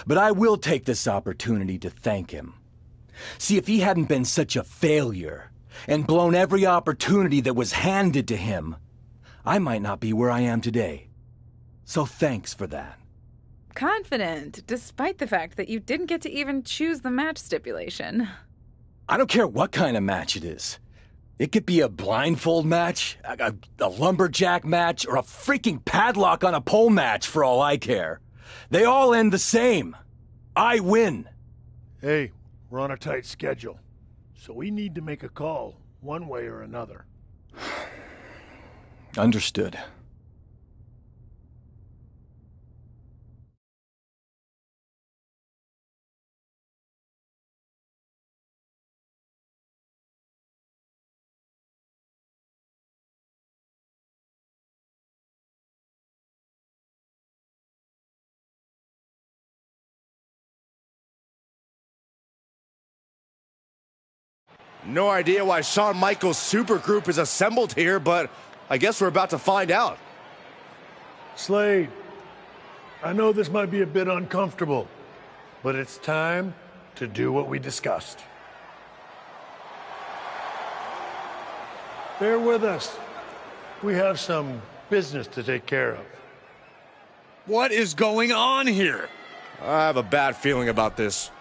But I will take this opportunity to thank him. See, if he hadn't been such a failure and blown every opportunity that was handed to him, I might not be where I am today. So thanks for that. Confident, despite the fact that you didn't get to even choose the match stipulation. I don't care what kind of match it is. It could be a blindfold match, a lumberjack match, or a freaking padlock on a pole match for all I care. They all end the same. I win. Hey, we're on a tight schedule, so we need to make a call one way or another. Understood. No idea why Shawn Michaels' supergroup is assembled here, but I guess we're about to find out. Slade, I know this might be a bit uncomfortable, but it's time to do what we discussed. Bear with us. We have some business to take care of. What is going on here? I have a bad feeling about this.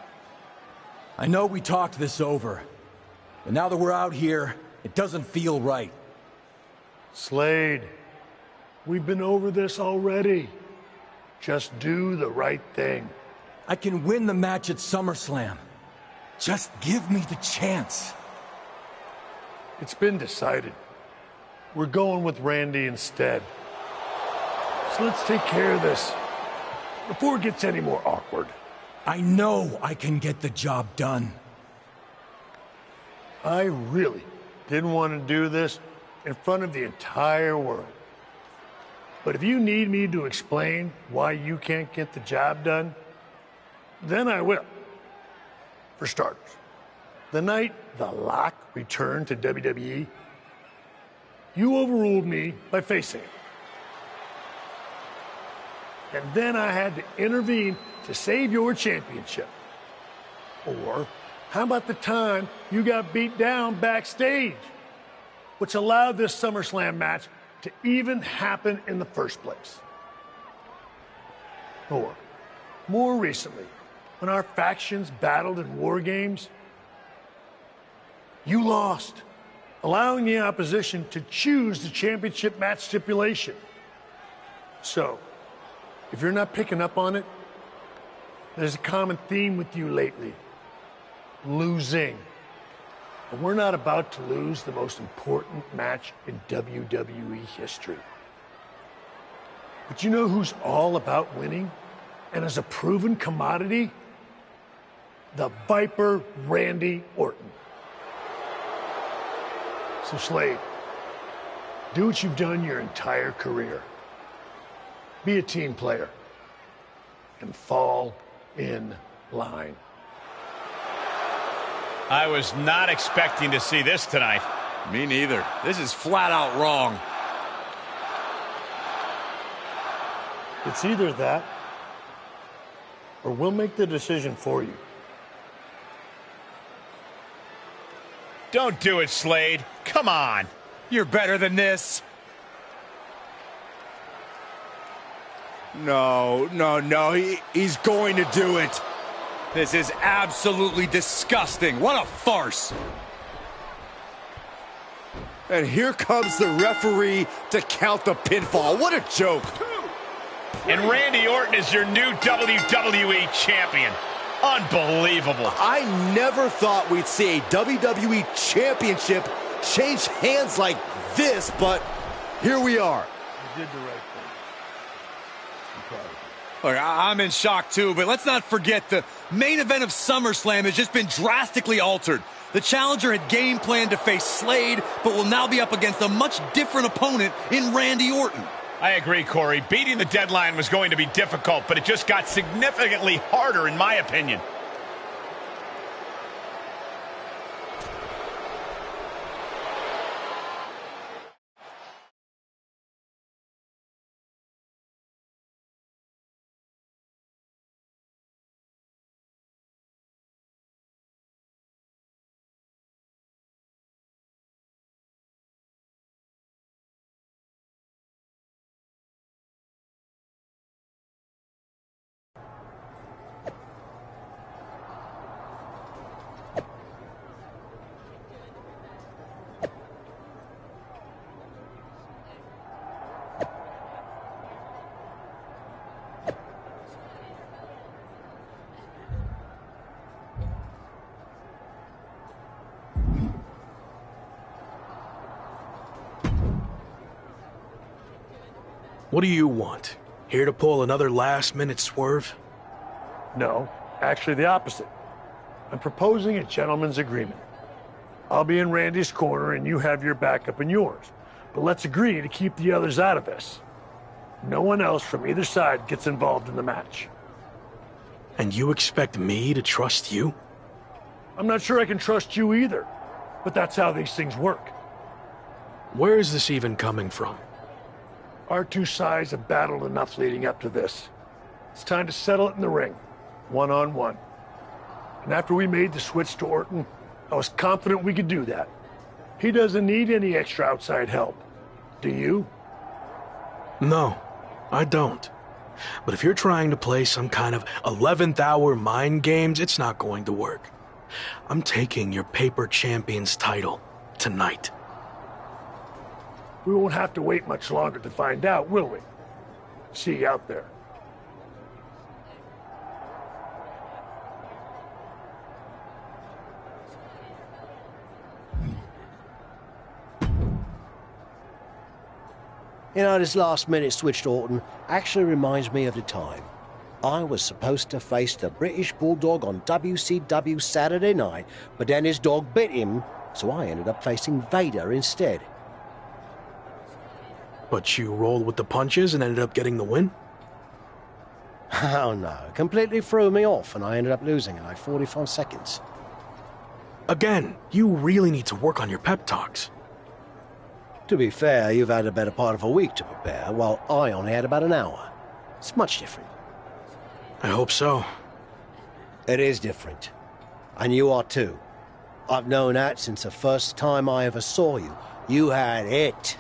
I know we talked this over, but now that we're out here, it doesn't feel right. Slade, we've been over this already. Just do the right thing. I can win the match at SummerSlam. Just give me the chance. It's been decided. We're going with Randy instead. So let's take care of this before it gets any more awkward. I know I can get the job done. I really didn't want to do this in front of the entire world. But if you need me to explain why you can't get the job done, then I will. For starters, the night The Lock returned to WWE, you overruled me by facing it. And then I had to intervene to save your championship. Or how about the time you got beat down backstage, which allowed this SummerSlam match to even happen in the first place? Or, more recently, when our factions battled in War Games, you lost, allowing the opposition to choose the championship match stipulation. So, if you're not picking up on it, there's a common theme with you lately. Losing. And we're not about to lose the most important match in WWE history. But you know who's all about winning and is a proven commodity? The Viper Randy Orton. So Slade, do what you've done your entire career. Be a team player and fall in line. I was not expecting to see this tonight. Me neither. This is flat out wrong. It's either that, or we'll make the decision for you. Don't do it, Slade. Come on. You're better than this. No. He's going to do it. This is absolutely disgusting. What a farce. And here comes the referee to count the pinfall. What a joke. And Randy Orton is your new WWE champion. Unbelievable. I never thought we'd see a WWE championship change hands like this, but here we are. You did the right thing. I'm proud of you. Look, I'm in shock too, but let's not forget the main event of SummerSlam has just been drastically altered. The challenger had game planned to face Slade, but will now be up against a much different opponent in Randy Orton. I agree, Corey. Beating the deadline was going to be difficult, but it just got significantly harder, in my opinion. What do you want? Here to pull another last-minute swerve? No, actually the opposite. I'm proposing a gentleman's agreement. I'll be in Randy's corner and you have your backup in yours. But let's agree to keep the others out of this. No one else from either side gets involved in the match. And you expect me to trust you? I'm not sure I can trust you either, but that's how these things work. Where is this even coming from? Our two sides have battled enough leading up to this. It's time to settle it in the ring, one-on-one. And after we made the switch to Orton, I was confident we could do that. He doesn't need any extra outside help. Do you? No, I don't. But if you're trying to play some kind of 11th hour mind games, it's not going to work. I'm taking your paper champion's title tonight. We won't have to wait much longer to find out, will we? See you out there. You know, this last-minute switch to Orton actually reminds me of the time I was supposed to face the British Bulldog on WCW Saturday night, but then his dog bit him, so I ended up facing Vader instead. But you rolled with the punches and ended up getting the win? Oh no, it completely threw me off and I ended up losing in like 45 seconds. Again, you really need to work on your pep talks. To be fair, you've had a better part of a week to prepare, while I only had about an hour. It's much different. I hope so. It is different. And you are too. I've known that since the first time I ever saw you. You had it.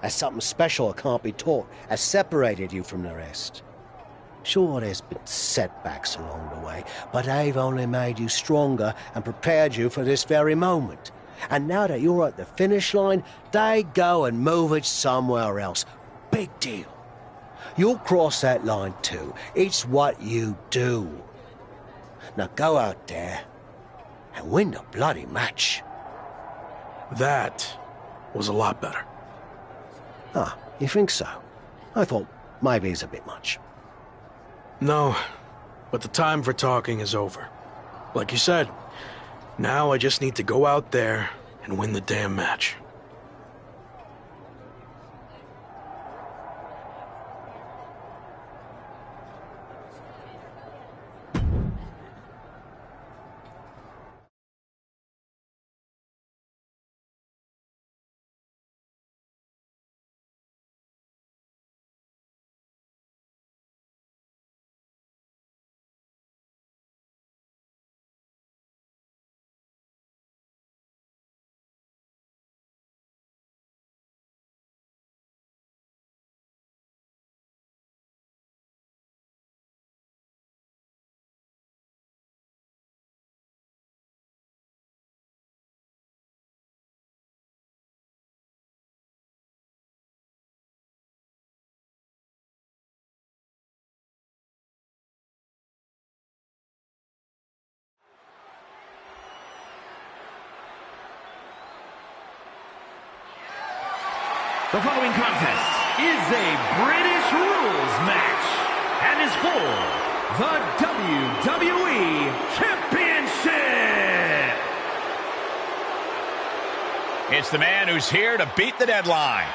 As something special that can't be taught, has separated you from the rest. Sure, there's been setbacks along the way, but they've only made you stronger and prepared you for this very moment. And now that you're at the finish line, they go and move it somewhere else. Big deal. You'll cross that line too. It's what you do. Now go out there and win the bloody match. That was a lot better. Ah, you think so? I thought maybe it's a bit much. No, but the time for talking is over. Like you said, now I just need to go out there and win the damn match. The following contest is a British rules match and is for the WWE Championship. It's the man who's here to beat the deadline.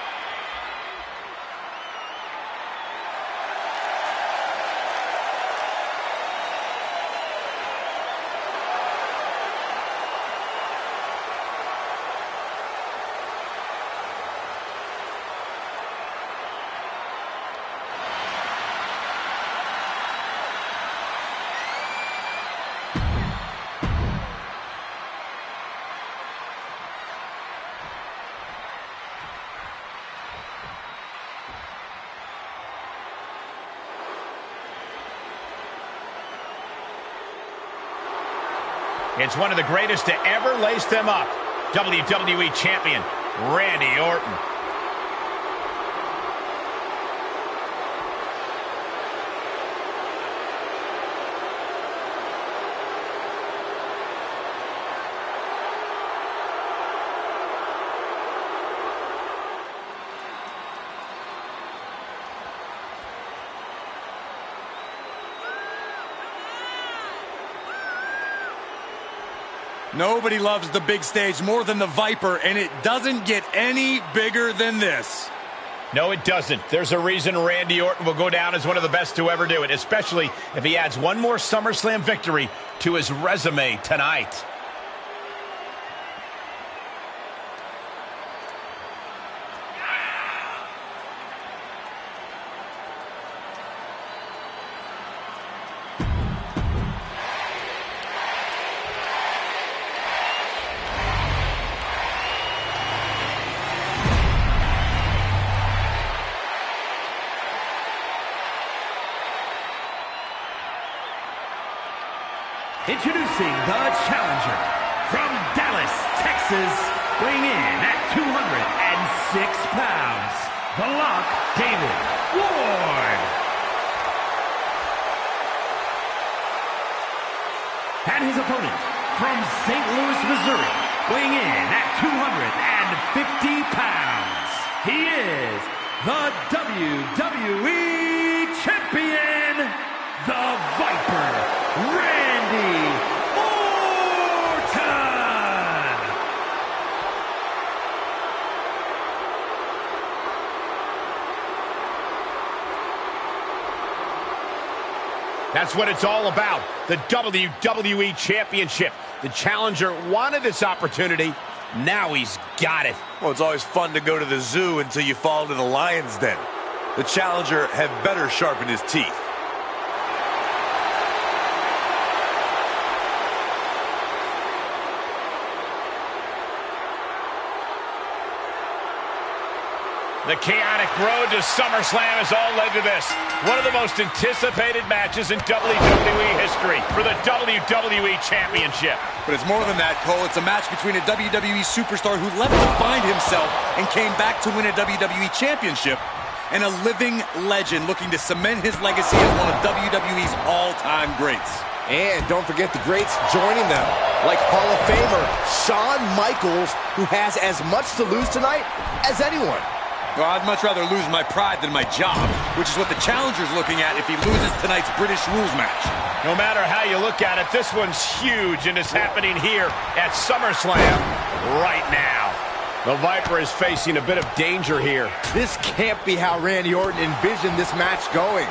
It's one of the greatest to ever lace them up. WWE Champion, Randy Orton. Nobody loves the big stage more than the Viper, and it doesn't get any bigger than this. No, it doesn't. There's a reason Randy Orton will go down as one of the best to ever do it, especially if he adds one more SummerSlam victory to his resume tonight. Introducing the challenger from Dallas, Texas, weighing in at 206 pounds, The Lock, David Ward. And his opponent from St. Louis, Missouri, weighing in at 250 pounds, he is the WWE Champion, the Viper, Randy Orton! That's what it's all about, the WWE Championship. The challenger wanted this opportunity. Now he's got it. Well, it's always fun to go to the zoo until you fall into the lion's den. The challenger had better sharpen his teeth. The chaotic road to SummerSlam has all led to this. One of the most anticipated matches in WWE history for the WWE Championship. But it's more than that, Cole. It's a match between a WWE superstar who left to find himself and came back to win a WWE Championship, and a living legend looking to cement his legacy as one of WWE's all-time greats. And don't forget the greats joining them, like Hall of Famer Shawn Michaels, who has as much to lose tonight as anyone. Well, I'd much rather lose my pride than my job, which is what the challenger's looking at if he loses tonight's British rules match. No matter how you look at it, this one's huge, and it's happening here at SummerSlam right now. The Viper is facing a bit of danger here. This can't be how Randy Orton envisioned this match going.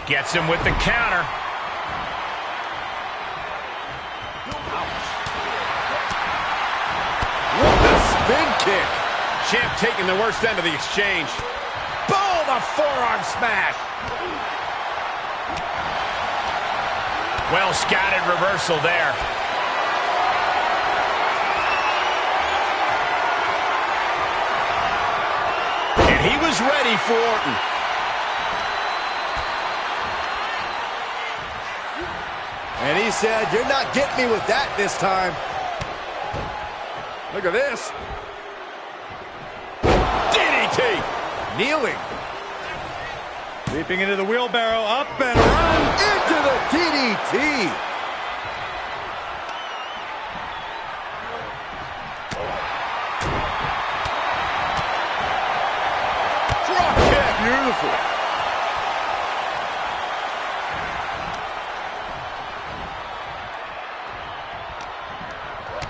Gets him with the counter. Spin kick. Champ taking the worst end of the exchange. Boom! A forearm smash. Well scattered reversal there. And he was ready for Orton. And he said, "You're not getting me with that this time." Look at this. DDT. Kneeling. Leaping into the wheelbarrow, up and run. Into the DDT. Drop kick. Beautiful.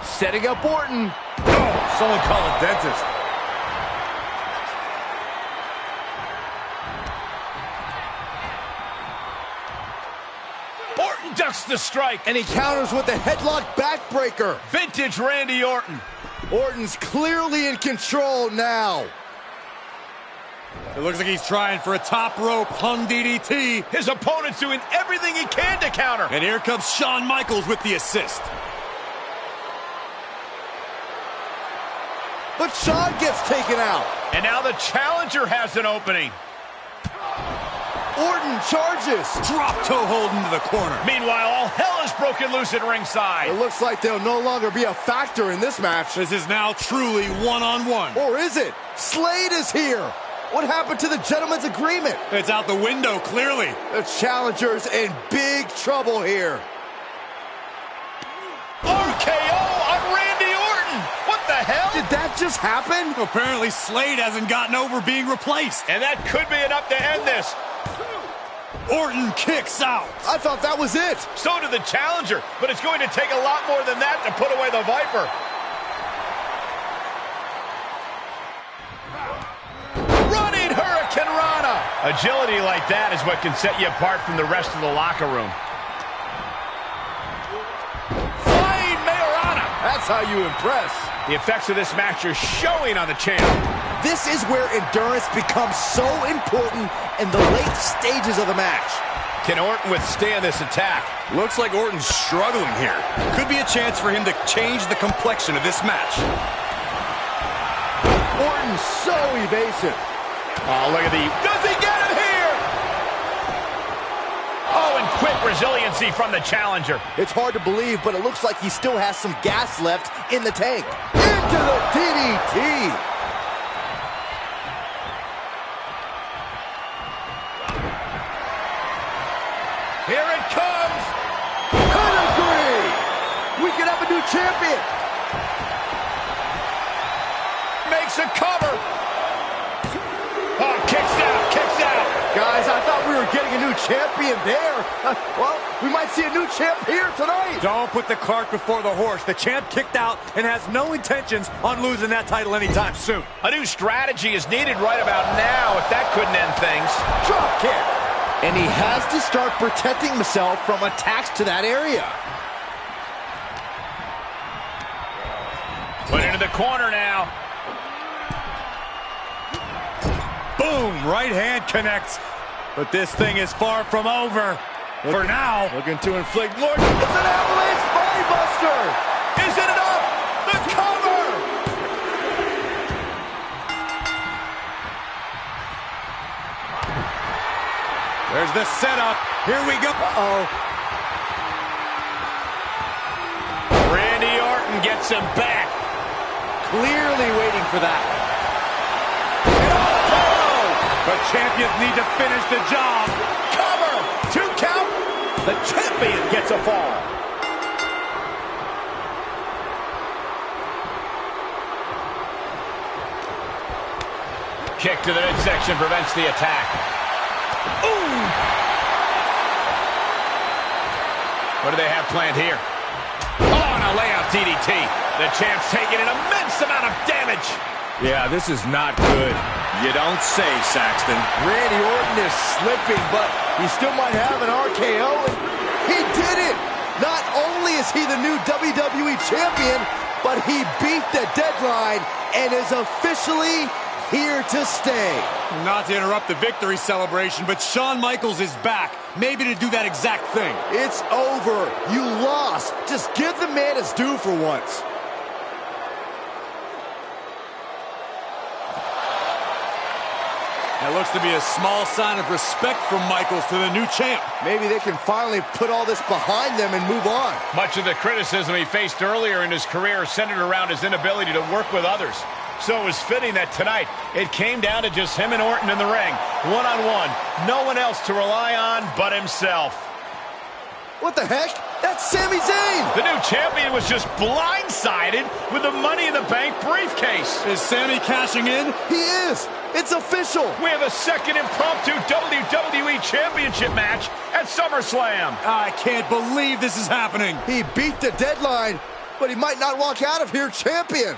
Setting up Orton. Oh, someone call a dentist. Orton ducks the strike. And he counters with the headlock backbreaker. Vintage Randy Orton. Orton's clearly in control now. It looks like he's trying for a top rope hung DDT. His opponent's doing everything he can to counter. And here comes Shawn Michaels with the assist. But Shawn gets taken out. And now the challenger has an opening. Orton charges. Drop toe hold into the corner. Meanwhile, all hell is broken loose at ringside. It looks like they'll no longer be a factor in this match. This is now truly one-on-one. Or is it? Slade is here. What happened to the gentleman's agreement? It's out the window, clearly. The challenger's in big trouble here. RKO on Randy Orton. What the hell? Did that just happen? Apparently Slade hasn't gotten over being replaced. And that could be enough to end this. Orton kicks out. I thought that was it. So did the challenger, but it's going to take a lot more than that to put away the Viper. Running Hurricane Rana. Agility like that is what can set you apart from the rest of the locker room. Flying Mayorana. That's how you impress. The effects of this match are showing on the champ. This is where endurance becomes so important in the late stages of the match. Can Orton withstand this attack? Looks like Orton's struggling here. Could be a chance for him to change the complexion of this match. Orton's so evasive. Oh, look at does he get him here? Oh, and quick resiliency from the challenger. It's hard to believe, but it looks like he still has some gas left in the tank. Into the DDT. Here it comes! Pedigree! We could have a new champion! Makes a cover! Oh, kicks out! Guys, I thought we were getting a new champion there. Well, we might see a new champ here tonight. Don't put the cart before the horse. The champ kicked out and has no intentions on losing that title anytime soon. A new strategy is needed right about now if that couldn't end things. Drop kick! And he has to start protecting himself from attacks to that area. Put into the corner now. Boom! Right hand connects. But this thing is far from over. For now. Looking to inflict more. It's an avalanche spinebuster! Is it enough? The cover! There's the setup. Here we go. Uh-oh. Randy Orton gets him back. Clearly waiting for that. The champions need to finish the job. Cover! 2 count. The champion gets a fall. Kick to the midsection prevents the attack. Ooh! What do they have planned here? Oh, and a layout DDT. The champ's taking an immense amount of damage. Yeah, this is not good. You don't say, Saxton. Randy Orton is slipping, but he still might have an RKO. And he did it! Not only is he the new WWE Champion, but he beat the deadline and is officially here to stay. Not to interrupt the victory celebration, but Shawn Michaels is back. Maybe to do that exact thing. It's over. You lost. Just give the man his due for once. That looks to be a small sign of respect from Michaels to the new champ. Maybe they can finally put all this behind them and move on. Much of the criticism he faced earlier in his career centered around his inability to work with others. So it was fitting that tonight it came down to just him and Orton in the ring, one-on-one. No one else to rely on but himself. What the heck? That's Sami Zayn! The new champion was just blindsided with the Money in the Bank briefcase. Is Sami cashing in? He is! It's official! We have a second impromptu WWE Championship match at SummerSlam. I can't believe this is happening. He beat the deadline, but he might not walk out of here champion.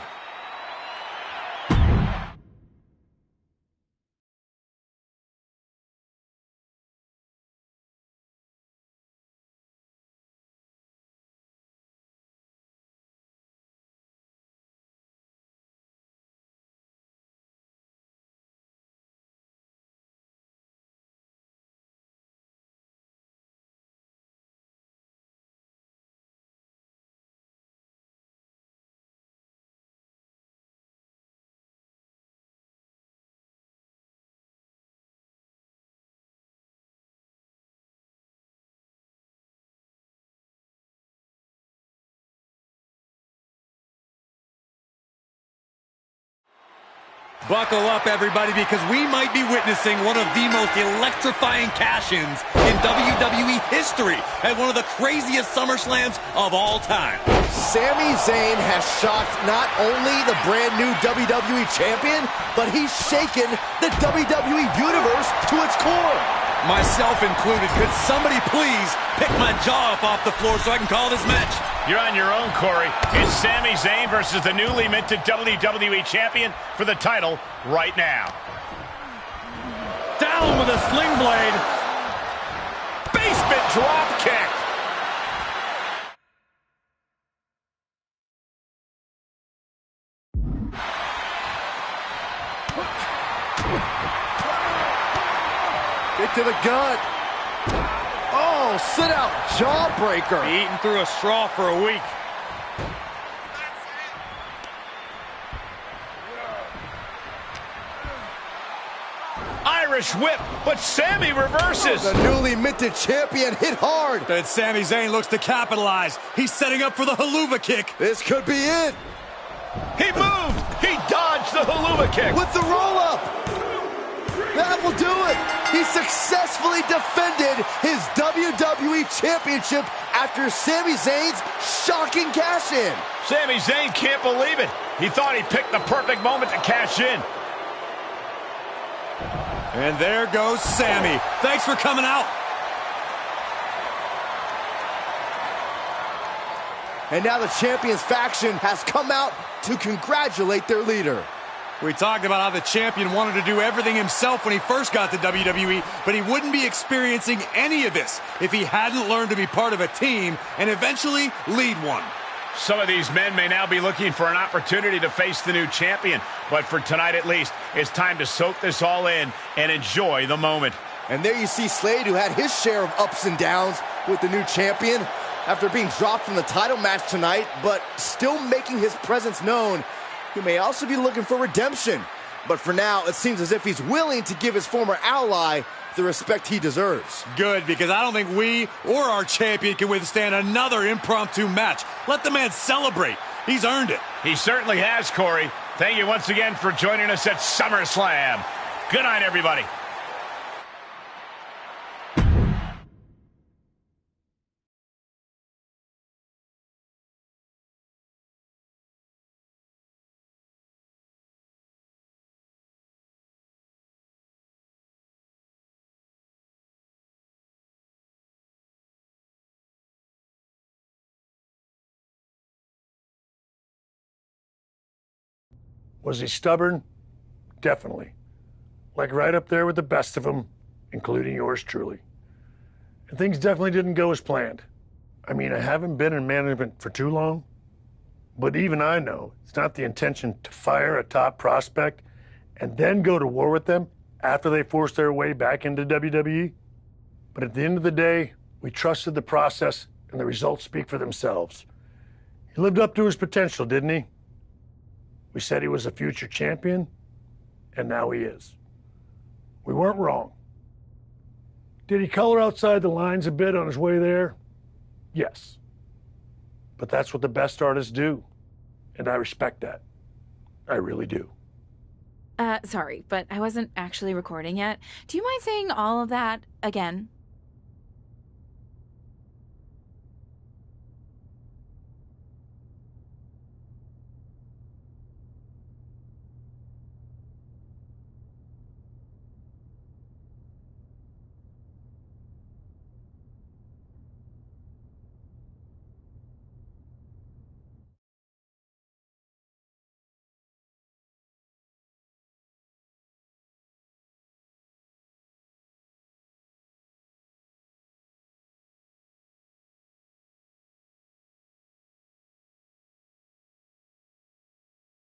Buckle up, everybody, because we might be witnessing one of the most electrifying cash-ins in WWE history at one of the craziest SummerSlams of all time. Sami Zayn has shocked not only the brand new WWE Champion, but he's shaken the WWE Universe to its core. Myself included. Could somebody please pick my jaw up off the floor so I can call this match? You're on your own, Corey. It's Sami Zayn versus the newly minted WWE Champion for the title right now. Down with a sling blade. Basement drop kick. Kick to the gut. Oh, sit out jawbreaker. Eating through a straw for a week. Irish whip, but Sami reverses. The newly minted champion hit hard. But Sami Zayn looks to capitalize. He's setting up for the haluva kick. This could be it. He moved. He dodged the haluva kick. With the roll-up. That will do it. He successfully defended his WWE Championship after Sami Zayn's shocking cash-in. Sami Zayn can't believe it. He thought he picked the perfect moment to cash in. And there goes Sami. Thanks for coming out. And now the Champions faction has come out to congratulate their leader. We talked about how the champion wanted to do everything himself when he first got to WWE, but he wouldn't be experiencing any of this if he hadn't learned to be part of a team and eventually lead one. Some of these men may now be looking for an opportunity to face the new champion, but for tonight at least, it's time to soak this all in and enjoy the moment. And there you see Slade, who had his share of ups and downs with the new champion after being dropped from the title match tonight, but still making his presence known. He may also be looking for redemption, but for now, it seems as if he's willing to give his former ally the respect he deserves. Good, because I don't think we or our champion can withstand another impromptu match. Let the man celebrate. He's earned it. He certainly has, Corey. Thank you once again for joining us at SummerSlam. Good night, everybody. Was he stubborn? Definitely. Like right up there with the best of them, including yours truly. And things definitely didn't go as planned. I mean, I haven't been in management for too long, but even I know it's not the intention to fire a top prospect and then go to war with them after they force their way back into WWE. But at the end of the day, we trusted the process and the results speak for themselves. He lived up to his potential, didn't he? We said he was a future champion, and now he is. We weren't wrong. Did he color outside the lines a bit on his way there? Yes. But that's what the best artists do, and I respect that. I really do. Sorry, but I wasn't actually recording yet. Do you mind saying all of that again?